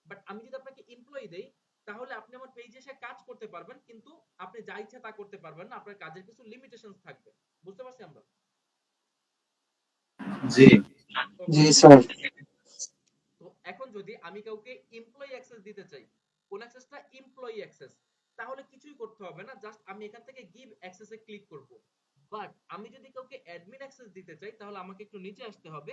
বাট আমি যদি আপনাকে এমপ্লয়ি দেই, তাহলে আপনি আমার পেজে এসে কাজ করতে পারবেন, কিন্তু আপনি যা ইচ্ছা তা করতে পারবেন না, আপনার কাজের কিছু লিমিটেশনস থাকবে। বুঝতে পারছি আমরা? জি। ওকে, জি স্যার। তো এখন যদি আমি কাউকে এমপ্লয়ি অ্যাক্সেস দিতে চাই, কোন অ্যাক্সেসটা? Employee access. তাহলে কিছুই করতে হবে না, জাস্ট আমি এখান থেকে গিভ অ্যাক্সেসে ক্লিক করব। বাট আমি যদি কাউকে অ্যাডমিন অ্যাক্সেস দিতে চাই, তাহলে আমাকে একটু নিচে আসতে হবে।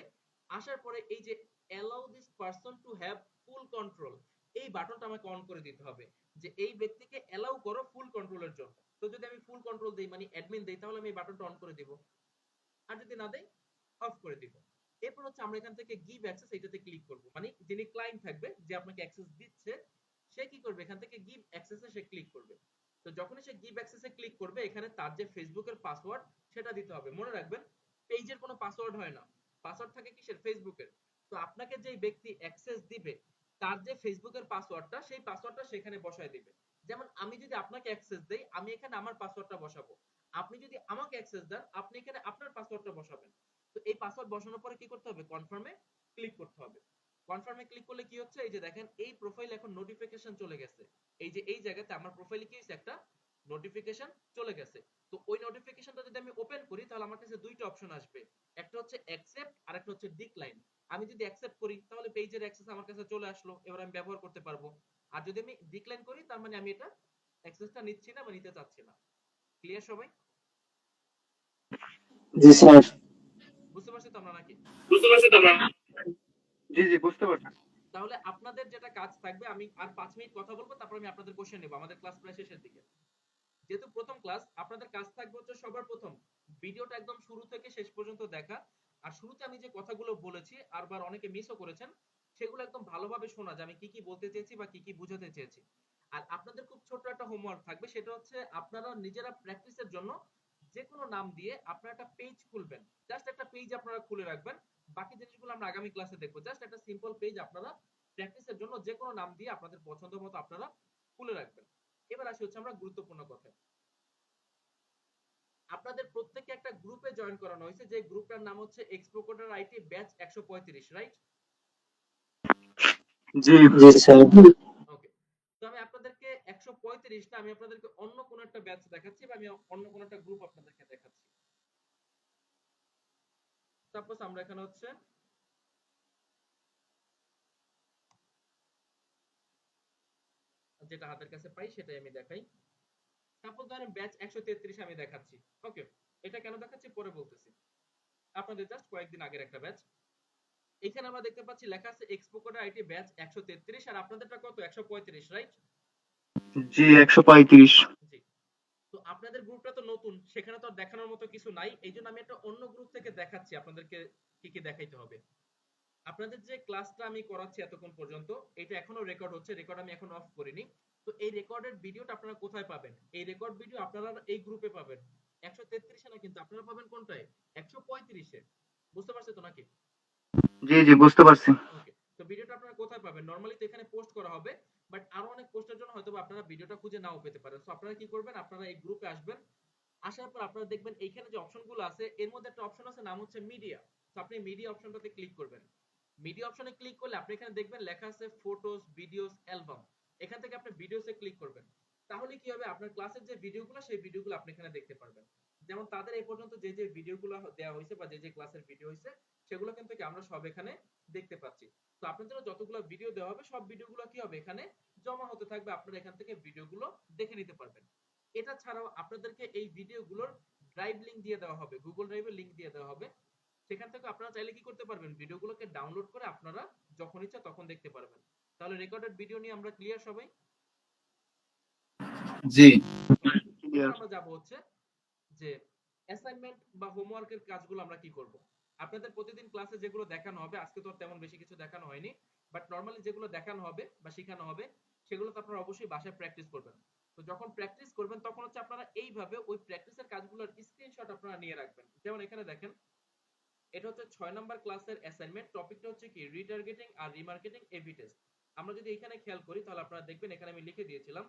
আসার পরে এই যে allow this person to have full control, এই বাটনটা আমাকে অন করে দিতে হবে, যে এই ব্যক্তিকে অ্যালাউ করো ফুল কন্ট্রোলের জন্য। তো যদি আমি ফুল কন্ট্রোল দেই, মানে অ্যাডমিন দেই, তাহলে আমি এই বাটনটা অন করে দিব। আর যদি না দেই, অফ করে দিব। এরপর হচ্ছে আমরা এখান থেকে গিভ অ্যাক্সেস, এটাতে ক্লিক করব। মানে যিনি ক্লায়েন্ট থাকবে, যে আপনাকে অ্যাক্সেস দিচ্ছে, সে কি করবে? এখান থেকে গিভ অ্যাক্সেসে সে ক্লিক করবে। তো যখনই সে গিভ অ্যাক্সেসে ক্লিক করবে, এখানে তার যে ফেসবুকের পাসওয়ার্ড সেটা দিতে হবে। মনে রাখবেন, পেজের কোনো পাসওয়ার্ড হয় না, পাসওয়ার্ড থাকে কিসের? ফেসবুকের। তো আপনাকে যে ব্যক্তি অ্যাক্সেস দিবে, তার যে ফেসবুকের পাসওয়ার্ডটা, সেই পাসওয়ার্ডটা সেখানে বসায় দিবে। যেমন আমি যদি আপনাকে অ্যাক্সেস দেই, আমি এখানে আমার পাসওয়ার্ডটা বসাবো। আপনি যদি আমাকে অ্যাক্সেস দেন, আপনি এখানে আপনার পাসওয়ার্ডটা বসাবেন। তো এই পাসওয়ার্ড বসানোর পরে কি করতে হবে? কনফার্মে ক্লিক করতে হবে। কনফার্মে ক্লিক করলে কি হচ্ছে? এই যে দেখেন, এই প্রোফাইল এখন নোটিফিকেশন চলে গেছে। এই যে এই জায়গাতে আমার প্রোফাইলে কি হয়েছে? একটা নোটিফিকেশন চলে গেছে। তো ওই নোটিফিকেশনটা যদি আমি ওপেন করি, তাহলে আমার কাছে দুইটা অপশন আসবে। একটা হচ্ছে অ্যাকসেপ্ট, আর একটা হচ্ছে ডিক্লাইন। আমি যদি অ্যাকসেপ্ট করি, তাহলে পেজের অ্যাক্সেস আমার কাছে চলে আসলো, এবার আমি ব্যবহার করতে পারবো। আর যদি আমি ডিক্লাইন করি, তার মানে আমি এটা অ্যাক্সেসটা নিচ্ছি না বা নিতে চাচ্ছি না। ক্লিয়ার সবাই? জি স্যার। বুঝতে পারছি তো আমরা নাকি? বুঝতে পারছি তো ম্যাম। জি জি, বুঝতে পারছি। তাহলে আপনাদের যেটা কাজ থাকবে, আমি আর 5 মিনিট কথা বলবো, তারপর আমি আপনাদের কোশ্চেন নেব। আমাদের ক্লাস প্রায় শেষের দিকে। যেহেতু প্রথম ক্লাস, আপনাদের কাজ থাকবে হচ্ছে সবার প্রথম ভিডিওটা একদম শুরু থেকে শেষ পর্যন্ত দেখা। আর শুরুতে আমি যে কথাগুলো বলেছি, আরবার অনেকে মিসও করেছেন, সেগুলো একদম ভালোভাবে শোনা, যে আমি কি কি বলতে চেয়েছি বা কি কি বুঝাতে চেয়েছি। আর আপনাদের খুব ছোট একটা হোমওয়ার্ক থাকবে, সেটা হচ্ছে আপনারা নিজেরা প্র্যাকটিসের জন্য যে কোনো নাম দিয়ে আপনারা একটা পেজ খুলবেন। জাস্ট একটা পেজ আপনারা খুলে রাখবেন। বাকি জিনিসগুলো আমরা আগামী ক্লাসে দেখবো। জাস্ট একটা সিম্পল পেজ আপনারা প্র্যাকটিসের জন্য যে কোনো নাম দিয়ে আপনাদের পছন্দ মতো আপনারা খুলে রাখবেন। এবার আসি হচ্ছে আমরা গুরুত্বপূর্ণ কথায়। আপনাদের প্রত্যেককে একটা গ্রুপে জয়েন করানো হয়েছে, যে গ্রুপটার নাম হচ্ছে expo coder IT batch 135, right? জি। জি স্যার। ওকে। তো আমি আপনাদেরকে 135 না, আমি আপনাদেরকে অন্য কোন একটা ব্যাচ দেখাচ্ছি, বা আমি অন্য কোন একটা গ্রুপ আপনাদেরকে দেখাচ্ছি। সাপোজ আমরা এখানে হচ্ছে যেটা হাতের কাছে পাই সেটাই আমি দেখাই। সাপোজ ধরেন ব্যাচ 133 আমি দেখাচ্ছি। ওকে, এটা কেন দেখাচ্ছি পরে বলতেছি। আপনাদের জাস্ট কয়েকদিন আগের একটা ব্যাচ। এখানে আমরা দেখতে পাচ্ছি লেখা আছে এক্সপো কোডার আইটি ব্যাচ 133, আর আপনাদেরটা কত? 135, রাইট? জি 135। জি। তো আপনাদের গ্রুপটা তো নতুন, সেখানে তো আর দেখানোর মতো কিছু নাই, এই জন্য আমি একটা অন্য গ্রুপ থেকে দেখাচ্ছি আপনাদেরকে কি কি দেখাইতে হবে। আপনাদের যে ক্লাসটা আমি করাচ্ছি এতক্ষণ পর্যন্ত, এটা এখনো রেকর্ড হচ্ছে, রেকর্ড আমি এখন অফ করিনি। তো এই রেকর্ডেড ভিডিওটা আপনারা কোথায় পাবেন? এই রেকর্ড ভিডিও আপনারা এই গ্রুপে পাবেন। 133-এ না, কিন্তু আপনারা পাবেন কোনটায়? 135-এ। বুঝতে পারছেন তো নাকি? জি জি বুঝতে পারছি। ওকে। তো ভিডিওটা আপনারা কোথায় পাবেন? নরমালি তো এখানে পোস্ট করা হবে, বাট আরো অনেক পোস্টের জন্য হয়তো আপনারা ভিডিওটা খুঁজে নাও পেতে পারেন। সো আপনারা কি করবেন? আপনারা এই গ্রুপে আসবেন। আসার পর আপনারা দেখবেন এইখানে যে অপশনগুলো আছে, এর মধ্যে একটা অপশন আছে, নাম হচ্ছে মিডিয়া। তো আপনি মিডিয়া অপশনটাতে ক্লিক করবেন। মিডিয়া অপশনে ক্লিক করলে আপনি এখানে দেখবেন লেখা আছে ফটোস, ভিডিওস, অ্যালবাম। এখান থেকে আপনি ভিডিওসে ক্লিক করবেন। তাহলে কি হবে? আপনার ক্লাসের যে ভিডিওগুলো, সেই ভিডিওগুলো আপনি এখানে দেখতে পারবেন। যেমন তাদের এই পর্যন্ত যে যে ভিডিওগুলো দেওয়া হয়েছে, বা যে যে ক্লাসের ভিডিও হয়েছে, সেগুলো কিন্তু কি আমরা সব এখানে দেখতে পাচ্ছি। তো আপনাদের যতগুলো ভিডিও দেওয়া হবে, সব ভিডিওগুলো কি হবে? এখানে জমা হতে থাকবে। আপনারা এখান থেকে ভিডিওগুলো দেখে নিতে পারবেন। এটা ছাড়াও আপনাদেরকে এই ভিডিওগুলোর ড্রাইভ লিংক দিয়ে দেওয়া হবে, গুগল ড্রাইভের লিংক দিয়ে দেওয়া হবে। সেখান থেকে আপনারা চাইলে কি করতে পারবেন? ভিডিওগুলোকে ডাউনলোড করে আপনারা যখন ইচ্ছা তখন দেখতে পারবেন। তাহলে রেকর্ডেড ভিডিও নিয়ে আমরা ক্লিয়ার সবাই? জি। এবার আমরা যাব হচ্ছে যে অ্যাসাইনমেন্ট বা হোমওয়ার্কের কাজগুলো আমরা কি করব। আপনাদের প্রতিদিন ক্লাসে যেগুলো দেখানো হবে, আজকে তো তেমন বেশি কিছু দেখানো হয়নি, বাট নরমালি যেগুলো দেখানো হবে বা শেখানো হবে, সেগুলো তো আপনারা অবশ্যই বাসায় প্র্যাকটিস করবেন। তো যখন প্র্যাকটিস করবেন, তখন হচ্ছে আপনারা এইভাবে ওই প্র্যাকটিসের কাজগুলোর স্ক্রিনশট আপনারা নিয়ে রাখবেন। যেমন এখানে দেখেন, এটা হচ্ছে 6 নাম্বার ক্লাসের অ্যাসাইনমেন্ট। টপিকটা হচ্ছে কি? রিটার্গেটিং আর রিমার্কেটিং এ/বি টেস্ট। আমরা যদি এখানে খেয়াল করি, তাহলে আপনারা দেখবেন এখানে আমি লিখে দিয়েছিলাম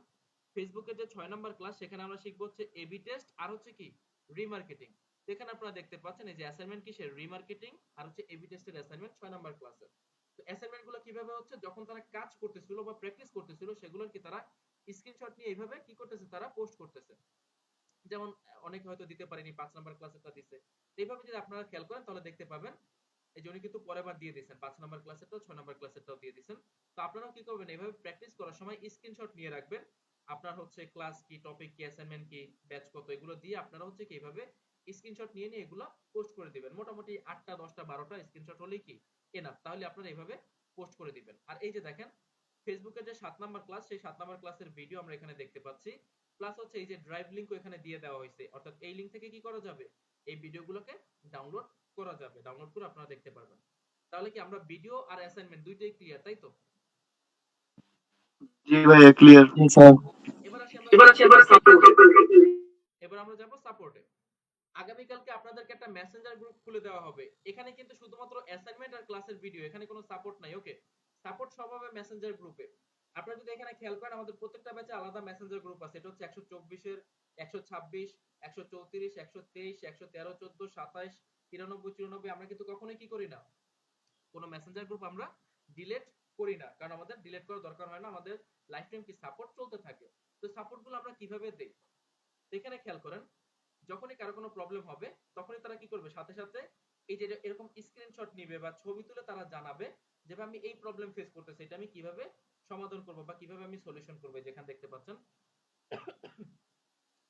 ফেসবুকের যে 6 নাম্বার ক্লাস, সেখানে আমরা শিখবো হচ্ছে এ/বি টেস্ট আর হচ্ছে কি? রিমার্কেটিং। তো এখানে আপনারা দেখতে পাচ্ছেন এই যে অ্যাসাইনমেন্ট কিসের? রিমার্কেটিং আর হচ্ছে এ/বি টেস্টের অ্যাসাইনমেন্ট 6 নাম্বার ক্লাসের। তো অ্যাসাইনমেন্ট গুলো কিভাবে হচ্ছে? যখন তারা কাজ করতেছিল বা প্র্যাকটিস করতেছিল, সেগুলোর কি তারা স্ক্রিনশট নিয়ে এইভাবে কি করতেছে? তারা পোস্ট করতেছে। যেমন অনেকে হয়তো দিতে পারেনি, 5 নাম্বার ক্লাসেরটা দিছে। এইভাবে যদি আপনারা খেয়াল করেন, তাহলে দেখতে পাবেন এই যে উনি কিন্তু পরের বার দিয়ে দিয়েছেন, 5 নাম্বার ক্লাসেরটাও 6 নাম্বার ক্লাসেরটাও দিয়ে দিয়েছেন। তো আপনারাও কি করবেন? এইভাবে প্র্যাকটিস করার সময় স্ক্রিনশট নিয়ে রাখবেন। আপনার হচ্ছে ক্লাস কি, টপিক কি, অ্যাসাইনমেন্ট কি, ব্যাচ কত, এগুলো দিয়ে আপনারা হচ্ছে কি এইভাবে স্ক্রিনশট নিয়ে নিয়ে এগুলো পোস্ট করে দিবেন। মোটামুটি 8টা 10টা 12টা স্ক্রিনশট হলেই কি এনাফ। তাহলে আপনারা এইভাবে পোস্ট করে দিবেন। আর এই যে দেখেন, ফেসবুকের যে 7 নাম্বার ক্লাস, সেই 7 নাম্বার ক্লাসের ভিডিও আমরা এখানে দেখতে পাচ্ছি। প্লাস হচ্ছে এই যে ড্রাইভ লিংকও এখানে দিয়ে দেওয়া হয়েছে, অর্থাৎ এই লিংক থেকে কি করা যাবে? এই ভিডিওগুলোকে ডাউনলোড করা যাবে, ডাউনলোড করে আপনারা দেখতে পারবেন। তাহলে কি আমরা ভিডিও আর অ্যাসাইনমেন্ট দুইটাই ক্লিয়ার, তাই তো? জি ভাইয়া ক্লিয়ার। জি স্যার। এবার আসি আমরা এবার আমরা যাব সাপোর্টে। আগামীকালকে আপনাদেরকে একটা মেসেঞ্জার গ্রুপ খুলে দেওয়া হবে। এখানে কিন্তু শুধুমাত্র অ্যাসাইনমেন্ট আর ক্লাসের ভিডিও, এখানে কোনো সাপোর্ট নাই। ওকে, সাপোর্ট সব হবে মেসেঞ্জার গ্রুপে। আপনারা যদি এখানে খেয়াল করেন, আমাদের প্রত্যেকটা ব্যাচে আলাদা মেসেঞ্জার গ্রুপ আছে। এটা হচ্ছে 124 এর, 126, 134, 123, 113, 14, 27, 93, 94। আমরা কিন্তু কখনোই কি করি না? কোনো মেসেঞ্জার গ্রুপ আমরা ডিলিট করি না, কারণ আমাদের ডিলিট করার দরকার হয় না। আমাদের লাইফ টাইম কি সাপোর্ট চলতে থাকে। তো সাপোর্টগুলো আমরা কিভাবে দেই? এখানে খেয়াল করেন, যখনই কারো কোনো প্রবলেম হবে, তখনই তারা কি করবে? সাথে সাথে এই যে এরকম স্ক্রিনশট নিবে বা ছবি তুলে তারা জানাবে যে আমি এই প্রবলেম ফেস করতেছি, এটা আমি কিভাবে সমাধান করব বা কিভাবে আমি সলিউশন করব। যেখানে দেখতে পাচ্ছেন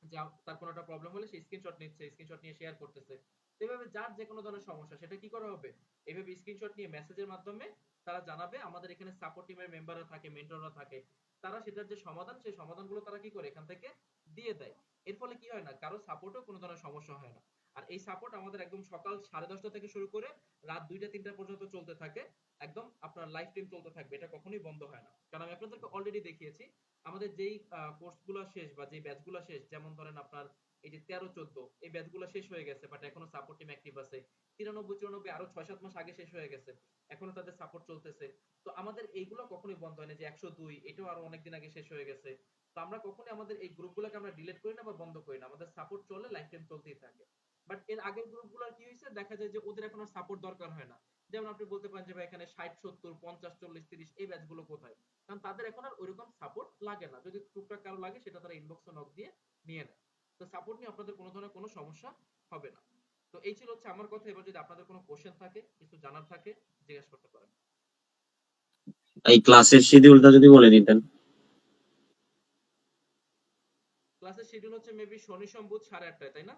যে তার কোনো একটা প্রবলেম হলে সে স্ক্রিনশট নিচ্ছে, স্ক্রিনশট নিয়ে শেয়ার করতেছে। এভাবে যার যে কোনো ধরনের সমস্যা, সেটা কি করা হবে? এইভাবে স্ক্রিনশট নিয়ে মেসেজের মাধ্যমে তারা জানাবে। আমাদের এখানে সাপোর্ট টিমের মেম্বাররা থাকে, মেন্টররা থাকে, তারা সেটার যে সমাধান, সেই সমাধানগুলো তারা কি করে? এখান থেকে দিয়ে দেয়। এর ফলে কি হয় না? কারো সাপোর্টও কোনো ধরনের সমস্যা হয় না। আর এই সাপোর্ট আমাদের একদম সকাল 10:30 থেকে শুরু করে রাত 2টা 3টা পর্যন্ত চলতে থাকে। একদম আপনার লাইফ টাইম চলতে থাকবে, এটা কখনোই বন্ধ হয় না। কারণ আমি আপনাদেরকে অলরেডি দেখিয়েছি আমাদের যেই কোর্সগুলো শেষ বা যেই ব্যাচগুলো শেষ, যেমন ধরেন আপনার এই যে 13-14 এই ব্যাচগুলো শেষ হয়ে গেছে, বাট এখনো সাপোর্ট টিম অ্যাক্টিভ আছে। 93-94 আরো 6-7 মাস আগে শেষ হয়ে গেছে, এখনো তাদের সাপোর্ট চলতেছে। তো আমাদের এইগুলো কখনোই বন্ধ হয় না। যে 102 এটাও আরো অনেকদিন আগে শেষ হয়ে গেছে। তো আমরা কখনোই আমাদের এই গ্রুপগুলোকে আমরা ডিলিট করি না বা বন্ধ করি না, আমাদের সাপোর্ট চলে, লাইফ টাইম চলতেই থাকে। বাট এর আগের গ্রুপগুলোর কি হয়েছে, দেখা যায় যে ওদের এখন আর সাপোর্ট দরকার হয় না। যেমন আপনি বলতে পারেন যে ভাই এখানে 60-70 50-40-30 এই ব্যাচগুলো কোথায়, কারণ তাদের এখন আর ওইরকম সাপোর্ট লাগে না। যদি টুকটাক কারো লাগে সেটা তারা ইনবক্সে নক দিয়ে নিয়ে নেয়। তো সাপোর্ট নিয়ে আপনাদের কোনো ধরনের কোনো সমস্যা হবে না। তো এই ছিল হচ্ছে আমার কথা। এবার যদি আপনাদের কোনো কোশ্চেন থাকে, কিছু জানার থাকে, জিজ্ঞেস করতে পারেন। এই ক্লাসের শিডিউলটা যদি বলে দিতেন। ক্লাসের শিডিউল হচ্ছে মেবি শনি সোম বুধ 8:30টায়, তাই না?